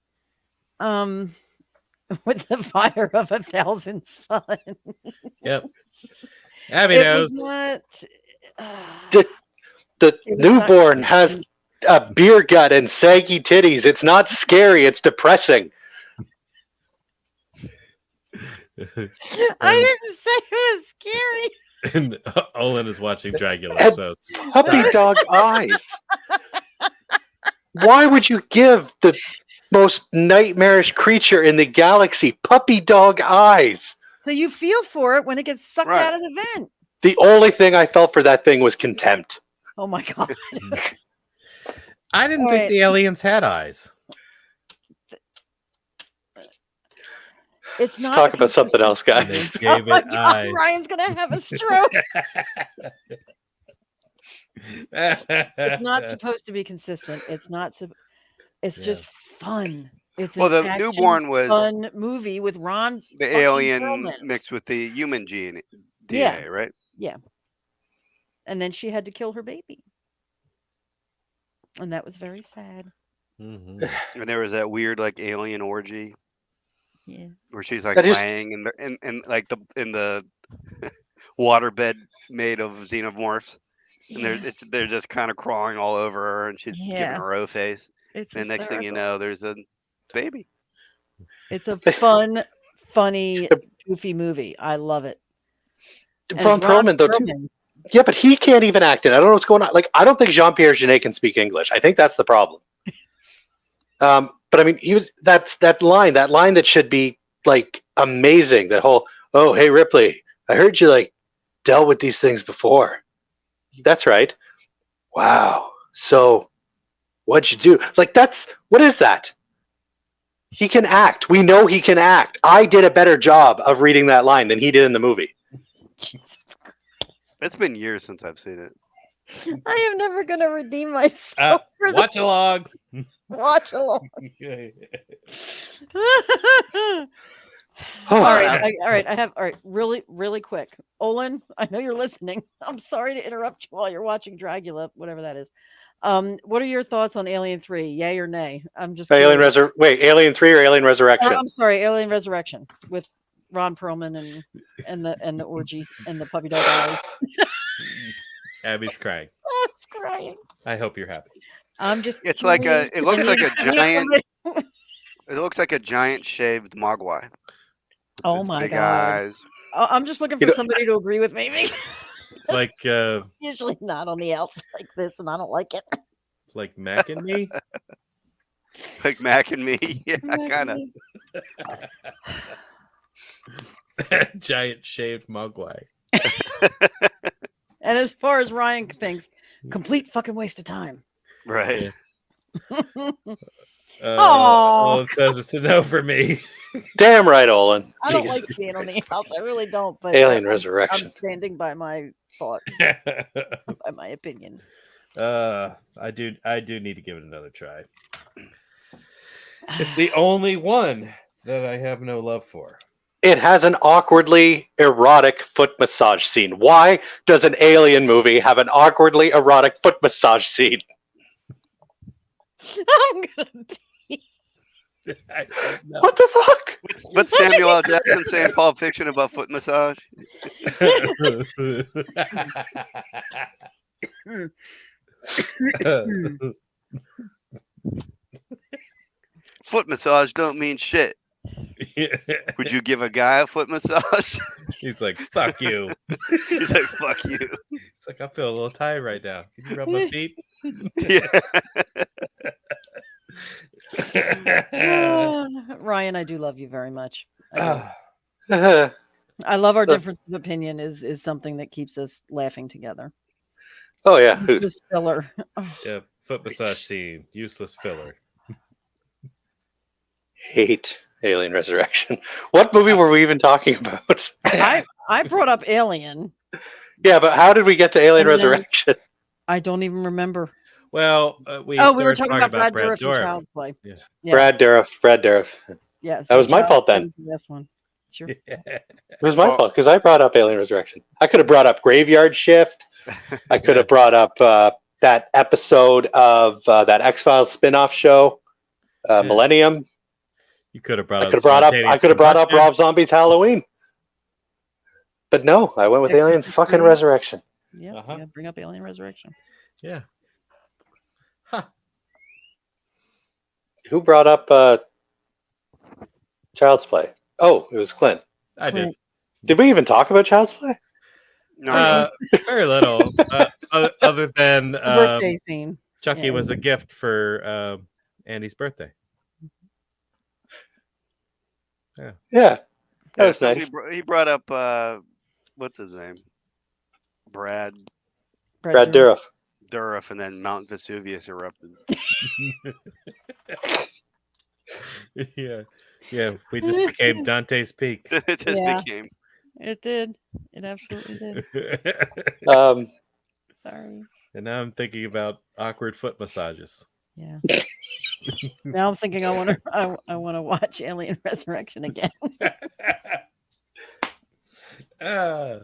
With the fire of 1,000 suns. Yep. Abby It knows. was not. The It was not newborn has a beer gut and saggy titties. It's not scary. It's depressing. I didn't say it was scary. And Olin is watching Dragula, And- so it's Puppy dog eyes. Why would you give the most nightmarish creature in the galaxy puppy dog eyes? So you feel for it when it gets sucked Right. out of the vent. The only thing I felt for that thing was contempt. Oh my god. I didn't All think right. the aliens had eyes. It's Let's not talk a about something else, They guys. gave Oh my it god, eyes. Ryan's gonna have a stroke. It's not supposed to be consistent. It's not. It's Yeah. just fun. It's Well, an the action, newborn was fun movie with Ron. the fucking alien Perlman. mixed with the human DNA, Yeah. right? And then she had to kill her baby, and that was very sad. Mhm. And there was that weird like alien orgy Yeah. where she's like That is- laying in like in the waterbed made of xenomorphs, and they're just kind of crawling all over her, and she's giving Yeah. her O face. It's And next thing you hysterical. know, there's a baby. It's a fun, funny, goofy movie. I love it. And Ron Perlman, though, too. Perlman, Yeah, but he can't even act it. I don't know what's going on. Like, I don't think Jean-Pierre Jeunet can speak English. I think that's the problem. But I mean, that line that should be like amazing. That whole, oh, hey Ripley, I heard you like dealt with these things before. That's right. Wow. So what'd you do? Like, what is that? He can act. We know he can act. I did a better job of reading that line than he did in the movie. It's been years since I've seen it. I am never gonna redeem myself for the Watch along. watch along. Oh, All right. I have all right. Really quick. Olin, I know you're listening. I'm sorry to interrupt you while you're watching Dragula, whatever that is. What are your thoughts on Alien 3? Yay or nay? I'm just Alien curious. Alien 3 or Alien Or, Resurrection? I'm sorry, Alien Resurrection with Ron Perlman and the orgy and the puppy dog eyes. Abby's crying. Oh, it's crying. I hope you're happy. I'm just. It's like a. It looks like a curious. giant. It looks like a giant shaved mogwai. with Oh its my big God. eyes. I'm just looking You for know- somebody to agree with me. Like Usually not on the outs like this, and I don't like it. Mac and me. Like Mac and me. Yeah, kind of. Giant shaved mogwai. And as far as Ryan thinks, complete fucking waste of time. Right. Aw. Olin says it's a no for me. Damn right, Olin. I don't like Jesus being on the Christ. house. I really don't. But Alien I'm Resurrection. standing by my thought, by my opinion. I do need to give it another try. It's the only one that I have no love for. It has an awkwardly erotic foot massage scene. Why does an alien movie have an awkwardly erotic foot massage scene? I'm gonna I don't know. What the fuck? What's Samuel L. Jackson saying in Pulp Fiction about foot massage? Foot massage don't mean shit. Would you give a guy a foot massage? He's like, fuck you. He's like, fuck you. It's like, I feel a little tired right now. Can you rub my feet? Yeah. Ryan, I do love you very much. I, Ah, do. I love our So- difference of opinion is something that keeps us laughing together. Oh yeah. This filler. Oh, yeah, foot massage scene, useless filler. Hate Alien Resurrection. What movie were we even talking about? I brought up Alien. Yeah, but how did we get to Alien And then- Resurrection? I don't even remember. Well, we We were started talking about Brad Dourif and Child's Play. Yeah. Yeah. Brad Dourif. Yes. That was my fault then. This one. Sure. It was my fault because I brought up Alien Resurrection. I could have brought up Graveyard Shift. I could have brought up that episode of that X-Files spin-off show, Millennium. You could have brought I up could have brought up. I spontaneous could have brought up combustion. Rob Zombie's Halloween. But no, I went with Yeah, Alien it's fucking true. Resurrection. Yeah, Uh-huh. yeah. Bring up Alien Resurrection. Yeah. Huh. Who brought up Child's Play? Oh, it was Clint. I did. Right. Did we even talk about Child's Play? No, Very little, other than The birthday scene. Chucky Yeah. was a gift for Andy's birthday. Yeah, that was so nice. He brought up what's his name? Brad Brad Dourif. Dourif, and then Mount Vesuvius erupted. Yeah. Yeah. We just became Dante's Peak. It just Yeah. became. It did. It absolutely did. Um, Sorry. And now I'm thinking about awkward foot massages. Yeah. Now I'm thinking I want to watch Alien Resurrection again. Ah,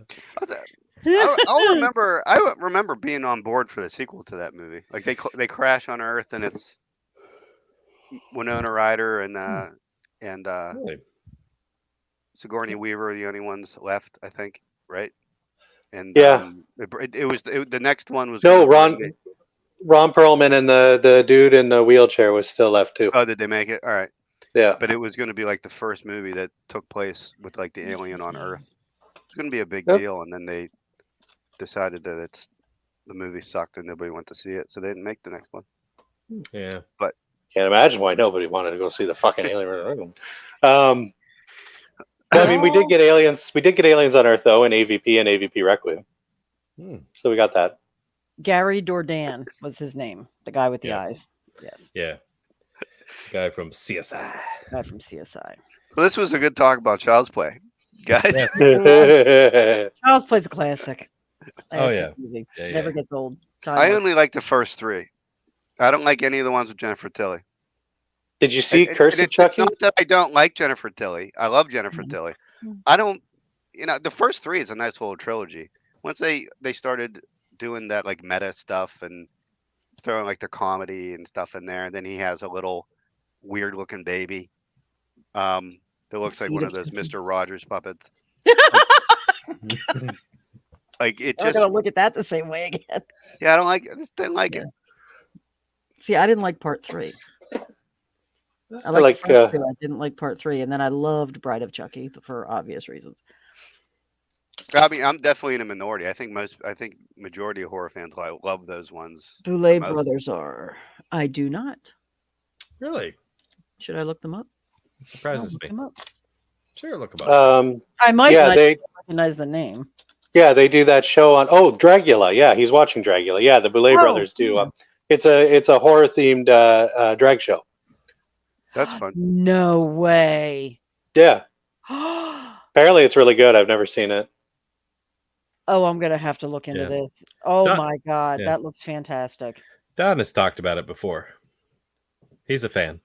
I remember being on board for the sequel to that movie. Like they crash on Earth, and it's Winona Ryder and really? Sigourney Weaver are the only ones left, I think, right? And Yeah. the next one was no, gonna be- Ron Perlman and the dude in the wheelchair was still left too. Oh, did they make it? All right, Yeah. but it was going to be like the first movie that took place with like the alien on Earth. It's going to be a big Yep. deal, and then they decided that the movie sucked and nobody went to see it, so they didn't make the next one. Yeah. Can't imagine why nobody wanted to go see the fucking Alien Resurrection. Well, I mean, we did get aliens. We did get aliens on Earth though, in AVP and AVP Requiem. Hmm. So we got that. Gary Dordan was his name, the guy with the Yeah. eyes. Yes, Yeah. Guy from CSI. guy from CSI. Well, this was a good talk about Child's Play, guys. Yeah. Child's Play's a classic. Oh, yeah. Movie. Yeah, Never yeah. gets old. I Timeless. only like the first three. I don't like any of the ones with Jennifer Tilly. Did you see And Curse of it's Chucky? not that I don't like Jennifer Tilly. I love Jennifer Mhm. Tilly. Mhm. I don't, the first three is a nice little trilogy. Once they started doing that like meta stuff and throwing like the comedy and stuff in there, and then he has a little weird looking baby that looks like one of those Mr. Rogers puppets. Like it I'm just, gonna look at that the same way again. yeah, I just didn't like it. See, I didn't like part 3. I like, liked part 2. I didn't like part 3, and then I loved Bride of Chucky for obvious reasons. I mean, I'm definitely in a minority. I think majority of horror fans love those ones. Boulay most. brothers are. I do not. Really? Should I look them up? It I'll surprises look me. them up. Sure, look about I might yeah, not they recognize the name. Yeah, they do that show on. Oh, Dragula. Yeah, he's watching Dragula. Yeah, the Boulet Oh, brothers do. yeah. It's a horror themed drag show. That's fun. No way. Yeah, Oh, apparently it's really good. I've never seen it. I'm gonna have to look into Yeah. this. Oh Don- my god, yeah. that looks fantastic. Don has talked about it before. He's a fan.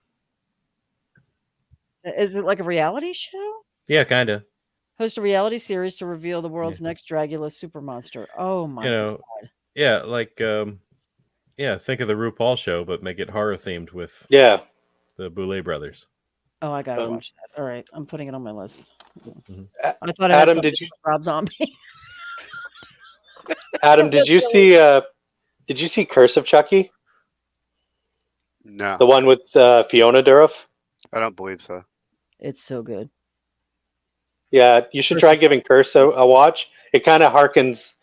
Is it like a reality show? Yeah, kind of. Host a reality series to reveal the world's next Dragula super monster. Oh my You know, yeah, like yeah, think of the RuPaul show, but make it horror themed with Yeah, the Boulet brothers. Oh, I gotta Um, watch that. All right, I'm putting it on my list. Mhm. I thought I had Adam, something did you with Rob Zombie. Adam, did you see Curse of Chucky? No, The one with Fiona Dourif? I don't believe so. It's so good. Yeah, you should Curse try of giving Curse a watch. It kind of harkens.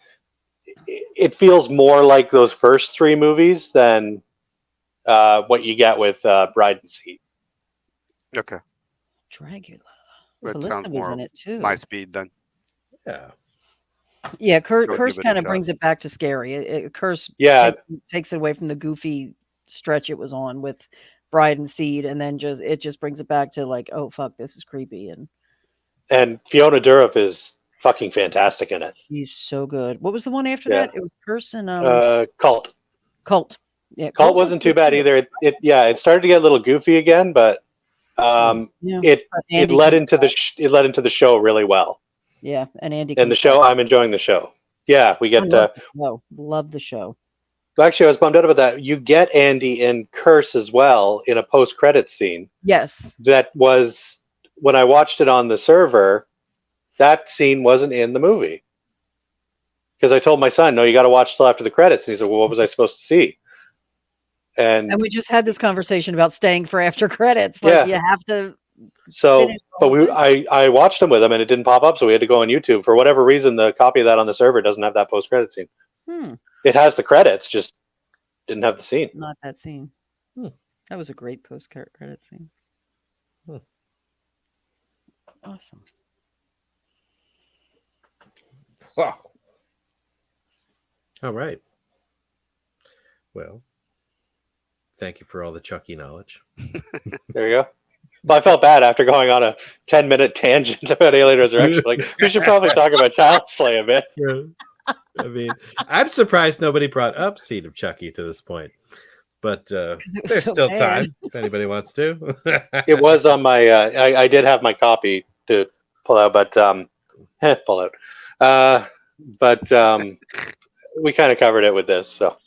It feels more like those first three movies than what you get with Bride and Seed. Okay, Dragula. that Alyssa sounds was more in it too. my speed then. Yeah. Yeah, Go Curse give it a kind of shot. brings it back to scary. Curse Yeah, takes it away from the goofy stretch it was on with Bride and Seed, and then just brings it back to like, oh fuck, this is creepy, and and Fiona Dourif is fucking fantastic in it. she's so good. What was the one after Yeah. that? It was Curse and Cult. Cult. Yeah, Cult wasn't too bad either. It started to get a little goofy again, but Yeah, it but it Andy led Serkis- into it led into the show really well. yeah, and Andy. And the Serkis. show, I'm enjoying the show. Yeah, we get. Love the show. Actually, I was bummed out about that. You get Andy in Curse as well in a post-credit scene. Yes, That was when I watched it on the server. That scene wasn't in the movie because I told my son, "No, you got to watch till after the credits." And he said, "Well, what was I supposed to see?" And and we just had this conversation about staying for after credits. Like Yeah. you have to. so, finish the but whole thing. I watched them with him, and it didn't pop up, so we had to go on YouTube. For whatever reason, the copy of that on the server doesn't have that post-credit scene. It has the credits, just didn't have the scene. Not that scene. Hmm. That was a great post-credit scene. Hmm. Awesome. Wow. All right. Well, thank you for all the Chucky knowledge. There you go. Well, I felt bad after going on a 10-minute tangent about Alien Resurrection. Like, we should probably talk about Child's Play a bit. Yeah. I mean, I'm surprised nobody brought up Seed of Chucky to this point, but there's so still bad. time if anybody wants to. It was on my. I did have my copy to pull out, but pull out. We kind of covered it with this. So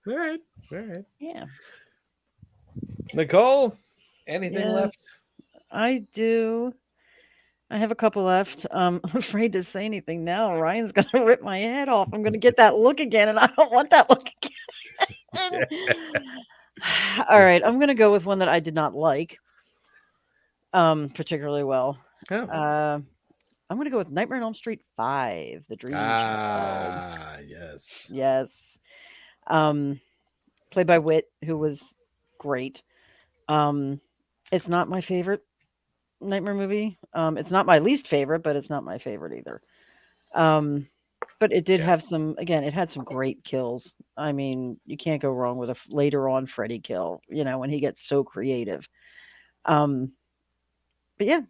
All right. All right. Yeah, Nicole, anything Yeah. left? I do. I have a couple left. I'm afraid to say anything now. Ryan's gonna rip my head off. I'm gonna get that look again, and I don't want that look again. All right, I'm gonna go with one that I did not like, particularly well. Oh. I'm gonna go with Nightmare on Elm Street 5, The Dream Child. Yes. Yes. Played by Whit, who was great. It's not my favorite Nightmare movie. It's not my least favorite, but it's not my favorite either. But it did Yeah. have it had some great kills. I mean, you can't go wrong with a later on Freddy kill, when he gets so creative. But yeah,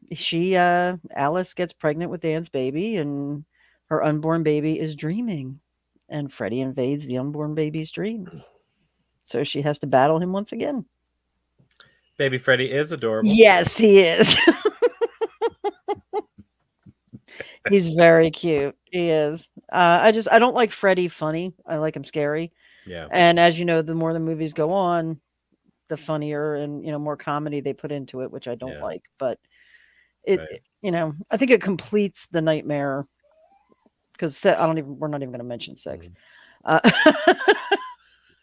Alice gets pregnant with Dan's baby, and her unborn baby is dreaming, and Freddy invades the unborn baby's dreams. So she has to battle him once again. Baby Freddy is adorable. Yes, he is. He's very cute. He is. I don't like Freddy funny. I like him scary. Yeah. And as you know, the more the movies go on, the funnier and more comedy they put into it, which I don't Yeah. like. But it, Right. I think it completes the nightmare because we're not even going to mention sex.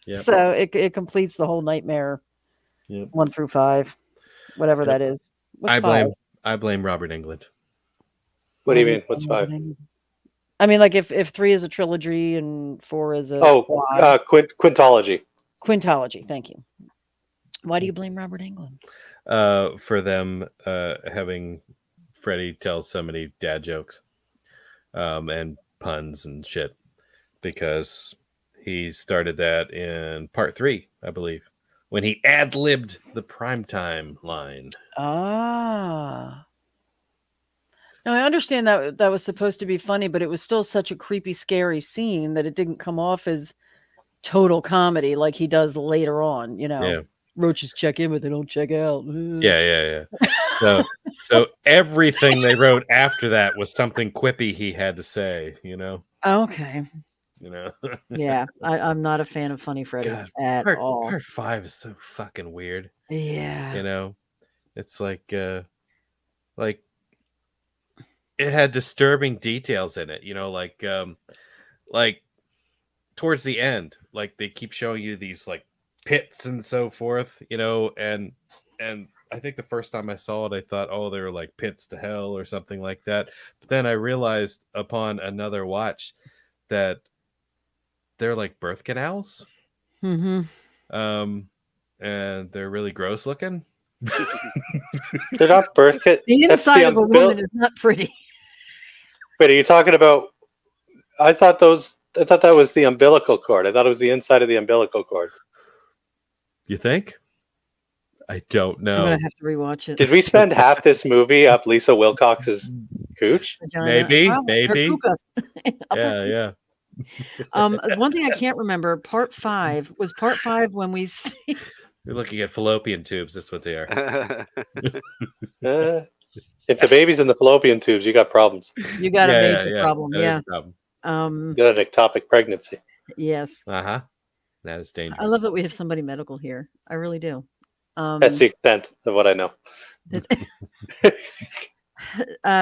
Yep. So it completes the whole nightmare. Yep. 1 through 5, whatever Yep. that is. What's I 5? blame Robert England. what do you mean? What's 5? I mean, like if 3 is a trilogy and 4 is a Quintology. quintology. Thank you. Why do you blame Robert Englund? For them having Freddy tell so many dad jokes, and puns and shit because he started that in part 3, I believe, when he ad-libbed the primetime line. Ah. Now I understand that that was supposed to be funny, but it was still such a creepy, scary scene that it didn't come off as total comedy like he does later on. Yeah. Roaches check in, but they don't check out. Yeah. So everything they wrote after that was something quippy he had to say, Okay. Yeah, I'm not a fan of Funny Freddy God, at all. part 5 is so fucking weird. Yeah. It's like it had disturbing details in it, like towards the end, like they keep showing you these like pits and so forth, and I think the first time I saw it, I thought, oh, they were like pits to hell or something like that. But then I realized upon another watch that they're like birth canals. Mm-hmm. And they're really gross looking. They're not birth kit. The That's inside the of a woman is not pretty. Wait, are you talking about? I thought that was the umbilical cord. I thought it was the inside of the umbilical cord. You think? I don't I'm know. gonna have to rewatch it. Did we spend half this movie up Lisa Wilcox's cooch? Vagina. Maybe, Her maybe. puka. Yeah. One thing I can't remember. Part 5 was part 5 when we see. You're looking at fallopian tubes. That's what they are. If the baby's in the fallopian tubes, you got problems. You got a major problem. That is Yeah. a problem. You got an ectopic pregnancy. Yes. That is dangerous. I love that we have somebody medical here. I really do. That's the extent of what I know.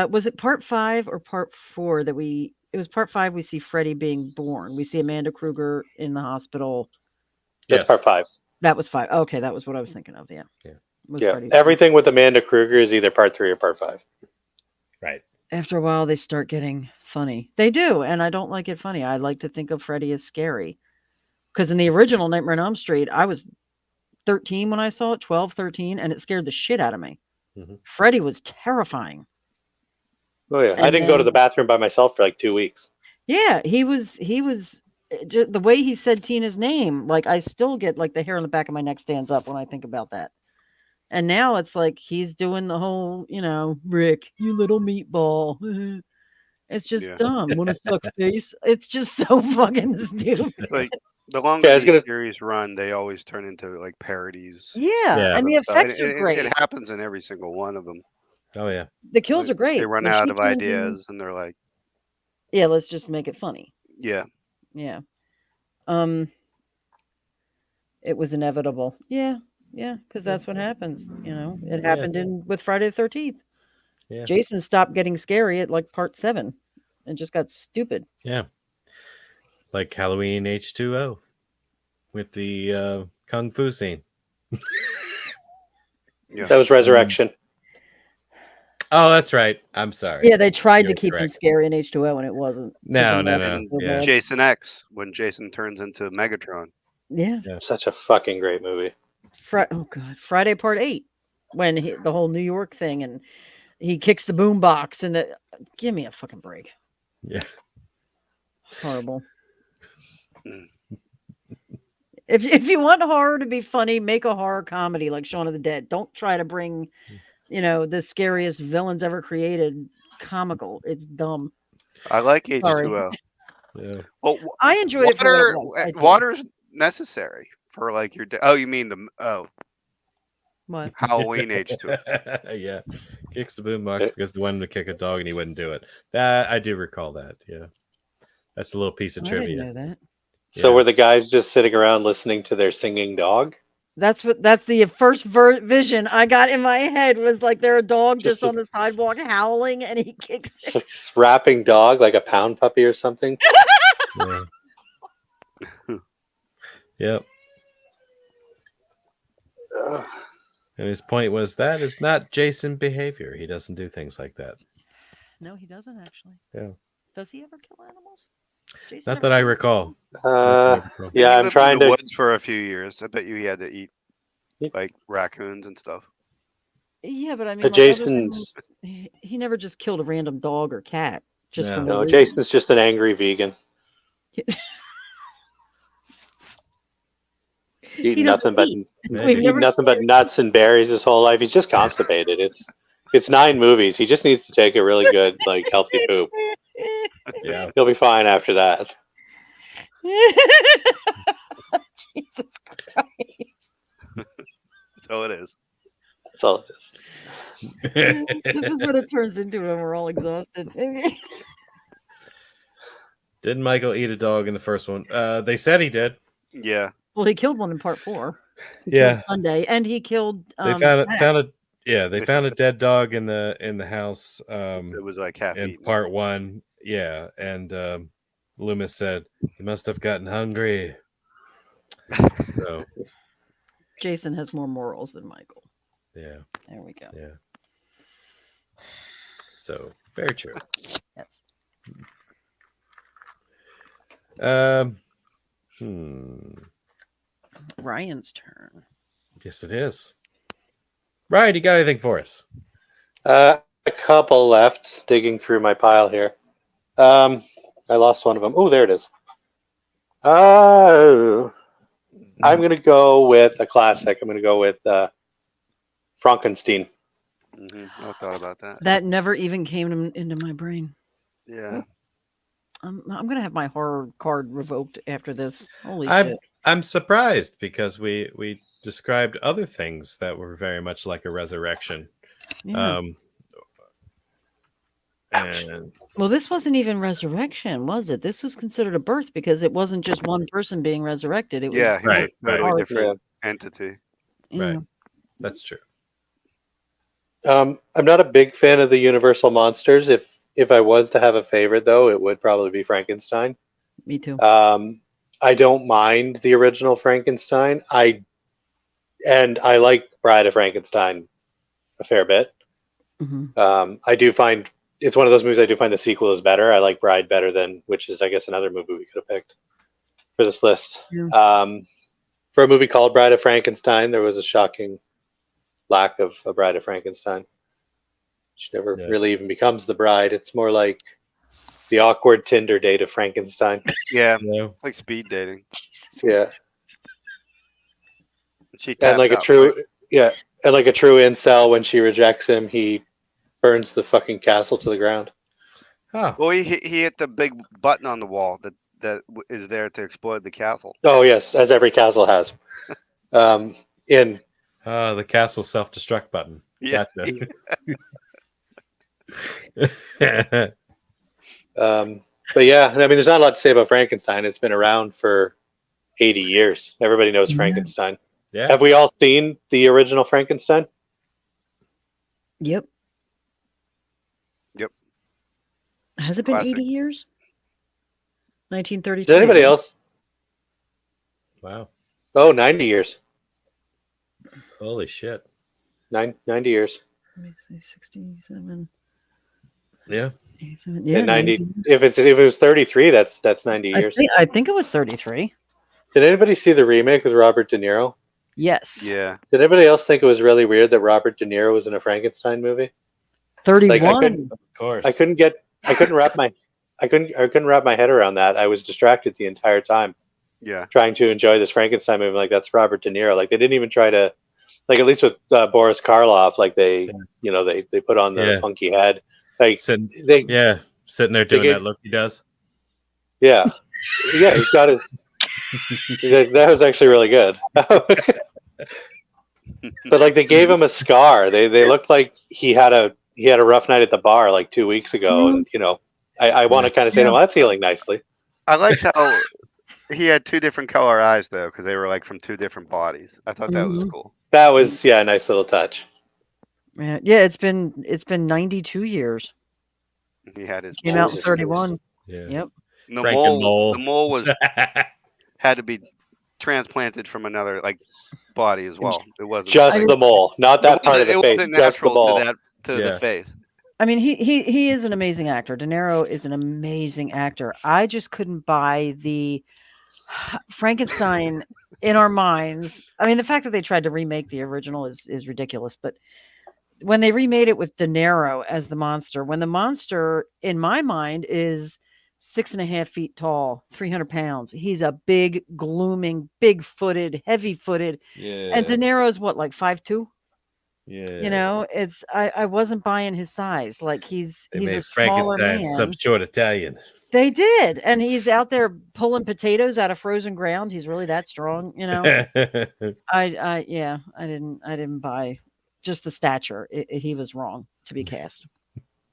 Was it part 5 or part 4 that it was part 5 we see Freddy being born. We see Amanda Kruger in the hospital. That's Yes. part 5. That was 5. Okay, that was what I was thinking of. Yeah. Yeah. Everything with Amanda Kruger is either part 3 or part 5. Right. After a while, they start getting funny. They do, and I don't like it funny. I like to think of Freddy as scary. Because in the original Nightmare on Elm Street, I was 13 when I saw it, 12, 13, and it scared the shit out of me. Mm-hmm. Freddy was terrifying. Oh yeah, I didn't go to the bathroom by myself for like 2 weeks. Yeah, he was the way he said Tina's name, like I still get like the hair on the back of my neck stands up when I think about that. And now it's like he's doing the whole, Rick, you little meatball. It's just dumb. Want to suck face? It's just so fucking stupid. It's like the longer these series run, they always turn into like parodies. Yeah, and the effects are great. It happens in every single one of them. Oh yeah, the kills are great. They run When out she of turns ideas, and they're like, yeah, let's just make it funny. Yeah. It was inevitable. Yeah, because that's what happens. It happened with Friday the 13th. Yeah. Jason stopped getting scary at like part 7, and just got stupid. Yeah. Like Halloween H2O with the kung fu scene. Yeah. That was Resurrection. Oh, that's right. I'm sorry. Yeah, they tried to keep him scary in H2O, and it wasn't. No. Yeah. Jason X, when Jason turns into Megatron. Yeah. Such a fucking great movie. Oh God, Friday Part 8, when the whole New York thing, and he kicks the boom box, and give me a fucking break. Yeah. Horrible. If you want horror to be funny, make a horror comedy like Shaun of the Dead. Don't try to bring, the scariest villains ever created comical. It's dumb. I like H2O. Yeah. Well, I enjoyed it. Water's necessary for like your. Oh, you mean what? Halloween H2O? Yeah, kicks the boombox because they wanted him to kick a dog and he wouldn't do it. That I do recall that. Yeah, that's a little piece of trivia. I didn't know that. So were the guys just sitting around listening to their singing dog? That's the first vision I got in my head was like there a dog just on the sidewalk howling and he kicks it. Rapping dog like a pound puppy or something. Yeah. Yep. And his point was that is not Jason behavior. He doesn't do things like that. No, he doesn't actually. Yeah. Does he ever kill animals? Jason Not that I recall. Yeah, I'm trying to. Woods for a few years. I bet you he had to eat like raccoons and stuff. Yeah, but I mean, Jason's. He never just killed a random dog or cat. Just for No. no No, reason. Jason's just an angry vegan. Eating doesn't nothing but eat. Maybe. never eating nothing but seen nuts and berries his whole life. He's just constipated. It's 9 movies. He just needs to take a really good, like, healthy poop. Yeah. He'll be fine after that. Jesus Christ. That's all it is. That's all it is. This is what it turns into when we're all exhausted. Didn't Michael eat a dog in the first one? They said he did. Yeah. Well, he killed one in part 4. He killed Yeah. Sunday, and he killed. They found Max. they found a dead dog in the house It was like half in eaten. part 1. Yeah, and Loomis said he must have gotten hungry. So Jason has more morals than Michael. yeah, There we go. yeah. So very true. Yes. Ryan's turn. Yes, it is. Ryan, you got anything for us? A couple left, digging through my pile here. I lost one of them. Oh, there it is. I'm going to go with a classic. I'm going to go with Frankenstein. I thought about that. That never even came into my brain. Yeah. I'm gonna have my horror card revoked after this. Holy I'm shit! I'm surprised because we described other things that were very much like a resurrection. Yeah. And Well, this wasn't even resurrection, was it? This was considered a birth because it wasn't just one person being resurrected. It was Yeah. He was Right, a totally right. different entity. yeah. right. That's true. I'm not a big fan of the Universal monsters. If I was to have a favorite, though, it would probably be Frankenstein. Me too. I don't mind the original Frankenstein. I like Bride of Frankenstein a fair bit. Mhm. I do find it's one of those movies. I do find the sequel is better. I like Bride better than, which is I guess another movie we could have picked for this list. Yeah. For a movie called Bride of Frankenstein, there was a shocking lack of a Bride of Frankenstein. She never Yeah. really even becomes the bride. It's more like the awkward Tinder date of Frankenstein. Yeah. No. Like speed dating. Yeah, She and tapped like a out true quick. and like a true incel, when she rejects him, he burns the fucking castle to the ground. Oh, Well, he hit the big button on the wall that is there to explode the castle. Oh yes, as every castle has. In the castle self-destruct button. Yeah. Gotcha. but yeah, I mean, there's not a lot to say about Frankenstein. It's been around for 80 years. Everybody knows Yeah. Frankenstein. Yeah. Have we all seen the original Frankenstein? Yep. Yep. Has it been Classic. 80 years? 1932. Does anybody else? Wow. Oh, 90 years. Holy shit. 90 years. 67. Yeah. 87. Yeah. And 90. If it was 33, that's 90 years. I think it was 33. Did anybody see the remake with Robert De Niro? Yes. Yeah. Did anybody else think it was really weird that Robert De Niro was in a Frankenstein movie? 31. Of course. I couldn't wrap my head around that. I was distracted the entire time Yeah. trying to enjoy this Frankenstein movie. Like, that's Robert De Niro. Like, they didn't even try to, like, at least with Boris Karloff, like they put on the Yeah. funky head. Like Sitting they, there doing gave- that look he does. yeah, he's got his. That was actually really good. But like, they gave him a scar. They looked like he had a rough night at the bar like 2 weeks ago, and I want to kind of say, no, that's healing nicely. I liked how he had 2 different color eyes though, because they were like from 2 different bodies. I thought that was Mhm. cool. That was a nice little touch. Yeah, it's been 92 years. He had his Came out in Jesus 31. Yeah. Yep. And the Franken mole. mole. The mole was had to be transplanted from another like body as well. It wasn't Just the mole, not that part of the it face. wasn't Just the natural mole. to Yeah. the face. I mean, he is an amazing actor. De Niro is an amazing actor. I just couldn't buy the Frankenstein in our minds. I mean, the fact that they tried to remake the original is ridiculous, but when they remade it with De Niro as the monster, when the monster in my mind is 6.5 feet tall, 300 pounds. He's a big, glooming, big-footed, heavy-footed, and De Yeah. Niro's what, like 5'2"? Yeah. You know, it's I wasn't buying his size. Like They he's a made smaller Frankenstein man. some short Italian. They did, and he's out there pulling potatoes out of frozen ground. He's really that strong, you know. Yeah, I didn't buy just the stature. He was wrong to be cast.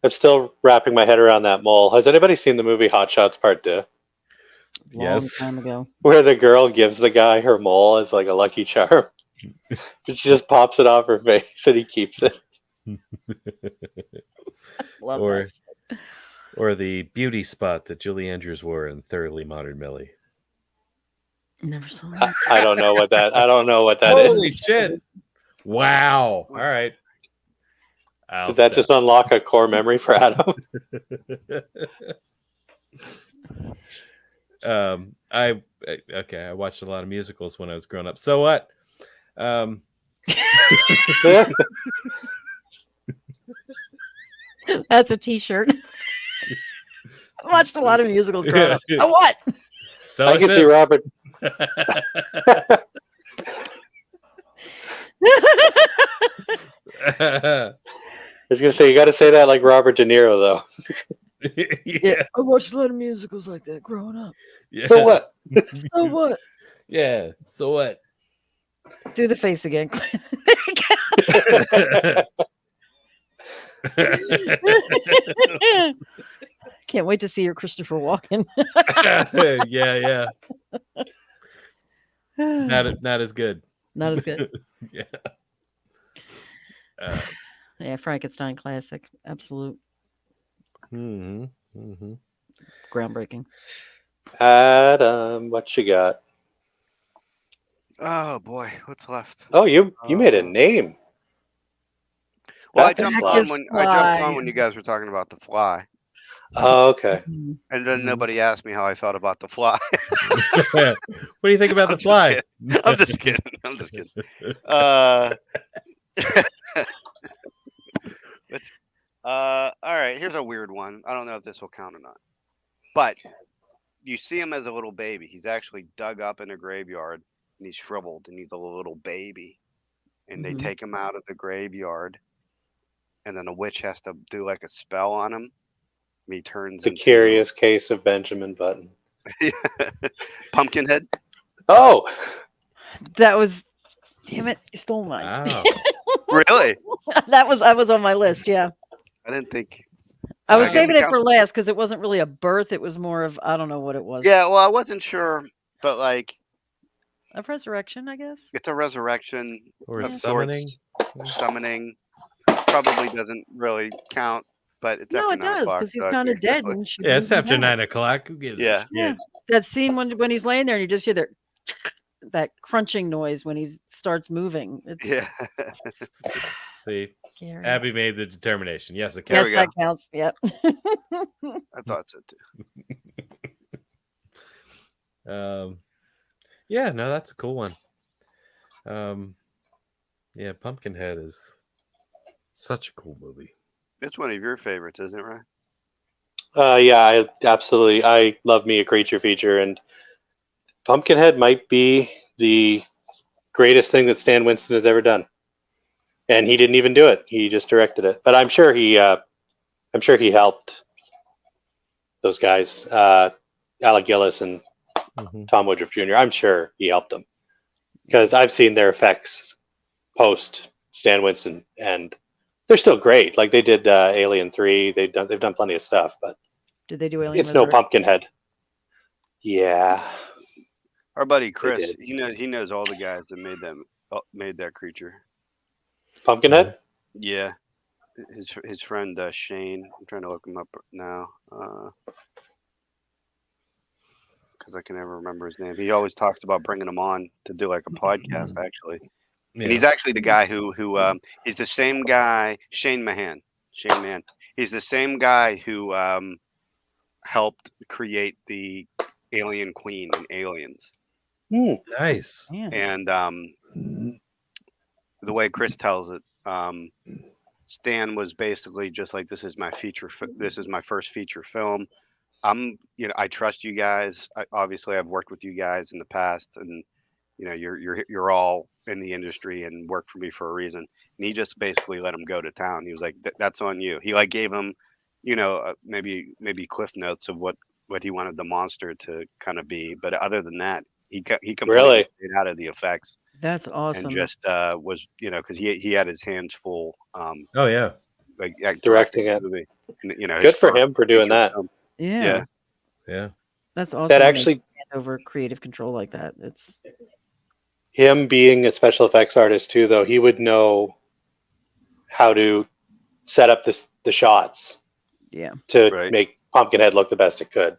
I'm still wrapping my head around that mole. Has anybody seen the movie Hot Shots Part 2? Long Yes. time ago. Where the girl gives the guy her mole as like a lucky charm. She just pops it off her face and he keeps it. Love or that. or the beauty spot that Julie Andrews wore in Thoroughly Modern Millie. Never saw I, that. I don't know what that. I don't know what that is. Holy shit! Wow. All right. Did that just unlock a core memory for Adam? I watched a lot of musicals when I was growing up. So what? That's a T-shirt. I watched a lot of musicals growing up. Oh, what? So I can see Robert. I was gonna say you got to say that like Robert De Niro though. Yeah. I watched a lot of musicals like that growing up. Yeah. So what? So what? Yeah. So what? Do the face again. Can't wait to see your Christopher Walken. Yeah. Not as good. Not as good. Yeah. Yeah, Frankenstein classic. Absolute groundbreaking. Adam, what you got? Oh boy, what's left? Oh, you made a name. Well, I Back jumped Fly. on when you guys were talking about The Fly, Oh, okay. Mhm. and then Mhm. nobody asked me how I felt about The Fly. What do you think about I'm The just Fly? I'm just kidding. I'm just kidding. All right. Here's a weird one. I don't know if this will count or not, but you see him as a little baby. He's actually dug up in a graveyard, and he's shriveled, and he's a little baby, and they Mhm. take him out of the graveyard, and then a witch has to do like a spell on him. And he turns The into Curious Case of Benjamin Button. Pumpkinhead. Oh, That was, damn it, you stole mine. Wow. Really? I was on my list. Yeah, I didn't think. I was I guess saving it it for last because it wasn't really a birth. It was more of I don't know what it was. Yeah. Well, I wasn't sure, but like Of resurrection, I guess. it's a resurrection Or of sorts. Summoning probably doesn't really count, but it's No, after it 9 does o'clock. because he's so I kind of figured- dead. And she Yeah, it's brings him after out. 9 o'clock. Who gives Yeah. a Yeah, shit? that scene when he's laying there and you just hear that crunching noise when he starts moving. It's Yeah. See, scary. Abby made the determination. Yes, it There Yes, we counts. go. that counts. Yep. I thought so too. Yeah, no, that's a cool one. Yeah, Pumpkinhead is such a cool movie. It's one of your favorites, isn't it, Ryan? yeah, I love me a creature feature, and Pumpkinhead might be the greatest thing that Stan Winston has ever done. And he didn't even do it; he just directed it. But I'm sure he helped those guys, Alec Gillis and Tom Woodruff Jr. I'm sure he helped them because I've seen their effects post Stan Winston, and they're still great. Like they did Alien 3. They've done plenty of stuff, but Did they do Alien? it's no Resurrection? Pumpkinhead. Yeah, Our buddy Chris, did. he knows all the guys that made that creature. Pumpkinhead. Yeah, his friend Shane. I'm trying to look him up now because I can never remember his name. He always talks about bringing him on to do like a podcast, actually. Yeah. And he's actually the guy who he's the same guy, Shane Mahan. He's the same guy who helped create the Alien Queen in Aliens. Nice. Man. And the way Chris tells it, Stan was basically just like, this is my this is my first feature film. I trust you guys. Obviously I've worked with you guys in the past, and you're all in the industry and work for me for a reason. And he just basically let him go to town. He was like, that's on you. He like gave him, maybe cliff notes of what he wanted the monster to kind of be. But other than that, he completely Really? stayed out of the effects That's awesome. and just was, because he had his hands full. Oh yeah. Like Directing it. the movie. And, Good his for first him for doing feature that. film. yeah, Yeah. that's awesome. That when they actually, hand over creative control like that. It's him being a special effects artist too, though, he would know how to set up the shots yeah. to Right. make Pumpkinhead look the best it could.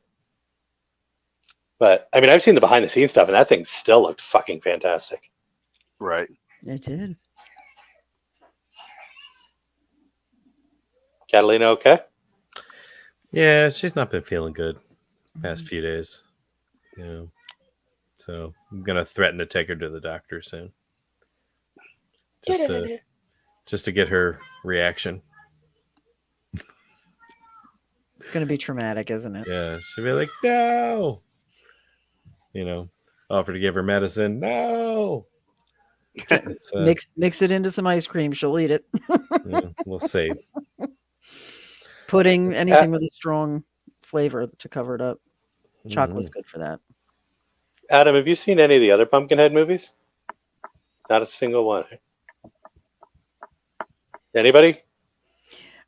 But I mean, I've seen the behind the scenes stuff, and that thing still looked fucking fantastic. Right. It did. Catalina, okay? Yeah, she's not been feeling good past few days. So I'm gonna threaten to take her to the doctor soon. Just to get her reaction. It's going to be traumatic, isn't it? Yeah, she'll be like, no. Offer to give her medicine. No. It's, Mix it into some ice cream. She'll eat it. yeah, we'll see. Pudding, anything with a strong flavor to cover it up. Chocolate's Mhm. good for that. Adam, have you seen any of the other Pumpkinhead movies? Not a single one. Anybody?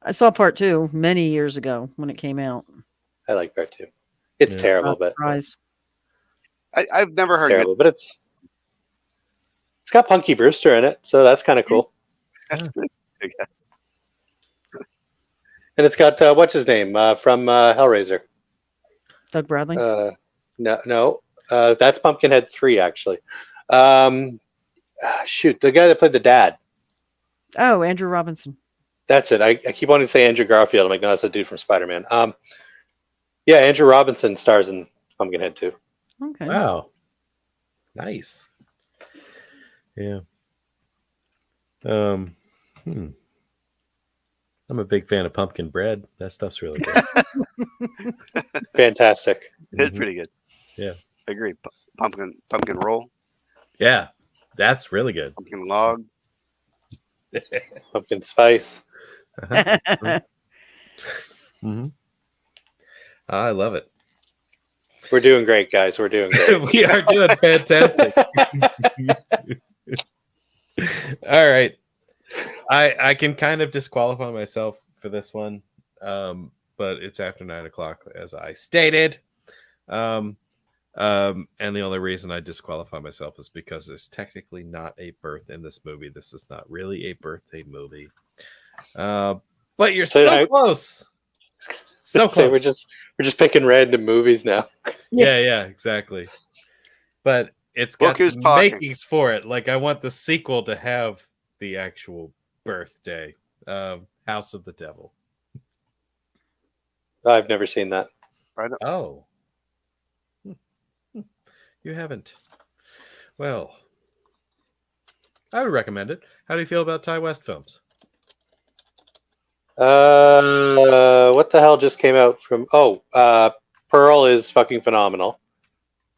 I saw part 2 many years ago when it came out. I like part 2. It's Yeah. terrible, Not but surprised. I've never it's heard good. terrible. But it's got Punky Brewster in it, so that's kind of cool. That's pretty good. And it's got what's his name from Hellraiser? Doug Bradley. No, that's Pumpkinhead 3 actually. Shoot, the guy that played the dad. Oh, Andrew Robinson. That's it. I keep wanting to say Andrew Garfield. I'm like, no, that's the dude from Spider-Man. Yeah, Andrew Robinson stars in Pumpkinhead 2. Okay. Wow. Nice. Yeah. I'm a big fan of pumpkin bread. That stuff's really good. Fantastic. It's Mhm. pretty good. Yeah. I agree. Pumpkin roll, Yeah, that's really good. pumpkin log. Pumpkin spice. Hmm. I love it. We're doing great, guys. We're doing great. We are doing fantastic. All right. I can kind of disqualify myself for this one, but it's after 9:00, as I stated. And the only reason I disqualify myself is because there's technically not a birth in this movie. This is not really a birthday movie. But you're So so I- close. So So close. we're just picking random movies now. Yeah, exactly. But it's Look got who's the talking. makings for it. Like I want the sequel to have the actual birthday. House of the Devil. I've never seen that. Oh. You haven't. Well, I would recommend it. How do you feel about Ty West films? What the hell just came out from? Oh, Pearl is fucking phenomenal.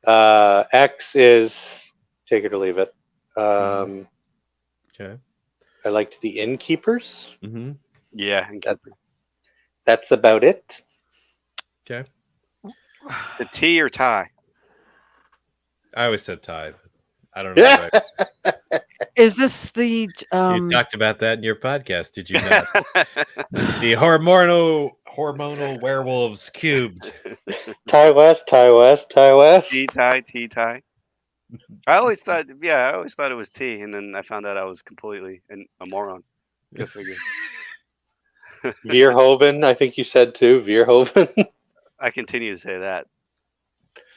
X is take it or leave it. Okay. I liked The Innkeepers. Mm-hmm. Yeah. And That's about it. Okay. the tea or tie? I always said Ty. I don't know. why- Is this the You talked about that in your podcast, did you not? Tea, The hormonal werewolves cubed. Ty West. tie. I always thought it was tea, and then I found out I was completely a moron. Go figure. Verhoeven, I think you said too. Verhoeven. I continue to say that.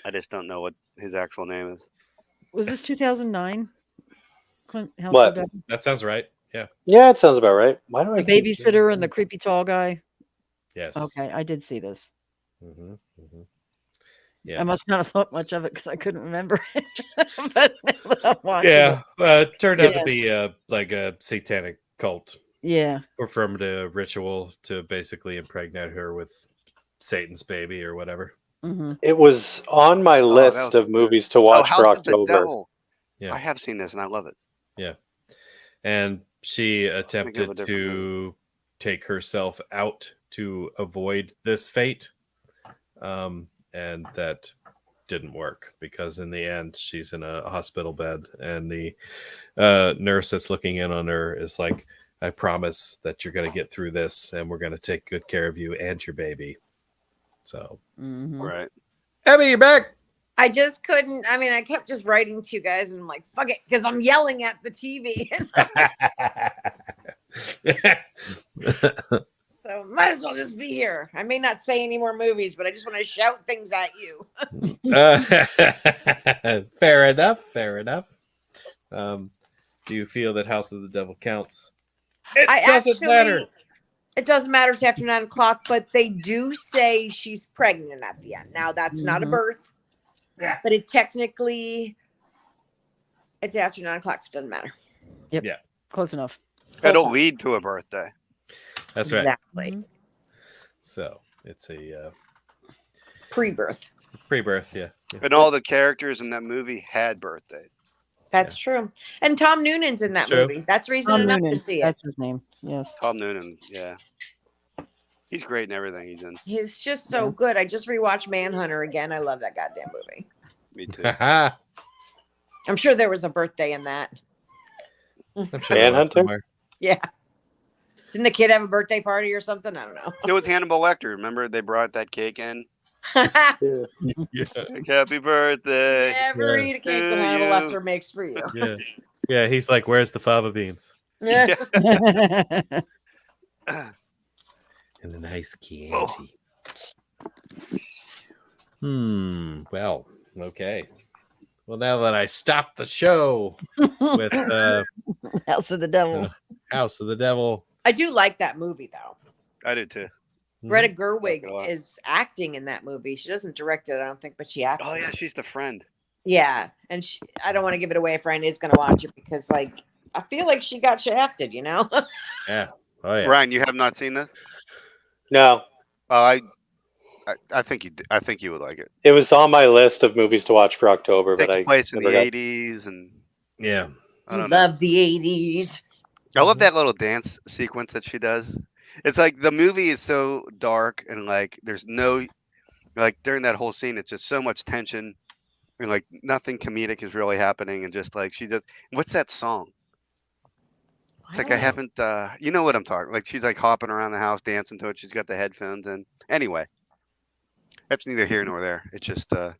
I just don't know what his actual name is. was this 2009? House of What? the Devil? That sounds right. Yeah. Yeah, it sounds about right. Why do I The keep- babysitter and the creepy tall guy. Yes. Okay, I did see this. Mm-hmm. Mm-hmm. I Yeah. must not have thought much of it because I couldn't remember it. but I'm watching Yeah. Turned out Yeah. to be like a satanic cult Yeah. performed a ritual to basically impregnate her with Satan's baby or whatever. Hmm. It was on my that list was of good. movies to Oh, watch for House of the October. Devil. Yeah. I have seen this and I love it. And she Think of a attempted different to take herself out to avoid this fate. And that didn't work because in the end she's in a hospital bed and the nurse that's looking in on her is like, I promise that you're going to get through this and we're going to take good care of you and your baby. So, Hmm. Right. Emmy, you're back. I just couldn't. I mean, I kept just writing to you guys, and I'm like, fuck it, because I'm yelling at the TV. So might as well just be here. I may not say any more movies, but I just want to shout things at you. Fair enough. Fair enough. Do you feel that House of the Devil counts? It doesn't matter. It doesn't matter. It's after 9 o'clock, but they do say she's pregnant at the end. Now that's not a Mhm. birth. Yeah. But it's after 9 o'clock, so it doesn't matter. Close enough. It'll enough. lead to a birthday. That's right. Exactly. Mhm. So it's a Pre-birth. pre-birth. Yeah. And all the characters in that movie had birthdays. That's true. And Tom Noonan's in that True. movie. That's reason Tom enough Noonan. to see it. That's his name. Yes. Tom Noonan, yeah. He's great in everything he's in. He's just so good. I just rewatched Manhunter again. I love that goddamn movie. Me too. Haha. I'm sure there was a birthday in that. I'm sure there was Manhunter? somewhere. Yeah. Didn't the kid have a birthday party or something? I don't know. It was Hannibal Lecter. Remember they brought that cake in? Yeah. Like, happy birthday. Never eat a cake that To Hannibal you. Lecter makes for you. Yeah. Yeah. He's like, where's the fava beans? Yeah. And a nice Chianti. Oh. Well, okay. Well, now that I stopped the show with House of the Devil. House of the Devil. I do like that movie though. I do too. Greta Like a Gerwig lot. is acting in that movie. She doesn't direct it, I don't think, but she acts. Oh in yeah, it. she's the friend. Yeah, and I don't want to give it away if Ryan is going to watch it because, like, I feel like she got shafted. You know? Yeah. Oh yeah. Ryan, you have not seen this? No, I think I think you would like it. it was on my list of movies to watch for October, It but takes place in the never got- 80s, and Yeah. I You don't know. love the '80s. I love that little dance sequence that she does. It's like the movie is so dark and like there's no like during that whole scene it's just so much tension and like nothing comedic is really happening and just like she just what's that song? It's like I haven't you know what I'm talking like she's like hopping around the house dancing to it. She's got the headphones in. Anyway, that's neither here nor there. It's just a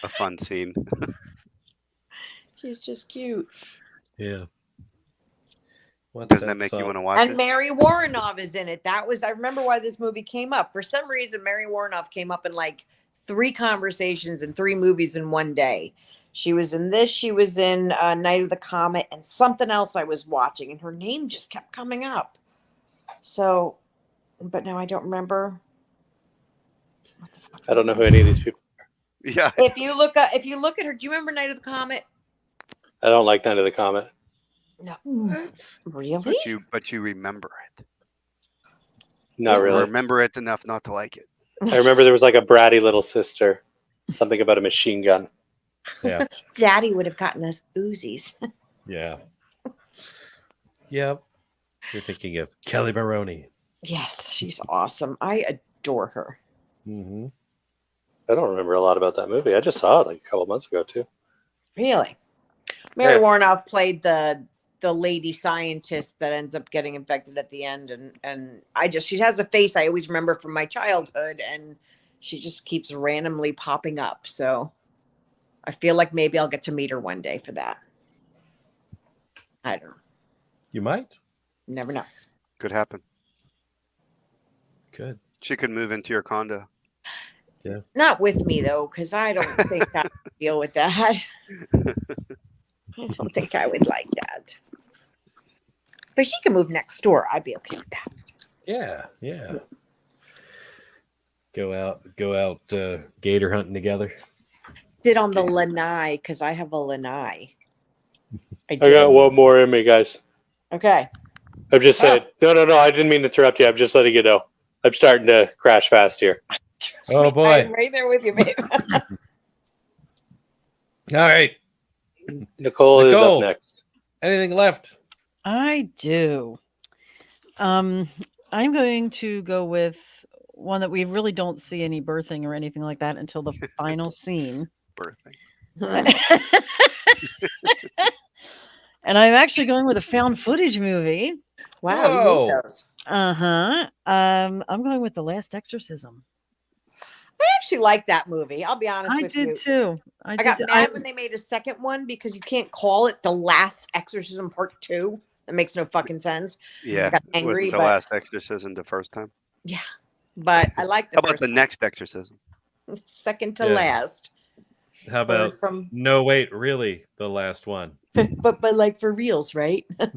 fun scene. She's just cute. Yeah. What's Doesn't that make you song? want to watch And it? Mary Warrenov is in it. I remember why this movie came up. For some reason, Mary Warrenov came up in like 3 conversations and 3 movies in one day. She was in this. She was in Night of the Comet and something else I was watching, and her name just kept coming up. So, but now I don't remember. What the fuck? I don't know who any of these people. Yeah. If you look at her, do you remember Night of the Comet? I don't like Night of the Comet. What? Really? But you remember it. Not You really. remember it enough not to like it. I remember there was like a bratty little sister, something about a machine gun. Yeah. Daddy would have gotten us Uzis. Yeah. Yep. You're thinking of Kelly Maroney. Yes, she's awesome. I adore her. Mm-hmm. I don't remember a lot about that movie. I just saw it like a couple months ago too. Really? Mary Yeah. Warrenov played the lady scientist that ends up getting infected at the end, and she has a face I always remember from my childhood, and she just keeps randomly popping up. So I feel like maybe I'll get to meet her one day for that. I don't know. You might. Never know. Could happen. Good. She could move into your condo. Not with me though, because I don't think I can deal with that. I don't think I would like that. But she can move next door. I'd be okay with that. Yeah. Yeah. Go out gator hunting together. Sit on the lanai because I have a lanai. I got one more in me, guys. Okay. I'm just saying. No. I didn't mean to interrupt you. I'm just letting you know. I'm starting to crash fast here. Oh, boy. I'm right there with you, babe. All right. Nicole is Nicole. up next. Anything left? I do. I'm going to go with one that we really don't see any birthing or anything like that until the final scene. Birthing. And I'm actually going with a found footage movie. Wow, you Whoa. made those. Uh-huh. I'm going with The Last Exorcism. I actually like that movie. I'll be honest I with did you. too. I got mad when they made a second one because you can't call it The Last Exorcism Part 2. That makes no fucking sense. Yeah. got angry, Wasn't the but- last exorcism the first time? But I like the How about first the next exorcism? one. Second to Yeah. last. How about Heard from no, wait, really? The last one. but like for reals, right? I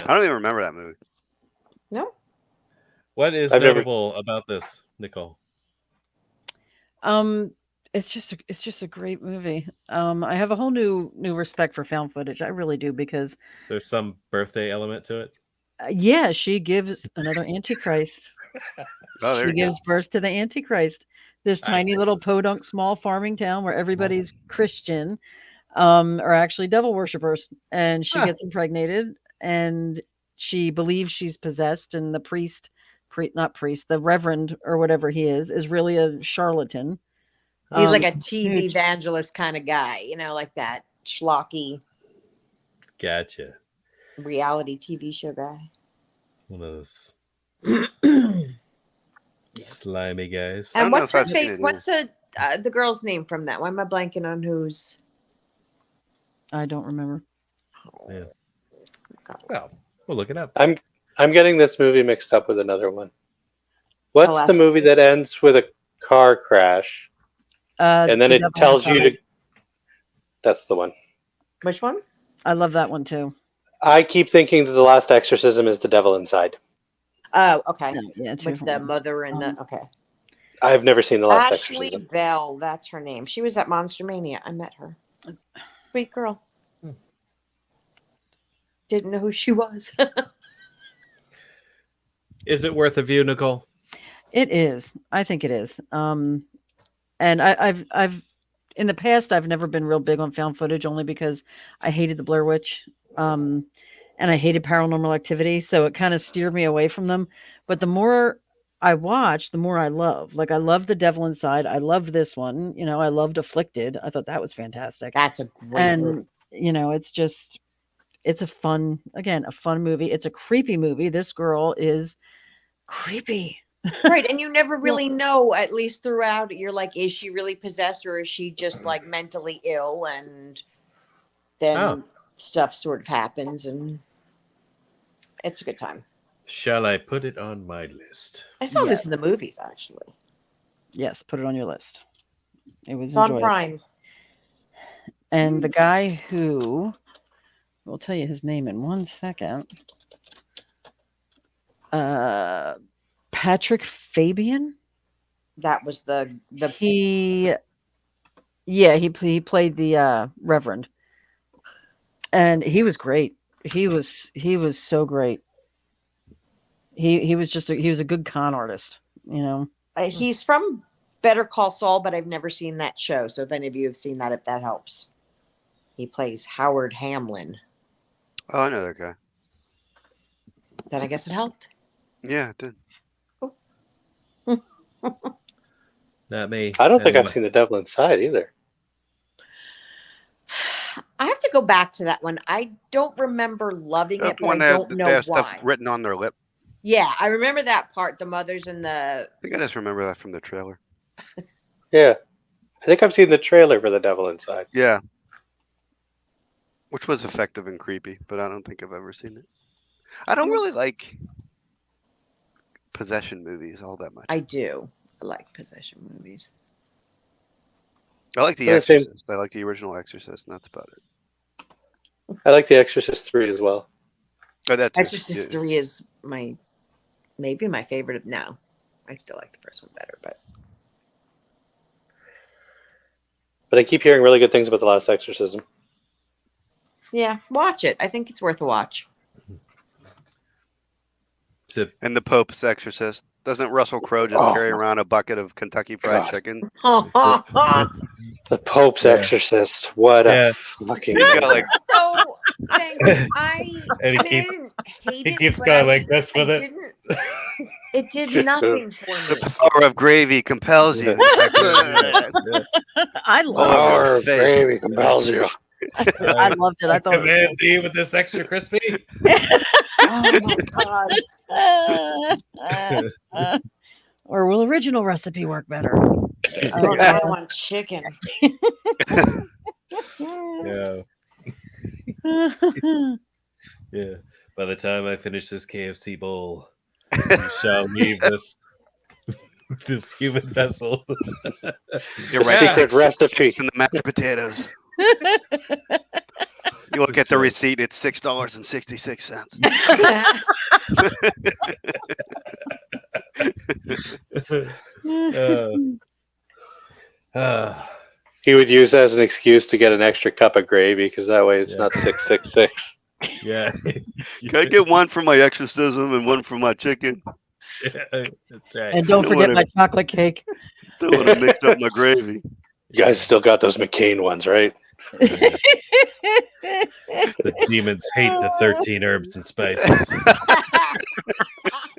don't even remember that movie. No. What is I've never- notable about this, Nicole? It's just a great movie. I have a whole new respect for found footage. I really do because There's some birthday element to it. yeah, she gives another Antichrist. Oh, there She you go. gives birth to the Antichrist. This I tiny see. little podunk small farming town where everybody's Christian, are actually devil worshippers, and she Huh. gets impregnated, and she believes she's possessed, and the the reverend or whatever he is really a charlatan. He's like a Um, TV huge. evangelist kind of guy, like that schlocky Gotcha. reality TV show guy. One of those And slimy guys. I don't know what's if her I've seen face? it What's the girl's name from that? Why am I blanking on who's? I don't remember. Yeah. Well, we'll look it up. I'm getting this movie mixed up with another one. What's Last the movie that ends with a car crash and then The it Devil tells you Inside. to? That's the one. Which one? I love that one too. I keep thinking that The Last Exorcism is The Devil Inside. Oh, okay. No, yeah, two With different the ones. mother and the okay. I've never seen The Last Ashley Exorcism. Bell, that's her name. She was at Monster Mania. I met her. Sweet girl. Didn't know who she was. Is it worth a view, Nicole? It is. I think it is. And I've in the past I've never been real big on found footage only because I hated the Blair Witch, and I hated Paranormal Activity, so it kind of steered me away from them. But the more I watch, the more I love. Like I love The Devil Inside. I loved this one. I loved Afflicted. I thought that was fantastic. That's a great movie. And it's a fun movie. It's a creepy movie. This girl is creepy. Right, and you never really know, at least throughout, you're like, is she really possessed or is she just like mentally ill? And then stuff sort of happens and it's a good time. Shall I put it on my list? I saw Yeah. this in the movies actually. Yes, put it on your list. It was It's on enjoyable. Prime. And the guy who, we'll tell you his name in 1 second. Patrick Fabian. That was the He played the Reverend, and he was great. He was so great. He was a good con artist. he's from Better Call Saul, but I've never seen that show. So if any of you have seen that, if that helps. He plays Howard Hamlin. Oh, I know that guy. Then I guess it helped. Yeah, it did. Not me. I don't think And I've seen The Devil Inside either. I have to go back to that one. I don't remember loving it, That's but one I that don't they know have why. stuff written on their lip. Yeah, I remember that part. The mothers and the I think I just remember that from the trailer. Yeah. I think I've seen the trailer for The Devil Inside. Yeah. Which was effective and creepy, but I don't think I've ever seen it. I don't really like possession movies all that much. I do. I like possession movies. I like The Yeah, same. Exorcist. I like the original Exorcist, and that's about it. I like The Exorcist 3 as well. Oh, that's Exorcist 3 is maybe my favorite. No, I still like the first one better, but But I keep hearing really good things about The Last Exorcism. Yeah, watch it. I think it's worth a watch. So, And the Pope's Exorcist. Doesn't Russell Crowe just Oh, carry around a bucket of Kentucky Fried God. Chicken? The Pope's Yeah. Exorcist. What Yeah. a fucking. He's got like So thanks. And I he mean, I keeps- didn't hate he it. keeps but going I like was- this with I it. didn't- It did nothing for the me. power of gravy compels you. It's like, I Oh, loved your Power of face. gravy compels you. it. I loved it. I thought it Command D with this extra crispy. Oh my god. was or will original recipe work better? Oh, now I want chicken. Yeah, yeah. By the time I finish this KFC bowl, you shall leave this this human vessel. You're right. Secret recipe. In the mashed potatoes. You look at the receipt. It's $6.66. He would use that as an excuse to get an extra cup of gravy because that way it's Yeah. not 666. Yeah. Can I get one for my exorcism and one for my chicken? That's right. And don't Don't forget wanna- my chocolate cake. Don't want to mix up my gravy. You guys still got those McCain ones, right? The demons hate the 13 herbs and spices.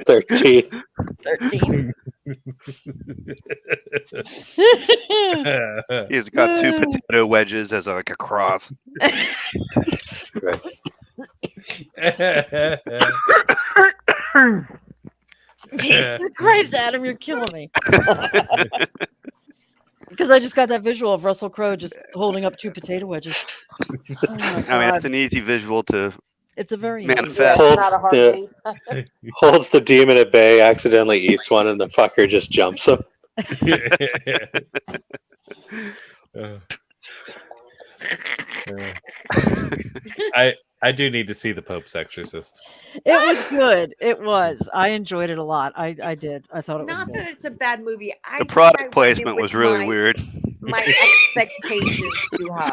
13. 13. He's got two potato wedges as like a cross. Christ. Jesus Christ, Adam, you're killing me. Because I just got that visual of Russell Crowe just holding up two potato wedges. Oh my I mean, God. it's an easy visual to It's a very manifest. Yeah, it's not a hard Yeah. leap. Holds the demon at bay, accidentally eats one, and the fucker just jumps him. I do need to see the Pope's Exorcist. It was good. It was. I enjoyed it a lot. I did. I thought it was Not good. that it's a bad movie. I The think I product went placement in with was really my- weird. My expectations too high.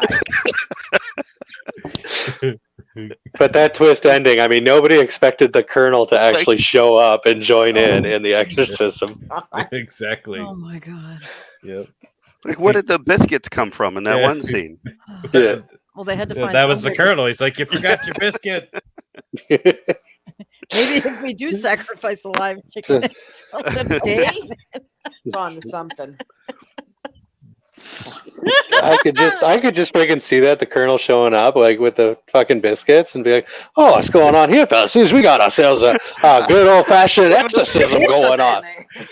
But that twist ending, I mean, nobody expected the Colonel to actually show up and join in the exorcism. Exactly. Oh my God. Yep. Like, where did the biscuits come from in that Yeah. one scene? Yeah. Well, they had to Yeah, find that was the somebody- Colonel. He's like, you forgot your biscuit. Maybe if we do sacrifice a live chicken, something will See? happen. It's on to something. I could just freaking see that the Colonel showing up like with the fucking biscuits and be like, "Oh, what's going on here, fellas? We got ourselves a good old fashioned exorcism going on."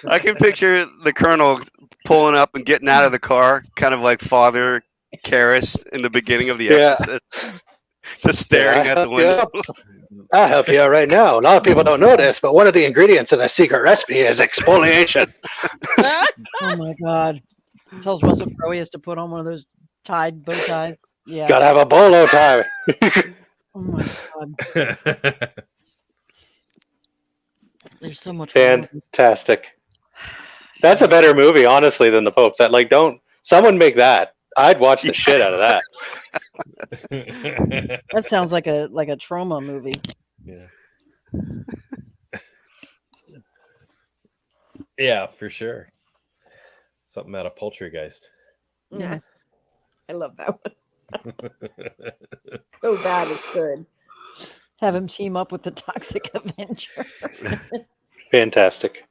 I can picture the Colonel pulling up and getting out of the car, kind of like Father Karras in the beginning of The Yeah. Exorcist. Just staring Yeah, at the window. I'll help you out right now. A lot of people don't know this, but one of the ingredients in a secret recipe is exfoliation. Oh my God. Tells Russell Crowe he has to put on one of those tied bow ties. Yeah. Gotta have a bolo tie. Oh my God. There's so much. wrong with it. Fantastic. That's a better movie, honestly, than the Pope's. Don't someone make that. I'd watch the shit out of that. That sounds like a trauma movie. Yeah. Yeah, for sure. Something out of Poltergeist. Yeah. I love that one. So bad it's good. Have him team up with the Toxic Avenger. Fantastic.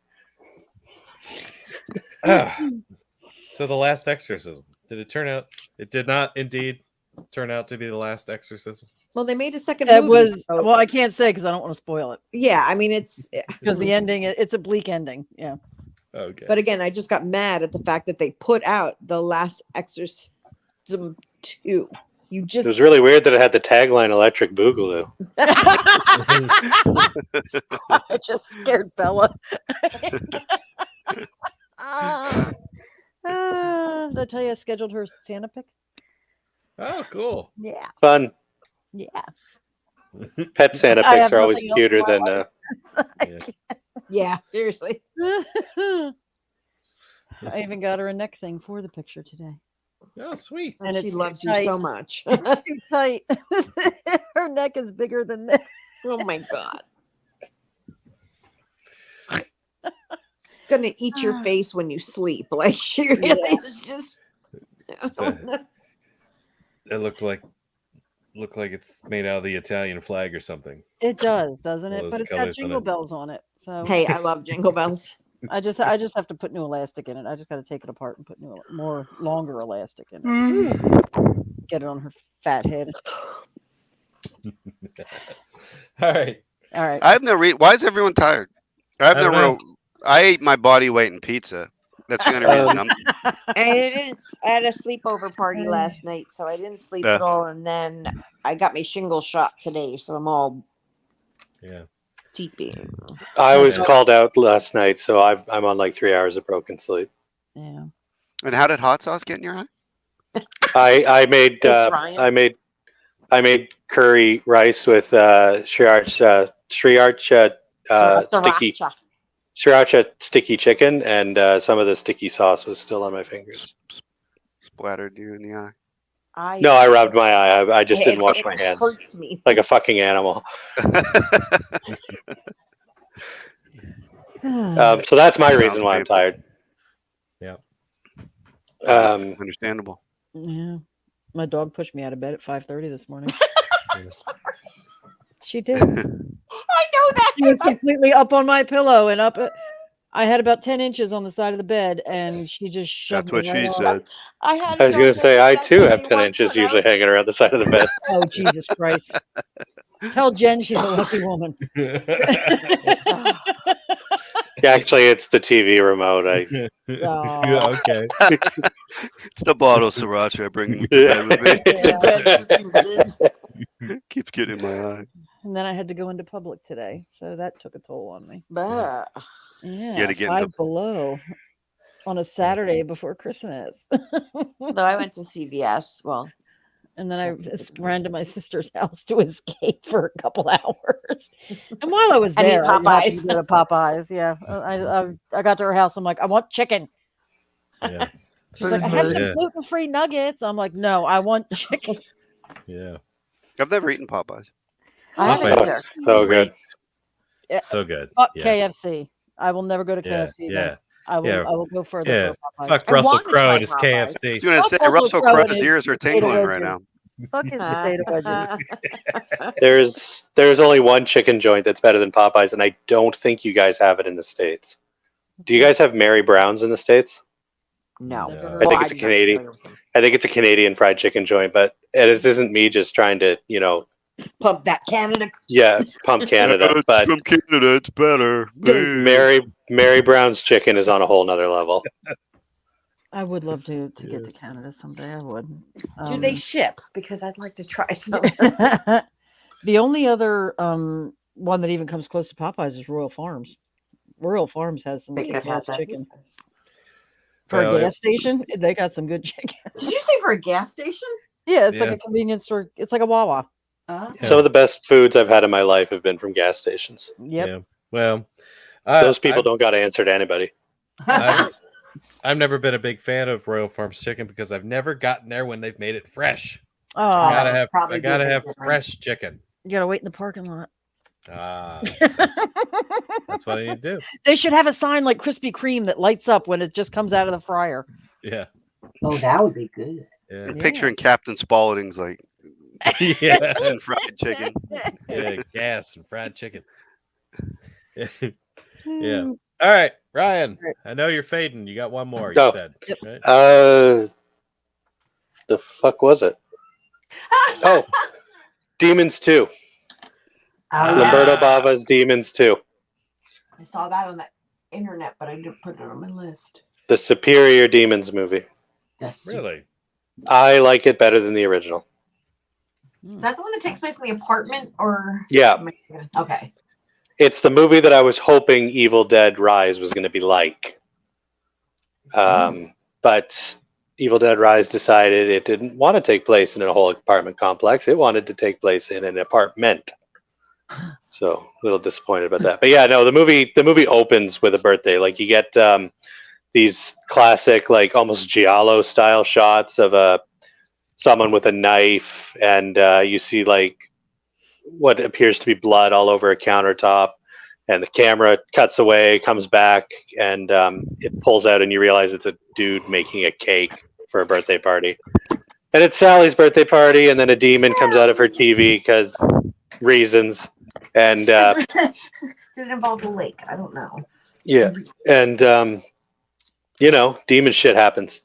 So the last exorcism. Did it turn out? It did not indeed turn out to be the last exorcism. Well, they made a second It movie. was so- well, I can't say because I don't want to spoil it. yeah, I mean it's Because the ending, it's a bleak ending. Yeah. Okay. but again, I just got mad at the fact that they put out the last Exorcism 2. You It just was really weird that it had the tagline "Electric Boogaloo." I just scared Bella. Did I tell you I scheduled her Santa pick? Oh, cool. Yeah. Fun. Yeah. Pet Santa I pics have are always nothing else cuter in my than. yeah, seriously. I even got her a neck thing for the picture today. Oh, sweet. And she it's loves you tight. so much. It's too tight. Her neck is bigger than this. Oh my god. Gonna eat your face when you sleep. Like she really Yeah. is just It looked like it's made out of the Italian flag or something. It does, doesn't All it? those But it's got colors on jingle it. bells on it. So Hey, I love jingle bells. I just have to put new elastic in it. I just got to take it apart and put more longer elastic in it. Get it on her fat head. All right. All right. I have no why is everyone tired? I have I no don't know. I ate my body weight in pizza. That's the only reason I'm I had a sleepover party last night, so I didn't sleep Yeah. at all. And then I got my shingle shot today, so I'm all Yeah. teeping. I was called out last night, so I'm on like 3 hours of broken sleep. Yeah. And how did hot sauce get in your eye? I made It's Ryan. I made curry rice with sriracha sticky Sriracha. sriracha sticky chicken, and some of the sticky sauce was still on my fingers. Splattered you in the eye. No, I rubbed my eye. I just didn't wash my It hands hurts me. like a fucking animal. So that's my reason why I'm tired. Yeah. Understandable. Yeah. My dog pushed me out of bed at 5:30 this morning. I'm sorry. She did. I know that. She was completely up on my pillow and up. I had about 10 inches on the side of the bed, and she just shoved That's what me right she off. said. I had. I was going to say, I too have 10 once inches when I usually was- hanging around the side of the bed. Oh, Jesus Christ. Tell Jen she's a lucky woman. Actually, it's the TV remote. Yeah, okay. It's the bottle of sriracha I bring to bed with me. It's a good- it's a good- Keeps getting in my eye. And then I had to go into public today, so that took a toll on me. Bah. Yeah, to get 5 into- below on a Saturday before Christmas. No, I went to CVS. Well, And then I ran to my sister's house to escape for a couple hours. And while I was And eat there, I happened Popeyes. to go to Popeyes. Yeah, I got to her house. I'm like, I want chicken. Yeah. She's like, I have some Yeah. gluten-free nuggets. I'm like, no, I want chicken. Yeah. I've never eaten Popeyes. I haven't Popeyes. either. So good. Yeah. So good. Fuck Yeah. KFC. I will never go to Yeah. KFC. Yeah. Then. I will. Yeah. I will go further. Yeah. For Popeyes. Fuck I Russell wanted to Crowe try and his Popeyes. I KFC. was gonna Fuck say Russell Russell Crowe and Crowe's his ears are potato tingling right wedges. now. Fuck his potato wedges. There's only one chicken joint that's better than Popeyes, and I don't think you guys have it in the States. Do you guys have Mary Brown's in the States? No. Never I heard I of think it. it's a Canadian. I think it's a Canadian fried chicken joint, but it isn't me just trying to, Pump that Canada. pump Canada. It's But from Canada, it's better. Dude, Mary Brown's chicken is on a whole nother level. I would love to get to Canada someday. I would. Do they ship? Because I'd like to try some. The only other one that even comes close to Popeyes is Royal Farms. Royal Farms has some Think I've kick-ass had that. chicken. For Well, a gas station, they got some good chicken. Did you say for a gas station? Yeah, it's like Yeah. a convenience store. It's like a Wawa. Yeah. Some of the best foods I've had in my life have been from gas stations. Yep. Yeah. Well, Those people don't got to answer to anybody. I've never been a big fan of Royal Farms chicken because I've never gotten there when they've made it fresh. Oh, I gotta have probably I be gotta a big have difference. fresh chicken. you gotta wait in the parking lot. That's what I need to do. They should have a sign like Krispy Kreme that lights up when it just comes out of the fryer. Yeah. Oh, that would be good. Yeah. I'm picturing Captain Spaulding's like Yeah. and fried chicken. Yeah. Gas and fried chicken. Yeah. Hmm. All right, Ryan. Right. I know you're fading. You got one more. You No. said. Yep. Right? The fuck was it? Oh, Demons 2. Oh, Roberto yeah. Bava's Demons 2. I saw that on the internet, but I didn't put it on my list. The superior Demons movie. Yes. Really? I like it better than the original. Is that the one that takes place in the apartment, or? Yeah, Okay. it's the movie that I was hoping Evil Dead Rise was going to be like. But Evil Dead Rise decided it didn't want to take place in a whole apartment complex. It wanted to take place in an apartment. So a little disappointed about that. But yeah, no, the movie opens with a birthday. Like you get the these classic, like almost giallo style shots of someone with a knife, and you see like what appears to be blood all over a countertop, and the camera cuts away, comes back, and it pulls out, and you realize it's a dude making a cake for a birthday party. And it's Sally's birthday party, and then a demon comes out of her TV because reasons. And Did it involve the lake? I don't know. yeah, and demon shit happens.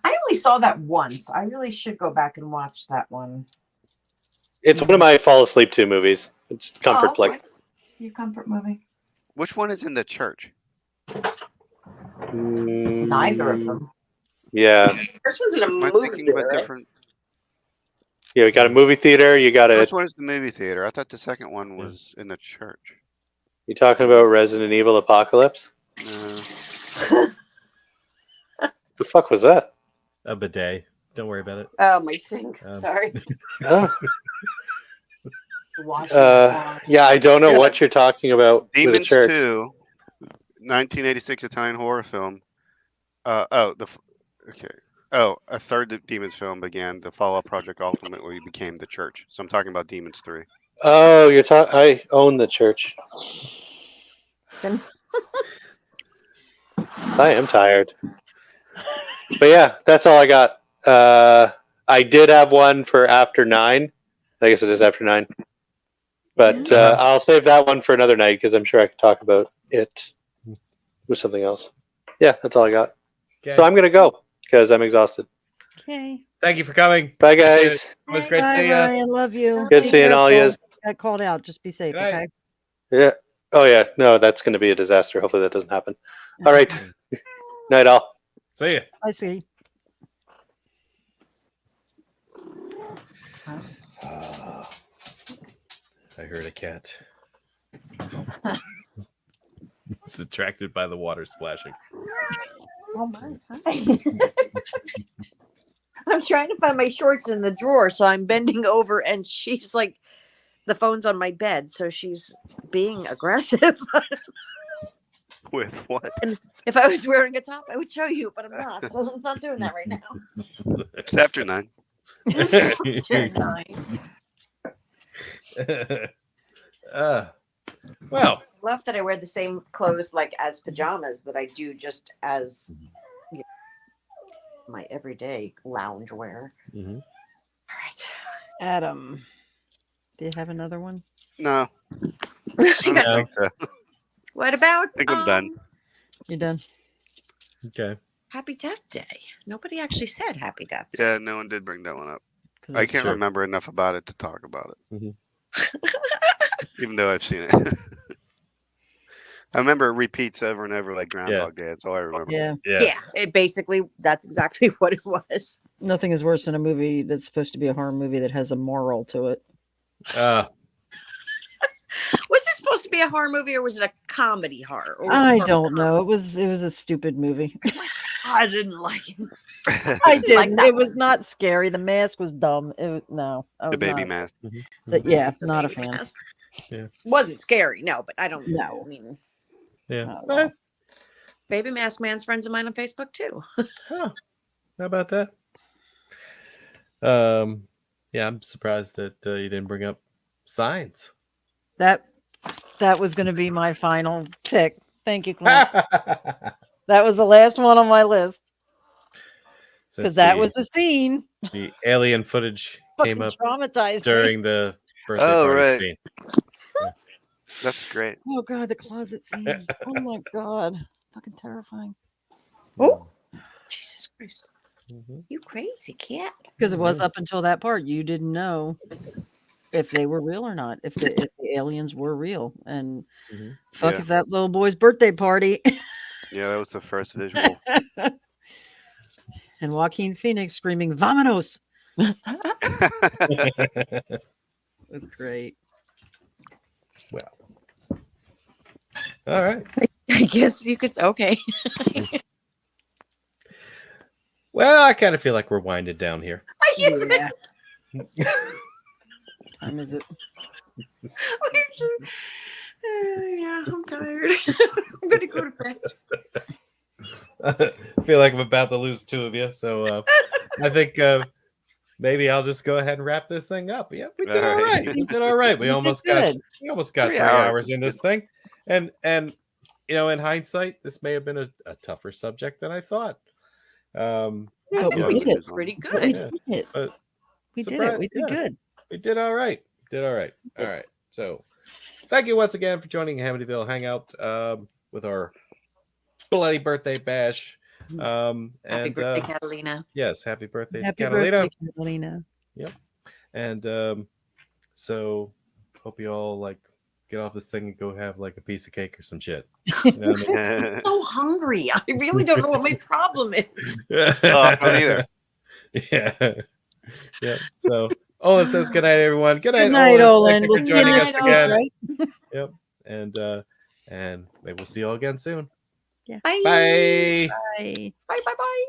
I only saw that once. I really should go back and watch that one. It's one of my fall asleep to movies. It's a comfort flick. Okay. Your comfort movie? Which one is in the church? Neither of them. Yeah, The first one's in a Am I movie thinking of theater, a right? different? yeah. We got a movie theater. You got Which a. one is the movie theater? I thought the second one was in the church. You talking about Resident Evil Apocalypse? Uh, The fuck was that? A bidet. Don't worry about it. Oh, my sink. Um, Sorry. Oh, Washing yeah, I don't know what you're talking about. With the Demons church. 2, 1986 Italian horror film. Okay. Oh, a third Demons film began. The follow-up Project ultimately became The Church. So I'm talking about Demons 3. Oh, you're talking. I own the church. I am tired. But yeah, that's all I got. I did have one for after 9. I guess it is after 9. But I'll save that one for another night because I'm sure I could talk about it with something else. Yeah, that's all I got. Okay. So I'm gonna go because I'm exhausted. Okay. Thank you for coming. Bye, Appreciate guys. It was great to Bye, see you. Ryan. Love you. Good Be seeing all careful. yous. Got called out. Just be safe. Good night. Okay. Yeah. Oh yeah. No, that's gonna be a disaster. Hopefully that doesn't happen. All right. Night all. See you. Bye, sweetie. I heard a cat. It's attracted by the water splashing. Oh my! Hi. I'm trying to find my shorts in the drawer, so I'm bending over, and she's like, the phone's on my bed, so she's being aggressive. With what? If I was wearing a top, I would show you, but I'm not, so I'm not doing that right now. It's after 9. It's after 9. Well, I love that I wear the same clothes like as pajamas that I do just as my everyday lounge wear. mhm. All right. Adam, do you have another one? No, I don't No. think so. What about think I'm done. You done? Okay. Happy Death Day? Nobody actually said Happy Death Day. Yeah, no one did bring that one up. 'Cause I it's- can't true. remember enough about it to talk about it, Mhm. even though I've seen it. I remember it repeats over and over like Groundhog Day. That's all I remember. Yeah. Yeah, it basically that's exactly what it was. Nothing is worse than a movie that's supposed to be a horror movie that has a moral to it. Was it supposed to be a horror movie or was it a comedy horror? Or was I it more don't of a know. It was a stupid movie. I didn't like it. I Like didn't. that It was one. not scary. The mask was dumb. It was, no. I The was baby not- mask. Yeah, The not a baby fan. mask. Yeah. Wasn't scary, no, but I don't No. I mean Yeah. Oh, well. Baby Mask Man's friends of mine on Facebook too. Huh. How about that? Yeah, I'm surprised that you didn't bring up Signs. That was going to be my final pick. Thank you, Clint. That was the last one on my list because Since that was the scene. the alien footage came Fucking up traumatized me. during the birthday Oh, party right. scene. That's great. Oh god, the closet scene. Oh my god, fucking terrifying. Oh, Jesus Christ. Mhm. You crazy cat. Because it was Mhm. up until that part, you didn't know if they were real or not, if the aliens were real, and Mhm. fuck Yeah. if that little boy's birthday party Yeah, that was the first visual. and Joaquin Phoenix screaming "Vamonos" was great. Well, all right. I guess you could okay. Well, I kind of feel like we're winding down here. Yeah. Time is it? Yeah, I'm tired. I'm gonna go to bed. I feel like I'm about to lose two of you, so I think maybe I'll just go ahead and wrap this thing up. Yeah, we did all All right. right. We did all right. We You did almost got good. 3 3 hours hours. in this thing, and in hindsight, this may have been a tougher subject than I thought. I But think we we did did it. pretty But we good. did it. But We did surprise- it. We did yeah. good. we did all right. Did all right. All right. So, thank you once again for joining Amityville Hangout with our bloody birthday bash. Happy And birthday, Catalina. yes, happy birthday Happy to Catalina. birthday, Catalina. And so, hope you all like get off this thing and go have like a piece of cake or some shit. You know what I'm so hungry. I really don't know what my problem is. I mean? I don't either. Yeah. Yeah. So Olin says good night, everyone. Good night, Good night, Olin. Thank you We'll for see you joining us next week, again. right? Yep. And maybe we'll see you all again soon. Bye. Bye. Bye. Bye. Bye. Bye.